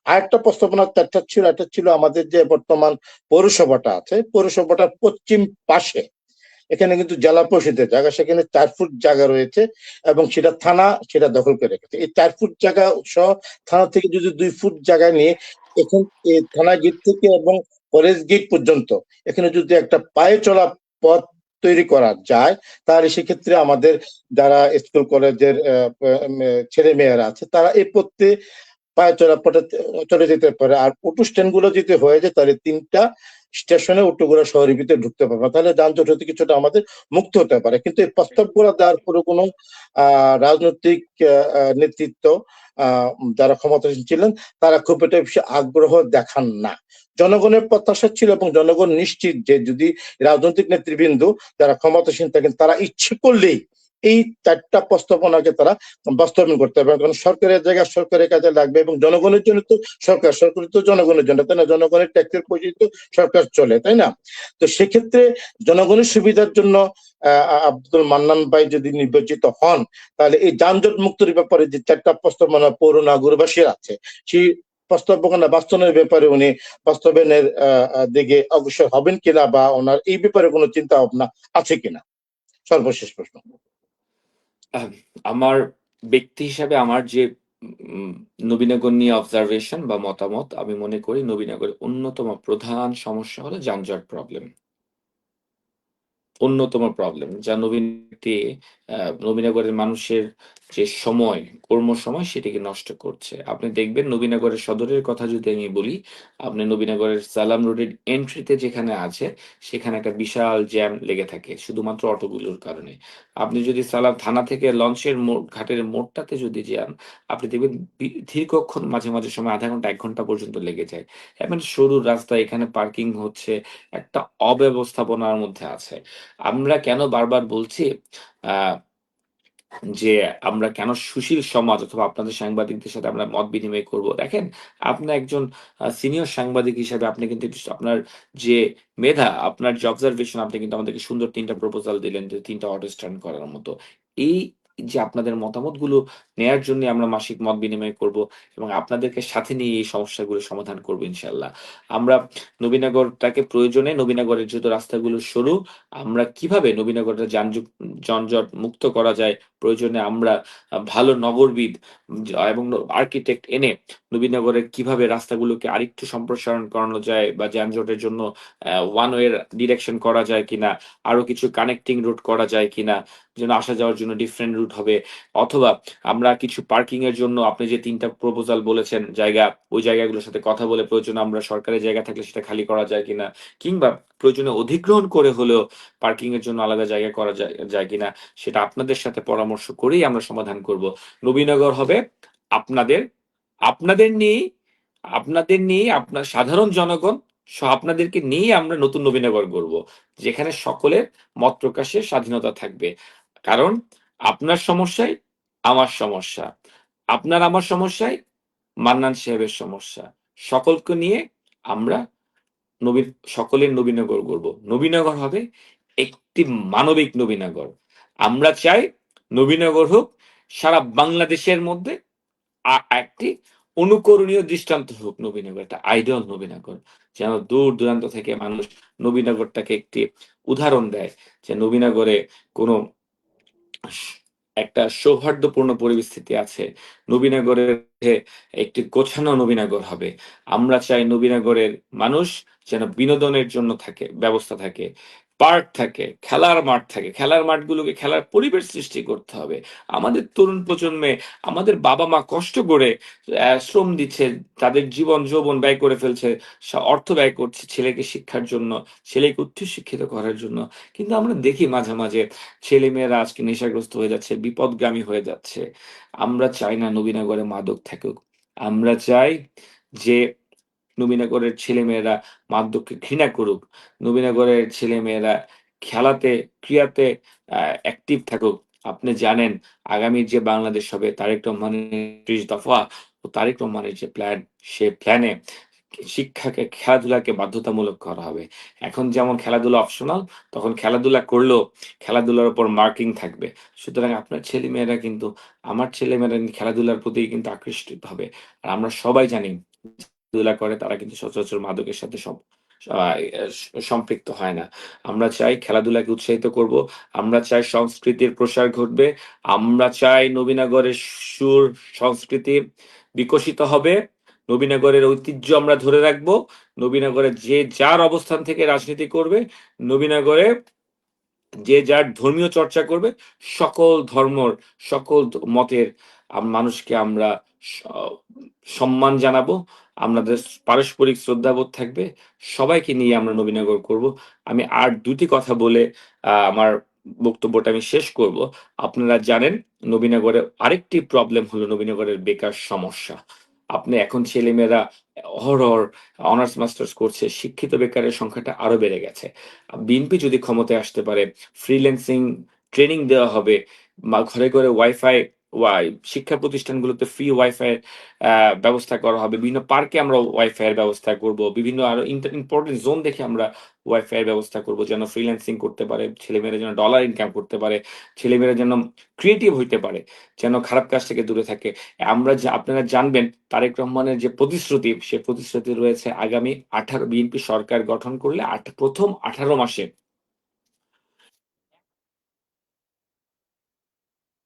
আরেকটা প্রস্তাবনা একটা ছিল আমাদের যে বর্তমান পৌরসভাটা আছে, পৌরসভাটার পশ্চিম পাশে এখানে কিন্তু জেলা পরিষদের জায়গা, সেখানে ৪ ফুট জায়গা রয়েছে এবং সেটা থানা সেটা দখল করে রেখেছে। এই ৪ ফুট জায়গা সহ থানা থেকে যদি ২ ফুট জায়গা নিয়ে এখন এই থানা গেট থেকে এবং কলেজ গেট পর্যন্ত এখানে যদি একটা পায়ে চলা পথ তৈরি করা যায়, তাহলে সেক্ষেত্রে আমাদের যারা স্কুল কলেজের ছেলে মেয়েরা আছে তারা এই পথে পায়ে চলা পথে চলে যেতে পারে। আর অটো স্ট্যান্ড গুলো যদি হয়ে যায় তাহলে ৩টা স্টেশনে উত্তরগুড়া শহরের ভিতরে ঢুকতে পারবে, তাহলে যানজট হতে কিছুটা আমাদের মুক্ত হতে পারে। কিন্তু এই প্রস্তাবগুলো দেওয়ার পরে কোনো রাজনৈতিক নেতৃত্ব যারা ক্ষমতাসীন ছিলেন তারা খুব একটা বেশি আগ্রহ দেখান না। জনগণের প্রত্যাশা ছিল এবং জনগণ নিশ্চিত যে যদি রাজনৈতিক নেতৃবৃন্দ যারা ক্ষমতাসীন থাকেন তারা ইচ্ছে করলেই এই 4টা প্রস্তাবনাকে তারা বাস্তবায়ন করতে পারবে, কারণ সরকারের জায়গায় সরকারের কাজে লাগবে এবং জনগণের জন্য তো সরকার তো জনগণের জন্য, তাই না? জনগণের ট্যাক্সের পয়সা তো সরকার চলে, তাই না? তো সেক্ষেত্রে জনগণের সুবিধার জন্য আব্দুল মান্নান ভাই যদি নির্বাচিত হন তাহলে এই যানজট মুক্তির ব্যাপারে যে 4টা প্রস্তাবনা পৌর নগরবাসীর আছে সেই প্রস্তাবনা বাস্তবায়নের ব্যাপারে উনি বাস্তবায়নের দিকে অগ্রসর হবেন কিনা বা ওনার এই ব্যাপারে কোনো চিন্তা ভাবনা আছে কিনা, সর্বশেষ প্রশ্ন। আমার ব্যক্তি হিসাবে আমার যে নবীনগর নিয়ে অবজারভেশন বা মতামত, আমি মনে করি নবীনগরের অন্যতম প্রধান সমস্যা হলো যানজট প্রবলেম। অন্যতম প্রবলেম যা নবীনগরের মানুষের যে সময়, কর্ম সময় সেটিকে নষ্ট করছে। আপনি দেখবেন নবীনগরের সদরের কথা যদি আমি বলি, আপনি নবীনগরের সালাম রোডের এন্ট্রিতে যেখানে আছে সেখানে একটা বিশাল জ্যাম লেগে থাকে শুধুমাত্র অটোগুলোর কারণে। আপনি যদি সালাম থানা থেকে লঞ্চের ঘাটের মোড়টাতে যদি যান, আপনি দেখবেন দীর্ঘক্ষণ মাঝে মাঝে সময় আধা ঘন্টা 1 ঘন্টা পর্যন্ত লেগে যায়। এমন সরু রাস্তা, এখানে পার্কিং হচ্ছে, একটা অব্যবস্থাপনার মধ্যে আছে। আমরা কেন বারবার বলছি যে আমরা কেন সুশীল সমাজ অথবা আপনাদের সাংবাদিকদের সাথে আমরা মত বিনিময় করব? দেখেন, আপনি একজন সিনিয়র সাংবাদিক হিসাবে আপনি কিন্তু আপনার যে মেধা, আপনার যে অবজারভেশন, আপনি কিন্তু আমাদেরকে সুন্দর 3টা প্রপোজাল দিলেন যে 3টা অটো স্ট্যান্ড করার মতো। এই যে আপনাদের মতামতগুলো নেয়ার জন্য আমরা মাসিক মত বিনিময় করব এবং আপনাদেরকে সাথে নিয়ে এই সমস্যাগুলো সমাধান করব ইনশাআল্লাহ। আমরা নবীনগরটাকে প্রয়োজনে নবীনগরের যত রাস্তাগুলো সরু, আমরা কিভাবে নবীনগরটা যানজট মুক্ত করা যায়, প্রয়োজনে আমরা ভালো নগরবিদ এবং আর্কিটেক্ট এনে নবীনগরের কিভাবে রাস্তাগুলোকে আরেকটু সম্প্রসারণ করানো যায় বা যানজটের জন্য ওয়ান ওয়ে ডিরেকশন করা যায় কিনা, আরো কিছু কানেক্টিং রুট করা যায় কিনা, যেন আসা যাওয়ার জন্য ডিফারেন্ট রুট হবে, অথবা আমরা কিছু পার্কিং এর জন্য আপনি যে 3টা প্রপোজাল বলেছেন জায়গা, ওই জায়গাগুলোর সাথে কথা বলে প্রয়োজনে আমরা সরকারের জায়গা থাকলে সেটা খালি করা যায় কিনা, কিংবা প্রয়োজনে অধিগ্রহণ করে হলেও পার্কিং এর জন্য আলাদা জায়গা করা যায় কিনা, সেটা আপনাদের সাথে পরামর্শ করেই আমরা সমাধান করব। নবীনগর হবে আপনাদের আপনাদের নিয়ে আপনার সাধারণ জনগণ আপনাদেরকে নিয়ে আমরা নতুন নবীনগর গড়ব, যেখানে সকলের মত প্রকাশের স্বাধীনতা থাকবে। কারণ আপনার সমস্যায় আমার সমস্যা, আপনার আমার সমস্যায় মান্নান সাহেবের সমস্যা, সকলকে নিয়ে আমরা সকলের নবীনগর গড়ব। নবীনগর হবে একটি মানবিক নবীনগর। আমরা চাই নবীনগর হোক সারা বাংলাদেশের মধ্যে একটি অনুকরণীয় দৃষ্টান্ত হোক নবীনগর, একটা আইডল নবীনগর, যেন দূর দূরান্ত থেকে মানুষ নবীনগরটাকে একটি উদাহরণ দেয় যে নবীনগরে কোনো একটা সৌহার্দ্যপূর্ণ পরিস্থিতি আছে। নবীনগরের একটি গোছানো নবীনগর হবে। আমরা চাই নবীনগরের মানুষ যেন বিনোদনের জন্য ব্যবস্থা থাকে, পার্ক থাকে, খেলার মাঠ থাকে, খেলার মাঠগুলোকে খেলার পরিবেশ সৃষ্টি করতে হবে। আমাদের তরুণ প্রজন্মে আমাদের বাবা মা কষ্ট করে শ্রম দিচ্ছে, তাদের জীবন যৌবন ব্যয় করে ফেলছে, অর্থ ব্যয় করছে ছেলেকে শিক্ষার জন্য, ছেলেকে উচ্চ শিক্ষিত করার জন্য, কিন্তু আমরা দেখি মাঝে মাঝে ছেলেমেয়েরা আজকে নেশাগ্রস্ত হয়ে যাচ্ছে, বিপদগামী হয়ে যাচ্ছে। আমরা চাই না নবীনগরে মাদক থাকুক। আমরা চাই যে নবীনগরের ছেলেমেয়েরা মাদককে ঘৃণা করুক, নবীনগরের ছেলেমেয়েরা খেলাতে, ক্রিয়াতে অ্যাক্টিভ থাকুক। আপনি জানেন আগামী যে বাংলাদেশ হবে, তারেক রহমানের 30 দফা ও তারেক রহমানের যে প্ল্যান, সে প্ল্যানে খেলাধুলাকে বাধ্যতামূলক করা হবে। এখন যেমন খেলাধুলা অপশনাল, তখন খেলাধুলা করলেও খেলাধুলার উপর মার্কিং থাকবে। সুতরাং আপনার ছেলেমেয়েরা কিন্তু, আমার ছেলেমেয়েরা খেলাধুলার প্রতি কিন্তু আকৃষ্ট হবে। আর আমরা সবাই জানি খেলাধুলা করে তারা কিন্তু সচরাচর মাদকের সাথে সম্পৃক্ত হয় না। আমরা চাই খেলাধুলাকে উৎসাহিত করব, আমরা চাই সংস্কৃতির প্রসার ঘটবে, আমরা চাই নবীনগরের সুর সংস্কৃতি বিকশিত হবে, নবীনগরের ঐতিহ্য আমরা ধরে রাখবো, নবীনগরে যে যার অবস্থান থেকে রাজনীতি করবে, নবীনগরে যে যার ধর্মীয় চর্চা করবে, সকল ধর্মর সকল মতের মানুষকে আমরা সম্মান জানাবো, আমাদের পারস্পরিক শ্রদ্ধাবোধ থাকবে, সবাইকে নিয়ে আমরা নবীনগর করব। আমি আর ২টি কথা বলে আমার বক্তব্যটা আমি শেষ করব। আপনারা জানেন নবীনগরে আরেকটি প্রবলেম হলো নবীনগরের বেকার সমস্যা। আপনি এখন ছেলেমেয়েরা অহরহ অনার্স মাস্টার্স করছে, শিক্ষিত বেকারের সংখ্যাটা আরো বেড়ে গেছে। বিএনপি যদি ক্ষমতায় আসতে পারে, ফ্রিল্যান্সিং ট্রেনিং দেওয়া হবে, বা ঘরে ঘরে ওয়াইফাই, শিক্ষা প্রতিষ্ঠানগুলোতে ফ্রি ওয়াইফাই ব্যবস্থা করা হবে, বিভিন্ন পার্কে আমরা ওয়াইফাই এর ব্যবস্থা করব, বিভিন্ন আরো ইম্পর্টেন্ট জোন দেখে আমরা ওয়াইফাই এর ব্যবস্থা করব, যেন ফ্রিল্যান্সিং করতে পারে ছেলেমেয়েরা, যেন ডলার ইনকাম করতে পারে, ছেলেমেয়েরা যেন ক্রিয়েটিভ হইতে পারে, যেন খারাপ কাজ থেকে দূরে থাকে। আপনারা জানবেন তারেক রহমানের যে প্রতিশ্রুতি, সে প্রতিশ্রুতি রয়েছে আগামী 18 বিএনপি সরকার গঠন করলে প্রথম 18 মাসে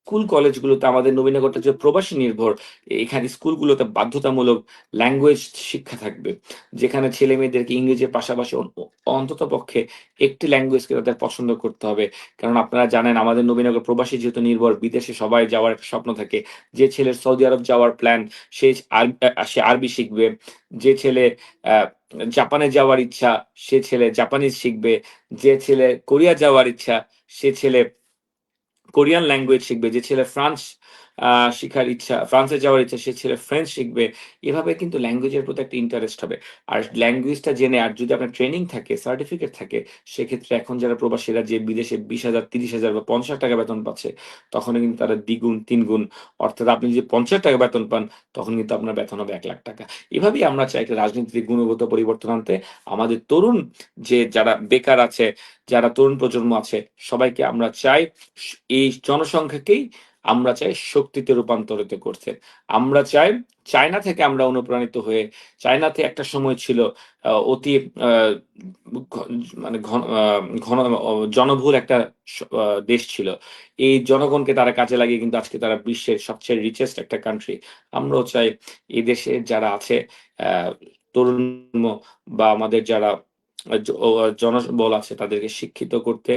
স্কুল কলেজগুলোতে, আমাদের নবীনগরটা যে প্রবাসী নির্ভর, এখানে স্কুলগুলোতে বাধ্যতামূলক ল্যাঙ্গুয়েজ শিক্ষা থাকবে, যেখানে ছেলে মেয়েদেরকে ইংরেজির পাশাপাশি অন্তত পক্ষে একটি ল্যাঙ্গুয়েজকে তাদের পছন্দ করতে হবে। কারণ আপনারা জানেন আমাদের নবীনগর প্রবাসী যেহেতু নির্ভর, বিদেশে সবাই যাওয়ার একটা স্বপ্ন থাকে। যে ছেলের সৌদি আরব যাওয়ার প্ল্যান, সে আরবি শিখবে। যে ছেলে জাপানে যাওয়ার ইচ্ছা, সে ছেলে জাপানিজ শিখবে। যে ছেলে কোরিয়া যাওয়ার ইচ্ছা, সে ছেলে কোরিয়ান ল্যাঙ্গুয়েজ শিখবে। যে ছেলে ফ্রান্সে যাওয়ার ইচ্ছা, সে ছেলে ফ্রেঞ্চ শিখবে। এভাবে কিন্তু ল্যাঙ্গুয়েজের প্রতি একটা ইন্টারেস্ট হবে। আর ল্যাঙ্গুয়েজটা জেনে, আর যদি আপনার ট্রেনিং থাকে, সার্টিফিকেট থাকে, সেক্ষেত্রে এখন যারা প্রবাসীরা যে বিদেশে 20,000, 30,000 বা 50,000 টাকা বেতন পাচ্ছে, তখন কিন্তু তারা দ্বিগুণ, তিনগুণ, অর্থাৎ আপনি যদি 50,000 টাকা বেতন পান, তখন কিন্তু আপনার বেতন হবে 1 লাখ টাকা। এভাবেই আমরা চাই একটা রাজনীতিতে গুণগত পরিবর্তন আনতে। আমাদের তরুণ যারা বেকার আছে, যারা তরুণ প্রজন্ম আছে, সবাইকে আমরা চাই এই জনসংখ্যাকেই আমরা চাই শক্তিতে রূপান্তরিত করতে। আমরা চাই চায়না থেকে আমরা অনুপ্রাণিত হয়ে, চায়নাতে একটা সময় ছিল অতি মানে ঘন জনবহুল একটা দেশ ছিল। এই জনগণকে তারা কাজে লাগিয়ে কিন্তু আজকে তারা বিশ্বের সবচেয়ে রিচেস্ট একটা কান্ট্রি। আমরাও চাই এই দেশে যারা আছে তরুণ বা আমাদের যারা জনবল আছে, তাদেরকে শিক্ষিত করতে,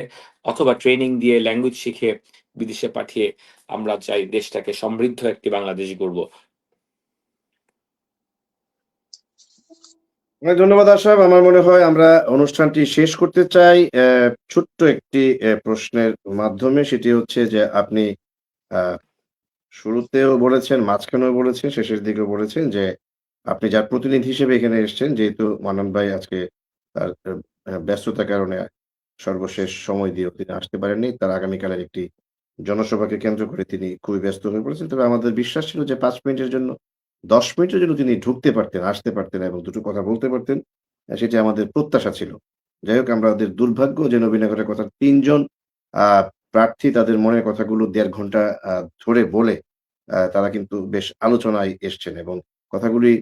অথবা ট্রেনিং দিয়ে ল্যাঙ্গুয়েজ শিখে বিদেশে পাঠিয়ে আমরা চাই দেশটাকে সমৃদ্ধ একটি বাংলাদেশ গড়ব। অনেক ধন্যবাদ আশরাফ। আমার মনে হয় আমরা অনুষ্ঠানটি শেষ করতে চাই ছোট্ট একটি প্রশ্নের মাধ্যমে। সেটি হচ্ছে যে আপনি শুরুতেও বলেছেন, মাঝখানেও বলেছেন, শেষের দিকেও বলেছেন যে আপনি যার প্রতিনিধি হিসেবে এখানে এসছেন, যেহেতু মান্নান ভাই আজকে তার ব্যস্ততার কারণে সর্বশেষ সময় দিয়েও তিনি আসতে পারেননি। তার আগামীকালের একটি জনসভাকে কেন্দ্র করে তিনি খুবই ব্যস্ত হয়ে পড়েছেন। তবে আমাদের বিশ্বাস ছিল যে ৫ মিনিটের জন্য, ১০ মিনিটের জন্য তিনি ঢুকতে পারতেন, আসতে পারতেন এবং দুটো কথা বলতে পারতেন। সেটি আমাদের প্রত্যাশা ছিল। যাই হোক, আমাদের দুর্ভাগ্য যে নবীনগরের কথা ৩ জন আ প্রার্থী তাদের মনের কথাগুলো ১.৫ ঘন্টা ধরে বলে তারা কিন্তু বেশ আলোচনায় এসছেন এবং কথাগুলি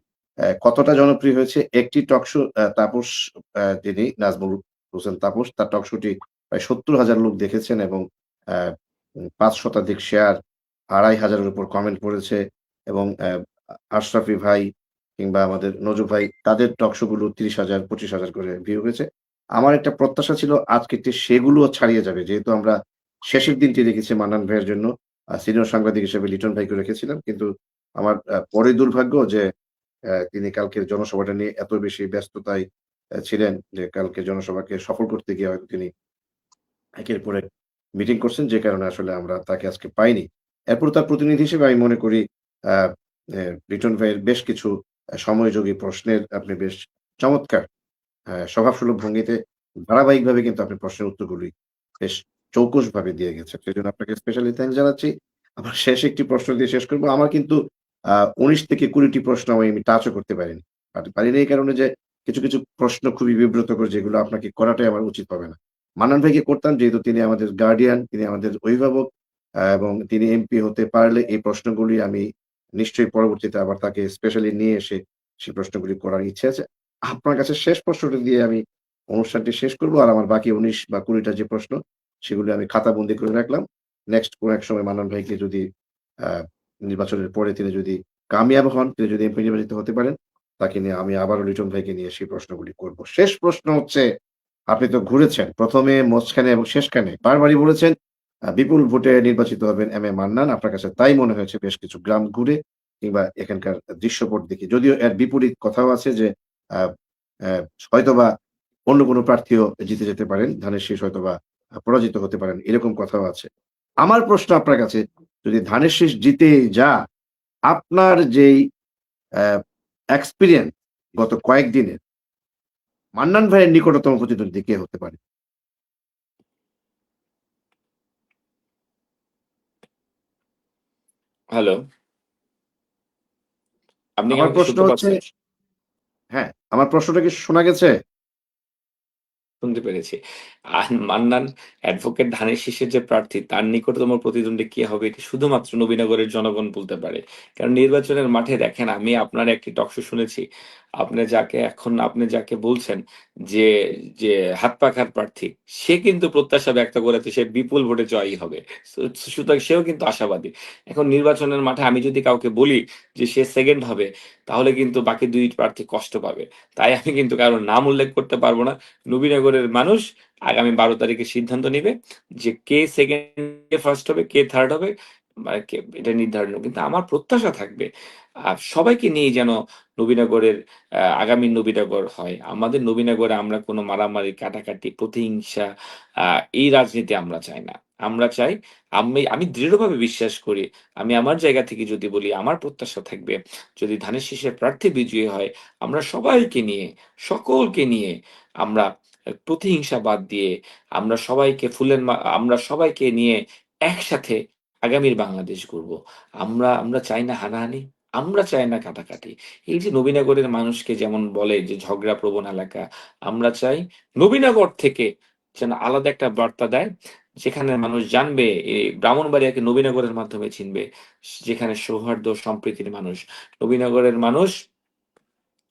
কতটা জনপ্রিয় হয়েছে, একটি টক শো তাপস, যিনি নাজমুল হোসেন তাপস, তার টক শোটি প্রায় ৭০,০০০ লোক দেখেছেন এবং আ ৫ শতাধিক শেয়ার, ২,৫০০ এর উপর কমেন্ট পড়েছে এবং আশরাফি ভাই কিংবা আমাদের নজু ভাই, তাদের টক শো গুলো ৩০,০০০, ২৫,০০০ করে ভিউ হয়েছে। আমার একটা প্রত্যাশা ছিল আজকেরটি সেগুলোও ছাড়িয়ে যাবে। যেহেতু আমরা শেষের দিনটি রেখেছি মান্নান ভাইয়ের জন্য। সিনিয়র সাংবাদিক হিসেবে লিটন ভাইকে রেখেছিলাম। কিন্তু আমার পরে দুর্ভাগ্য যে তিনি কালকের জনসভাটা নিয়ে এত বেশি ব্যস্ততায় ছিলেন যে কালকে জনসভাকে সফল করতে গিয়ে হয়তো তিনি একের পর এক মিটিং করছেন, যে কারণে আসলে আমরা তাকে আজকে পাইনি। এরপর তার প্রতিনিধি হিসেবে আমি মনে করি আ এ লিটন ভাইয়ের বেশ কিছু সময়োযোগী প্রশ্নের আপনি বেশ চমৎকার স্বভাবসুলভ ভঙ্গিতে ধারাবাহিকভাবে কিন্তু আপনি প্রশ্নের উত্তরগুলি বেশ চৌকসভাবে দিয়ে গেছেন। সেজন্য আপনাকে স্পেশালি থ্যাংকস জানাচ্ছি। আমার শেষ একটি প্রশ্ন দিয়ে শেষ করব। আমার কিন্তু ১৯ থেকে ২০ টি প্রশ্ন আমি টাচও করতে পারিনি। পারিনি এই কারণে যে কিছু প্রশ্ন খুবই বিব্রতকর, যেগুলো আপনাকে করাটাই আমার উচিত হবে না। মান্নান ভাইকে করতাম যেহেতু তিনি আমাদের গার্ডিয়ান, তিনি আমাদের অভিভাবক এবং তিনি এমপি হতে পারলে এই প্রশ্নগুলি আমি নিশ্চয়ই পরবর্তীতে আবার তাকে স্পেশালি নিয়ে এসে সেই প্রশ্নগুলি করার ইচ্ছে আছে। আপনার কাছে শেষ প্রশ্নটা দিয়ে আমি অনুষ্ঠানটি শেষ করব। আর আমার বাকি ১৯ বা ২০ টা যে প্রশ্ন, সেগুলো আমি খাতাবন্দি করে রাখলাম। নেক্সট কোন এক সময় মান্নান ভাইকে যদি আ নির্বাচনের পরে তিনি যদি কামিয়াব হন, তিনি যদি এমপি নির্বাচিত হতে পারেন, তাকে নিয়ে আমি আবারও লিটন ভাইকে নিয়ে সেই প্রশ্নগুলি করব। শেষ প্রশ্ন হচ্ছে, আপনি তো ঘুরেছেন ১ম এ, মাঝখানে এবং শেষখানে। বারবারই বলেছেন বিপুল ভোটে নির্বাচিত হবেন এম এ মান্নান। আপনার কাছে তাই মনে হয়েছে বেশ কিছু গ্রাম ঘুরে কিংবা এখানকার দৃশ্যপট দেখে। যদিও এর বিপরীত কথাও আছে যে আ অ্যা হয়তোবা অন্য কোনো প্রার্থীও জিতে যেতে পারেন। ধানের শীষ হয়তোবা পরাজিত হতে পারেন। এরকম কথাও আছে। আমার প্রশ্ন আপনার কাছে, যদি ধানের শীষ জিতে যায়, আপনার যেই অ্যা এক্সপেরিয়েন্স গত কয়েকদিনের, মান্নান ভাইয়ের নিকটতম প্রতিদ্বন্দ্বী কে হতে পারে? হ্যালো, আপনি কি আমার আমাকে প্রশ্ন শুনতে হচ্ছে, পাচ্ছেন? হ্যাঁ, আমার প্রশ্নটা কি শোনা গেছে? শুনতে পেরেছি। মান্নান অ্যাডভোকেট ধানের শীষের যে প্রার্থী তার নিকটতম প্রতিদ্বন্দ্বী কে হবে এটি শুধুমাত্র নবীনগরের জনগণ বলতে পারে। কারণ নির্বাচনের মাঠে দেখেন আমি আপনার একটি টক শো শুনেছি। আপনি যাকে বলছেন যে, যে হাত পাখার প্রার্থী সে কিন্তু প্রত্যাশা ব্যক্ত করেছে সে বিপুল ভোটে জয়ী হবে। সু সুতরাং সেও কিন্তু আশাবাদী। এখন নির্বাচনের মাঠে আমি যদি কাউকে বলি যে সে সেকেন্ড হবে তাহলে কিন্তু বাকি ২ প্রার্থী কষ্ট পাবে। তাই আমি কিন্তু কারো নাম উল্লেখ করতে পারব না। নবীনগরের মানুষ আগামী ১২ তারিখে সিদ্ধান্ত নিবে যে কে সেকেন্ড, কে ফার্স্ট হবে, কে থার্ড হবে, মানে কে এটা নির্ধারণ হবে। কিন্তু আমার প্রত্যাশা থাকবে সবাইকে নিয়েই যেন নবীনগরের আগামী নবীনগর হয়। আমাদের নবীনগরে আমরা কোনো মারামারি, কাটাকাটি, প্রতিহিংসা আ এই রাজনীতি আমরা চাই না। আমরা চাই আমি দৃঢ়ভাবে বিশ্বাস করি, আমি আমার জায়গা থেকে যদি বলি আমার প্রত্যাশা থাকবে যদি ধানের শীষের প্রার্থী বিজয়ী হয়, আমরা সবাইকে নিয়ে, সকলকে নিয়ে আমরা প্রতিহিংসা বাদ দিয়ে আমরা সবাইকে নিয়ে একসাথে আগামীর বাংলাদেশ গড়ব। আমরা চাই না হানাহানি, আমরা চাই না কাটাকাটি। এই যে নবীনগরের মানুষকে যেমন বলে যে ঝগড়াপ্রবণ এলাকা, আমরা চাই নবীনগর থেকে যেন আলাদা একটা বার্তা দেয়, যেখানে মানুষ জানবে ব্রাহ্মণবাড়িয়াকে নবীনগরের মাধ্যমে চিনবে। যেখানে সৌহার্দ্য সম্প্রীতির মানুষ। নবীনগরের মানুষ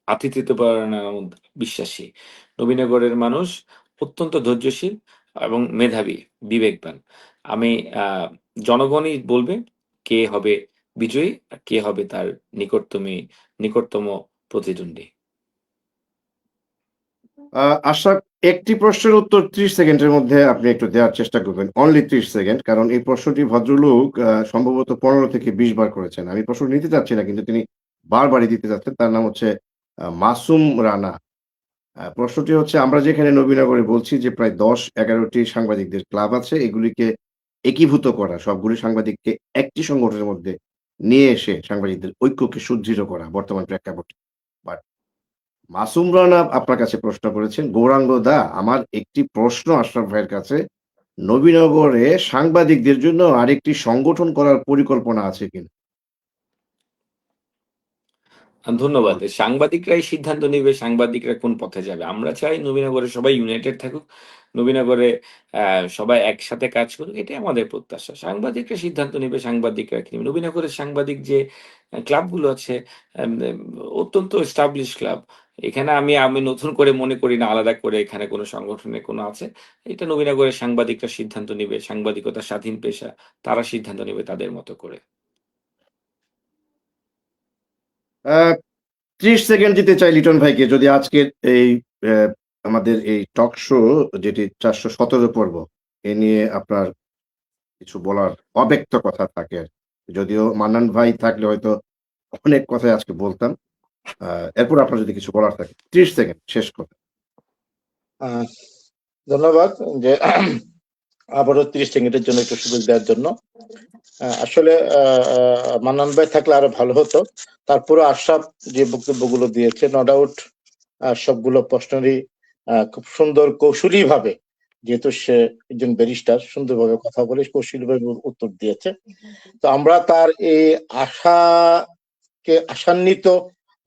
আতিথেয়পরায়ণতার মধ্যে বিশ্বাসী। নবীনগরের মানুষ অত্যন্ত ধৈর্যশীল এবং মেধাবী, বিবেকবান। আমি আ জনগণই বলবে কে হবে বিজয়ী আর কে হবে তার নিকটতম প্রতিদ্বন্দ্বী। আ আশরাফ, একটি প্রশ্নের উত্তর ৩০ সেকেন্ডের মধ্যে আপনি একটু দেওয়ার চেষ্টা করবেন। Only ৩০ second. কারণ এই প্রশ্নটি ভদ্রলোক সম্ভবত ১৫ থেকে ২০ বার করেছেন। আমি প্রশ্ন নিতে চাচ্ছি না, কিন্তু তিনি বারবারই দিতে চাচ্ছেন। তার নাম হচ্ছে মাসুম রানা। প্রশ্নটি হচ্ছে, আমরা যেখানে নবীনগরে বলছি যে প্রায় ১০-১১ টি সাংবাদিকদের ক্লাব আছে, এগুলিকে একীভূত করা, সবগুলি সাংবাদিককে একটি সংগঠনের মধ্যে নিয়ে এসে সাংবাদিকদের ঐক্যকে সুদৃঢ় করা বর্তমান প্রেক্ষাপটে। বাট মাসুম রানা আপনার কাছে প্রশ্ন করেছেন। গৌরাঙ্গ দা, আমার একটি প্রশ্ন আশরাফ ভাইয়ের কাছে। নবীনগরে সাংবাদিকদের জন্য আরেকটি সংগঠন করার পরিকল্পনা আছে কিনা? ধন্যবাদ। বল সাংবাদিকরাই সিদ্ধান্ত নিবে সাংবাদিকরা কোন পথে যাবে। আমরা চাই নবীনগরে সবাই ইউনাইটেড থাকুক। নবীনগরে সবাই একসাথে কাজ করুক। এটাই আমাদের প্রত্যাশা। সাংবাদিকরা সিদ্ধান্ত নিবে, সাংবাদিকরা কি নিবে। নবীনগরের সাংবাদিক যে ক্লাবগুলো আছে এম এম অত্যন্ত এস্টাবলিশ ক্লাব। এখানে আমি নতুন করে মনে করি না আলাদা করে এখানে কোনো সংগঠনের কোনো আছে। এটা নবীনগরের সাংবাদিকরা সিদ্ধান্ত নিবে। সাংবাদিকতা স্বাধীন পেশা। তারা সিদ্ধান্ত নিবে তাদের মতো করে। আ ৩০ সেকেন্ড দিতে চাই লিটন ভাইকে। যদি আজকের এই অ্যা আমাদের এই টক শো, যেটি ৪১৭ পর্ব, এ নিয়ে আপনার কিছু বলার অব্যক্ত কথা থাকে আরকি। যদিও মান্নান ভাই থাকলে হয়তো অনেক কথাই আজকে বলতাম। আ এরপর আপনার যদি কিছু বলার থাকে। ৩০ সেকেন্ড শেষ কথা। আহ, ধন্যবাদ যে আবারও ৩০ সেকেন্ডের জন্য একটু সুযোগ দেওয়ার জন্য। আসলে মান্নান ভাই থাকলে আরো ভালো হতো। তারপরে আশরাফ যে বক্তব্যগুলো দিয়েছে, নো ডাউট সবগুলো প্রশ্নেরই খুব সুন্দর কৌশলী ভাবে, যেহেতু সে একজন ব্যারিস্টার, সুন্দরভাবে কথা বলে কৌশলী ভাবে উত্তর দিয়েছে। তো আমরা তার এই আশান্বিত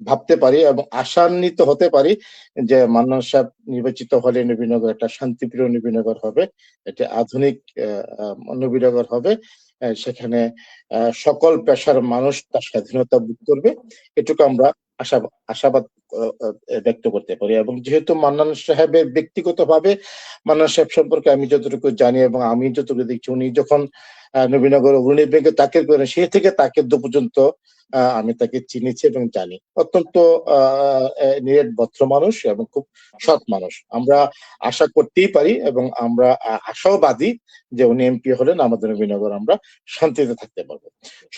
ভাবতে পারি এবং আশান্বিত হতে পারি যে মান্নান সাহেব নির্বাচিত হলে নবীনগর একটা শান্তিপ্রিয় নবীনগর হবে, একটা আধুনিক নবীনগর হবে। সেখানে সকল পেশার মানুষ তার স্বাধীনতা বোধ করবে। এটুকু আমরা আশাবাদ ব্যক্ত করতে পারি। এবং যেহেতু মান্নান সাহেবের ব্যক্তিগতভাবে, মান্নান সাহেব সম্পর্কে আমি যতটুকু জানি এবং আমি যতটুকু দেখছি, উনি যখন নবীনগর অগ্রণী ব্যাংকে চাকরি করেন, সে থেকে তাকে পর্যন্ত আমি তাকে চিনেছি এবং জানি। অত্যন্ত নিরেট ভদ্র মানুষ এবং খুব সৎ মানুষ। আমরা আশা করতেই পারি এবং আমরা আশাবাদী যে উনি এমপি হলেন আমাদের নবীনগর আমরা শান্তিতে থাকতে পারবো।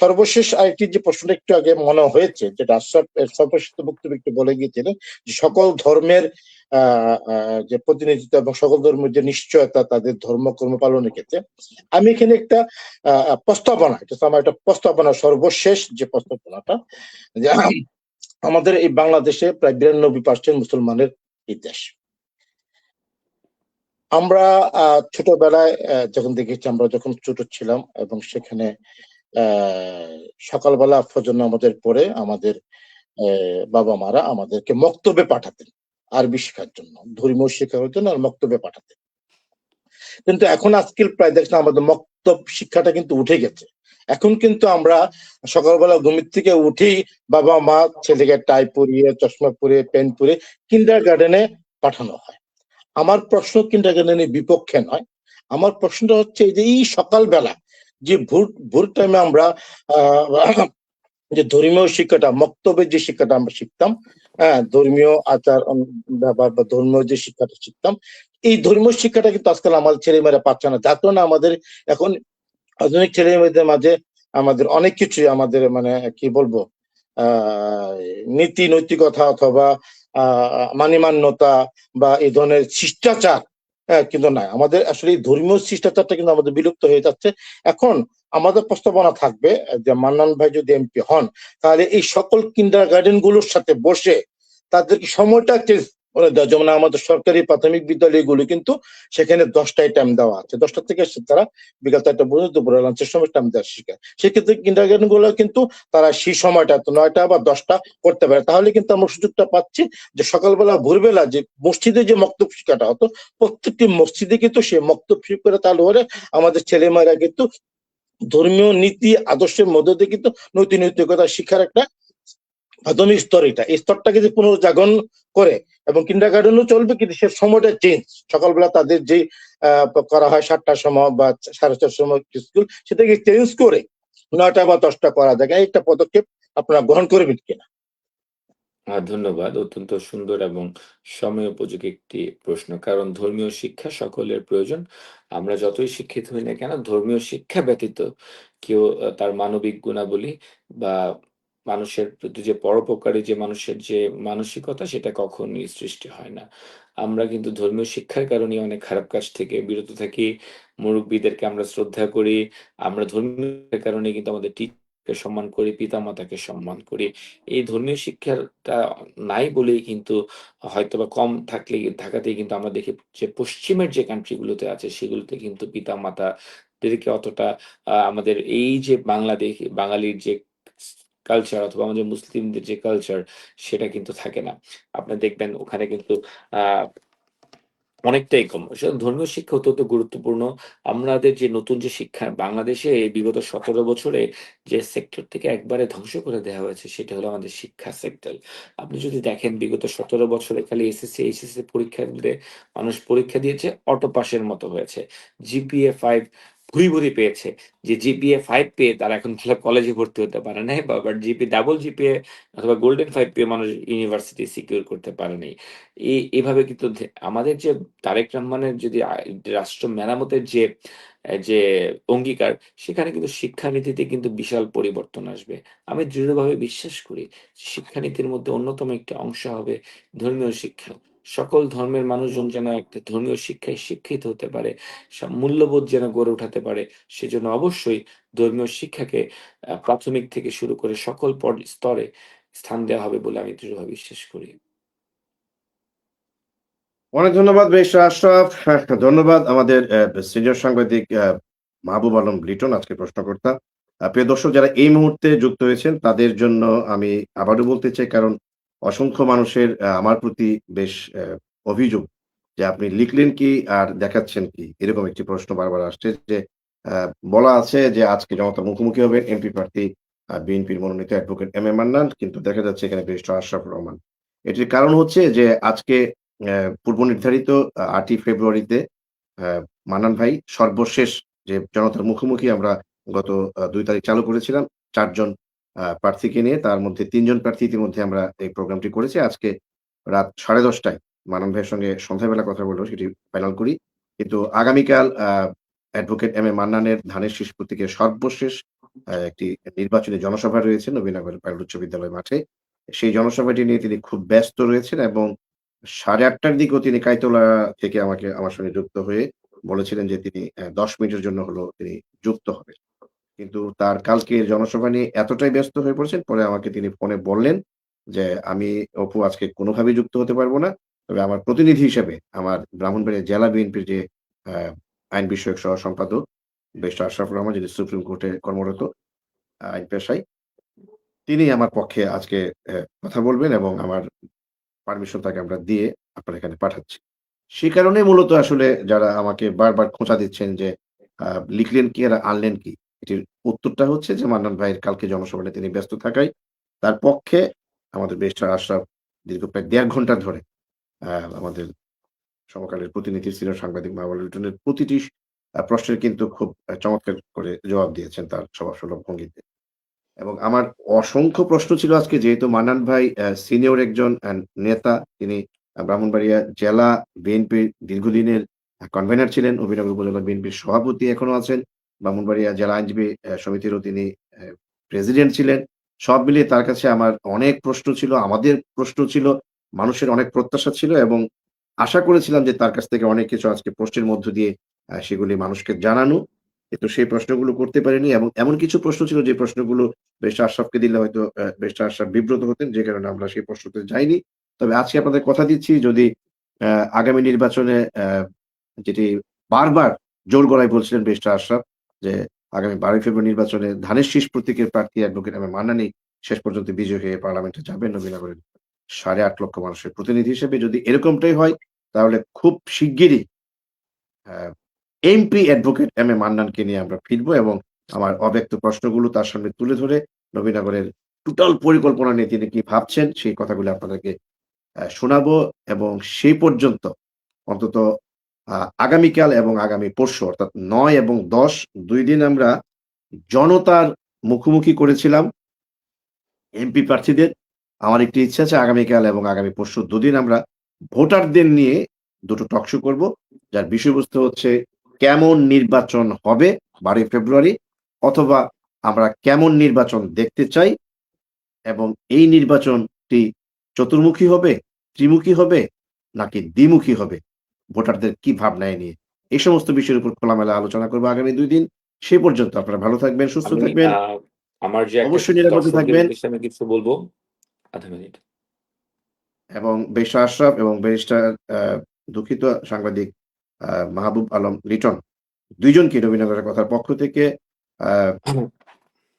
সর্বশেষ আরেকটি যে প্রশ্নটা একটু আগে মনে হয়েছে, যেটা আশরাফ সর্বশেষ বক্তব্য একটু বলে গিয়েছিলেন যে সকল ধর্মের যে প্রতিনিধিত্ব এবং সকল ধর্মের যে নিশ্চয়তা তাদের ধর্মকর্ম পালনের ক্ষেত্রে আমি এখানে একটা প্রস্তাবনা, এটা আমার একটা প্রস্তাবনা, সর্বশেষ যে প্রস্তাবনাটা, যে আমাদের এই বাংলাদেশে প্রায় 92% মুসলমানের এই দেশ। আমরা ছোটবেলায় যখন দেখেছি, আমরা যখন ছোট ছিলাম এবং সেখানে সকালবেলা ফজর নামাজের পরে আমাদের বাবা মারা আমাদেরকে মক্তবে পাঠাতেন আরবি শেখার জন্য, ধর্মীয় শেখার জন্য আর মক্তবে পাঠাতেন। কিন্তু এখন আজকাল প্রায় দেখছেন আমাদের মক্তব শিক্ষাটা কিন্তু উঠে গেছে। এখন কিন্তু আমরা সকালবেলা ঘুমের থেকে উঠেই বাবা মা ছেলেকে টাই পরিয়ে, চশমা পরিয়ে, প্যান্ট পরে কিন্ডার গার্ডেনে পাঠানো হয়। আমার প্রশ্ন কিন্ডার গার্ডেনের বিপক্ষে নয়। আমার প্রশ্নটা হচ্ছে যে এই সকালবেলা যে ভোর টাইমে আমরা যে ধর্মীয় শিক্ষাটা, মক্তবের যে শিক্ষাটা আমরা শিখতাম, ধর্মীয় আচার ব্যবহার বা ধর্মীয় যে শিক্ষাটা শিখতাম, এই ধর্মীয় শিক্ষাটা কিন্তু আজকাল আমাদের ছেলেমেয়েরা পাচ্ছে না। যার কারণে আমাদের এখন আধুনিক ছেলে মেয়েদের মাঝে আমাদের অনেক কিছুই আমাদের মানে কি বলবো নীতি নৈতিকতা অথবা মানিমান্যতা বা এই ধরনের শিষ্টাচার কিন্তু নাই। আমাদের আসলে এই ধর্মীয় শিষ্টাচারটা কিন্তু আমাদের বিলুপ্ত হয়ে যাচ্ছে। এখন আমাদের প্রস্তাবনা থাকবে যে মান্নান ভাই যদি এমপি হন, তাহলে এই সকল কিন্ডার গার্ডেন গুলোর সাথে বসে তাদেরকে সময়টা চেঞ্জ করে দেওয়া। যেমন আমাদের সরকারি প্রাথমিক বিদ্যালয়গুলো কিন্তু সেখানে 10টায় টাইম দেওয়া আছে, 10টা থেকে তারা বিকাল 4টা পর্যন্ত দুপুরে লাঞ্চের সময় টাইম দেওয়া শেখায়। সেক্ষেত্রে কিন্ডার গার্ডেন গুলো কিন্তু তারা সেই সময়টা 9টা বা 10টা করতে পারে। তাহলে কিন্তু আমরা সুযোগটা পাচ্ছি যে সকালবেলা ভোরবেলা যে মসজিদে যে মক্তব শিক্ষাটা হতো, প্রত্যেকটি মসজিদে কিন্তু সেই মক্তব শিক্ষাটা চালু হলে আমাদের ছেলেমেয়েরা কিন্তু ধর্মীয় নীতি আদর্শের মধ্যে দিয়ে কিন্তু নৈতিকতা শিক্ষার একটা প্রাথমিক স্তর, এই স্তরটাকে যে পুনর্জাগরণ করে এবং কিন্ডার গার্ডেনও চলবে, কিন্তু সে সময়টা চেঞ্জ। সকালবেলা তাদের যে করা হয় 7টার সময় বা 4:30টার সময় স্কুল, সেটাকে চেঞ্জ করে 9টা বা 10টা করা যায়। একটা পদক্ষেপ আপনারা গ্রহণ করবেন কিনা? ধন্যবাদ। অত্যন্ত সুন্দর এবং সময়োপযোগী একটি প্রশ্ন। কারণ ধর্মীয় শিক্ষা সকলের প্রয়োজন। আমরা যতই শিক্ষিত হই না কেন, ধর্মীয় শিক্ষা ব্যতীত কেউ তার মানবিক গুণাবলী বা মানুষের প্রতি যে পরোপকারী যে মানুষের যে মানসিকতা, সেটা কখনোই সৃষ্টি হয় না। আমরা কিন্তু ধর্মীয় শিক্ষার কারণেই অনেক খারাপ কাজ থেকে বিরত থাকি। মুরুব্বিদেরকে আমরা শ্রদ্ধা করি। আমরা ধর্মীয় শিক্ষার কারণে কিন্তু আমাদের টিচারকে সম্মান করি, পিতামাতাকে সম্মান করি। এই ধর্মীয় শিক্ষাটা নাই বলেই কিন্তু হয়তোবা কম থাকাতেই কিন্তু আমরা দেখি যে পশ্চিমের যে কান্ট্রি গুলোতে আছে সেগুলোতে কিন্তু পিতা-মাতাদেরকে অতটা আমাদের এই যে বাঙালির যে কালচার অথবা আমাদের মুসলিমদের যে কালচার, সেটা কিন্তু থাকে না। আপনারা দেখবেন ওখানে কিন্তু আ অনেকটাই কম। ধর্মীয় শিক্ষা অত্যন্ত গুরুত্বপূর্ণ। আমাদের যে নতুন যে শিক্ষা বাংলাদেশে এই বিগত ১৭ বছরে যে সেক্টর থেকে একবারে ধ্বংস করে দেয়া হয়েছে, সেটা হলো আমাদের শিক্ষা সেক্টর। আপনি যদি দেখেন বিগত ১৭ বছরে খালি এসএসসি, এইচএসসি পরীক্ষা দিলে মানুষ পরীক্ষা দিয়েছে, অটো পাসের মতো হয়েছে। জিপিএ 5 ভুরি পেয়েছে। যে জিপিএ 5 পেয়ে তারা এখন ভালো কলেজে ভর্তি হতে পারে নাই, বা আবার ডাবল জিপিএ অথবা গোল্ডেন 5 পেয়ে মানুষ ইউনিভার্সিটি সিকিউর করতে পারে নাই। এভাবে কিন্তু আমাদের যে তারেক রহমানের যদি রাষ্ট্র মেরামতের যে যে অঙ্গীকার, সেখানে কিন্তু শিক্ষানীতিতে কিন্তু বিশাল পরিবর্তন আসবে। আমি দৃঢ়ভাবে বিশ্বাস করি শিক্ষানীতির মধ্যে অন্যতম একটি অংশ হবে ধর্মীয় শিক্ষা। সকল ধর্মের মানুষজন যেন একটা ধর্মীয় শিক্ষায় শিক্ষিত হতে পারে, মূল্যবোধ যেন গড়ে উঠাতে পারে, সেজন্য অবশ্যই ধর্মীয় শিক্ষাকে প্রাথমিক থেকে শুরু করে সকল স্তরে স্থান দেওয়া হবে বলে আমি দৃঢ়ভাবে বিশ্বাস করি। অনেক ধন্যবাদ ব্যারিস্টার আশরাফ। ধন্যবাদ আমাদের সিনিয়র সাংবাদিক মাহবুব আলম লিটন, আজকের প্রশ্নকর্তা। প্রিয় দর্শক, যারা এই মুহূর্তে যুক্ত হয়েছেন তাদের জন্য আমি আবারও বলতে চাই, কারণ অসংখ্য মানুষের আমার প্রতি বেশ অভিযোগ যে আপনি লিখলেন কি আর দেখাচ্ছেন কি? এরকম একটি প্রশ্ন বারবার আসছে যে আ বলা আছে যে আজকে জনতার মুখোমুখি হবেন এমপি প্রার্থী বিএনপির মনোনীত অ্যাডভোকেট এম এ মান্নান। কিন্তু দেখা যাচ্ছে এখানে ব্যারিস্টার আশরাফুর রহমান। এটির কারণ হচ্ছে যে আজকে পূর্ব নির্ধারিত ৮ই ফেব্রুয়ারিতে অ্যা মান্নান ভাই সর্বশেষ যে জনতার মুখোমুখি আমরা গত ২ তারিখ চালু করেছিলাম। ৪ জন প্রার্থীকে নিয়ে। তার মধ্যে ৩ জন প্রার্থী ইতিমধ্যে আমরা এই প্রোগ্রামটি করেছি। আজকে রাত 10:30 টায় মানন ভাইয়ের সঙ্গে সন্ধ্যাবেলা কথা বলব সেটি ফাইনাল করি। কিন্তু আগামীকাল অ্যাডভোকেট এম এ মান্নানের ধানের শীষ প্রতীকের সর্বশেষ একটি নির্বাচনী জনসভা রয়েছে নবীনগরের পাইলট উচ্চ বিদ্যালয় মাঠে। সেই জনসভাটি নিয়ে তিনি খুব ব্যস্ত রয়েছেন এবং 8:30 টার দিকেও তিনি কাইতলা থেকে আমার সঙ্গে যুক্ত হয়ে বলেছিলেন যে তিনি ১০ মিনিটের জন্য হলেও তিনি যুক্ত হবেন। কিন্তু তার কালকের জনসভা নিয়ে এতটাই ব্যস্ত হয়ে পড়েছেন, পরে আমাকে তিনি ফোনে বললেন যে, "আমি অপু আজকে কোনোভাবেই যুক্ত হতে পারব না। তবে আমার প্রতিনিধি হিসেবে আমার ব্রাহ্মণবাড়িয়া জেলা বিএনপির যে আ আইন বিষয়ক সম্পাদক ব্যারিস্টার আশরাফুর রহমান যিনি সুপ্রিম কোর্টে কর্মরত আইন পেশায়, তিনি আমার পক্ষে আজকে কথা বলবেন এবং আমার পারমিশন তাকে আমরা দিয়ে আপনার এখানে পাঠাচ্ছি।" সে কারণেই মূলত আসলে যারা আমাকে বারবার খোঁচা দিচ্ছেন যে, আ লিখলেন কি আর আনলেন কি? এটির উত্তরটা হচ্ছে যে মান্নান ভাইয়ের কালকে জনসভাটা তিনি ব্যস্ত থাকায় তার পক্ষে আমাদের ব্যারিস্টার আশরাফ দীর্ঘ প্রায় ১.৫ ঘন্টা ধরে আ আমাদের সমকালের প্রতিনিধি সিনিয়র সাংবাদিক মাহবুব লিটনের প্রতিটি প্রশ্নের কিন্তু খুব চমৎকার করে জবাব দিয়েছেন তার স্বভাবসুলভ ভঙ্গিতে। এবং আমার অসংখ্য প্রশ্ন ছিল আজকে যেহেতু মান্নান ভাই সিনিয়র একজন নেতা। তিনি ব্রাহ্মণবাড়িয়া জেলা বিএনপির দীর্ঘদিনের কনভেনর ছিলেন। অভিনগর উপজেলা বিএনপির সভাপতি এখনো আছেন। ব্রাহ্মণবাড়িয়া জেলা আইনজীবী সমিতিরও তিনি প্রেসিডেন্ট ছিলেন। সব মিলিয়ে তার কাছে আমার অনেক প্রশ্ন ছিল, আমাদের প্রশ্ন ছিল, মানুষের অনেক প্রত্যাশা ছিল এবং আশা করেছিলাম যে তার কাছ থেকে অনেক কিছু আজকে প্রশ্নের মধ্য দিয়ে সেগুলি মানুষকে জানানো। কিন্তু সেই প্রশ্নগুলো করতে পারিনি এবং এমন কিছু প্রশ্ন ছিল যে প্রশ্নগুলো ব্যারিস্টার আশরাফকে দিলে হয়তো ব্যারিস্টার আশরাফ বিব্রত হতেন যে কারণে আমরা সেই প্রশ্নতে যাইনি। তবে আজকে আপনাদের কথা দিচ্ছি যদি আ আগামী নির্বাচনে যেটি বারবার জোর গলায় বলছিলেন ব্যারিস্টার আশরাফ যে আগামী ১২ই ফেব্রুয়ারি নির্বাচনে ধানের শীষ প্রতীকের প্রার্থী অ্যাডভোকেট এম এ মান্নানই শেষ পর্যন্ত বিজয়ী হয়ে পার্লামেন্টে যাবেন নবীনগরের ৮.৫ লক্ষ মানুষের প্রতিনিধি হিসেবে। যদি এরকমটাই হয় তাহলে খুব শিগগিরই আ এমপি অ্যাডভোকেট এম এ মান্নানকে নিয়ে আমরা ফিরবো এবং আমার অব্যক্ত প্রশ্নগুলো তার সামনে তুলে ধরে নবীনগরের টোটাল পরিকল্পনা নিয়ে তিনি কি ভাবছেন সেই কথাগুলো আপনাদেরকে শোনাবো এবং সেই পর্যন্ত অন্তত আ আগামীকাল এবং আগামী পরশু অর্থাৎ ৯ এবং ১০ ২ দিন আমরা জনতার মুখোমুখি করেছিলাম এমপি প্রার্থীদের। আমার একটি ইচ্ছা আছে আগামীকাল এবং আগামী পরশু দুদিন আমরা ভোটারদের নিয়ে দুটো টক শো করব। যার বিষয়বস্তু হচ্ছে কেমন নির্বাচন হবে ১২ই ফেব্রুয়ারি অথবা আমরা কেমন নির্বাচন দেখতে চাই এবং এই নির্বাচনটি চতুর্মুখী হবে, ত্রিমুখী হবে নাকি দ্বিমুখী হবে? ভোটারদের কি ভাবনা এ নিয়ে? এই সমস্ত বিষয়ের উপর খোলামেলা আলোচনা করব আগামী ২ দিন। সে পর্যন্ত আপনারা ভালো থাকবেন, সুস্থ আমি থাকবেন, আমার যে একটা অবশ্যই নিরাপদে দর্শকদের থাকবেন। উদ্দেশ্যে আমি কিছু বলবো। ০.৫ মিনিট। এবং ব্যারিস্টার আশরাফ এবং ব্যারিস্টার আ দুঃখিত সাংবাদিক মাহবুব আলম লিটন ২ জনকে নবীনগরের কথার পক্ষ থেকে আ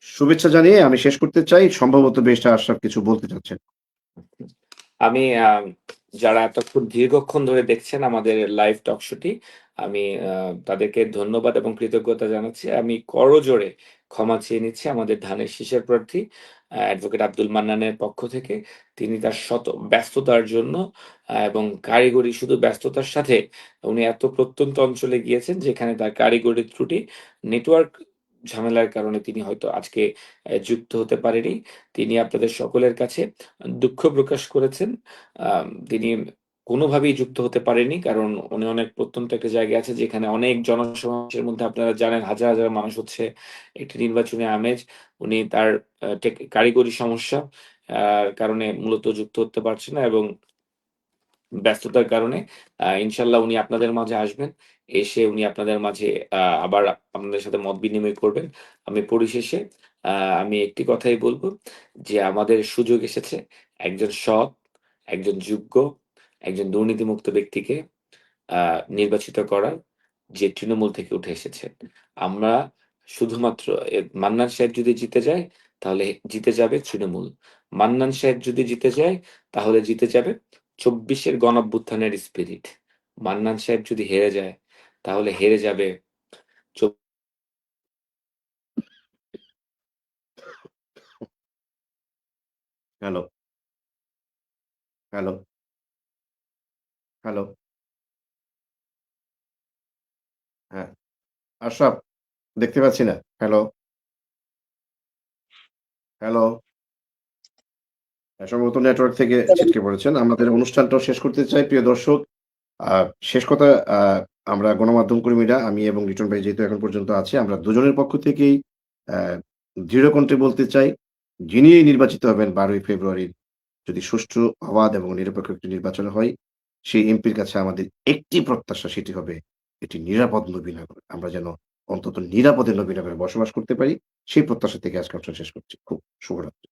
শুভেচ্ছা জানিয়ে আমি শেষ করতে চাই। সম্ভবত ব্যারিস্টার আশরাফ কিছু বলতে চাচ্ছেন। আমি যারা এতক্ষণ দীর্ঘক্ষণ ধরে দেখছেন আমাদের লাইভ টক শোটি, আমি তাদেরকে ধন্যবাদ এবং কৃতজ্ঞতা জানাচ্ছি। আমি করজোড়ে ক্ষমা চেয়ে নিচ্ছি আমাদের ধানের শীষের প্রার্থী অ্যাডভোকেট আব্দুল মান্নানের পক্ষ থেকে। তিনি তার শত ব্যস্ততার জন্য এবং কারিগরি শুধু ব্যস্ততার সাথে উনি এত প্রত্যন্ত অঞ্চলে গিয়েছেন যেখানে তার কারিগরি ত্রুটি, নেটওয়ার্ক ঝামেলার কারণে তিনি হয়তো আজকে যুক্ত হতে পারেনি। তিনি আপনাদের সকলের কাছে দুঃখ প্রকাশ করেছেন। তিনি কোনোভাবেই যুক্ত হতে পারেননি। কারণ উনি অনেক প্রত্যন্ত একটা জায়গায় আছে যেখানে অনেক জনসমাবেশের মধ্যে আপনারা জানেন হাজার, হাজার মানুষ হচ্ছে। একটি নির্বাচনী আমেজ। উনি তার কারিগরি সমস্যা কারণে মূলত যুক্ত হতে পারছে না এবং ব্যস্ততার কারণে ইনশাআল্লাহ উনি আপনাদের মাঝে আসবেন। এসে উনি আপনাদের মাঝে আবার আপনাদের সাথে মত বিনিময় করবেন। আমি পরিশেষে আ আমি একটি কথাই বলব যে আমাদের সুযোগ এসেছে একজন সৎ, একজন যোগ্য, একজন দুর্নীতিমুক্ত ব্যক্তিকে আ নির্বাচিত করার যে তৃণমূল থেকে উঠে এসেছেন। আমরা শুধুমাত্র মান্নান সাহেব যদি জিতে যায় তাহলে জিতে যাবে তৃণমূল। মান্নান সাহেব যদি জিতে যায় তাহলে জিতে যাবে ২৪ এর গণঅভ্যুত্থানের স্পিরিট। মান্নান সাহেব যদি হেরে যায় তাহলে হেরে যাবে চব হ্যালো, হ্যালো, হ্যালো। হ্যাঁ, আশরাফ দেখতে পাচ্ছি না। হ্যালো। হ্যালো। সম্ভবত নেটওয়ার্ক থেকে ছিটকে পড়েছেন। আমাদের অনুষ্ঠানটাও শেষ করতে চাই প্রিয় দর্শক। আ শেষ কথা, আ আমরা গণমাধ্যম কর্মীরা, আমি এবং লিটন ভাই যেহেতু এখন পর্যন্ত আছি, আমরা দুজনের পক্ষ থেকেই অ্যা দৃঢ় কণ্ঠে বলতে চাই, যিনি নির্বাচিত হবেন ১২ই ফেব্রুয়ারি, যদি সুষ্ঠু, অবাধ এবং নিরপেক্ষ একটি নির্বাচন হয়, সেই এমপির কাছে আমাদের একটি প্রত্যাশা, সেটি হবে এটি নিরাপদ নবীনগর। আমরা যেন অন্তত নিরাপদে নবীনগরে বসবাস করতে পারি, সেই প্রত্যাশা থেকে আজকে অনুষ্ঠান শেষ করছি। খুব শুভরাত্রি।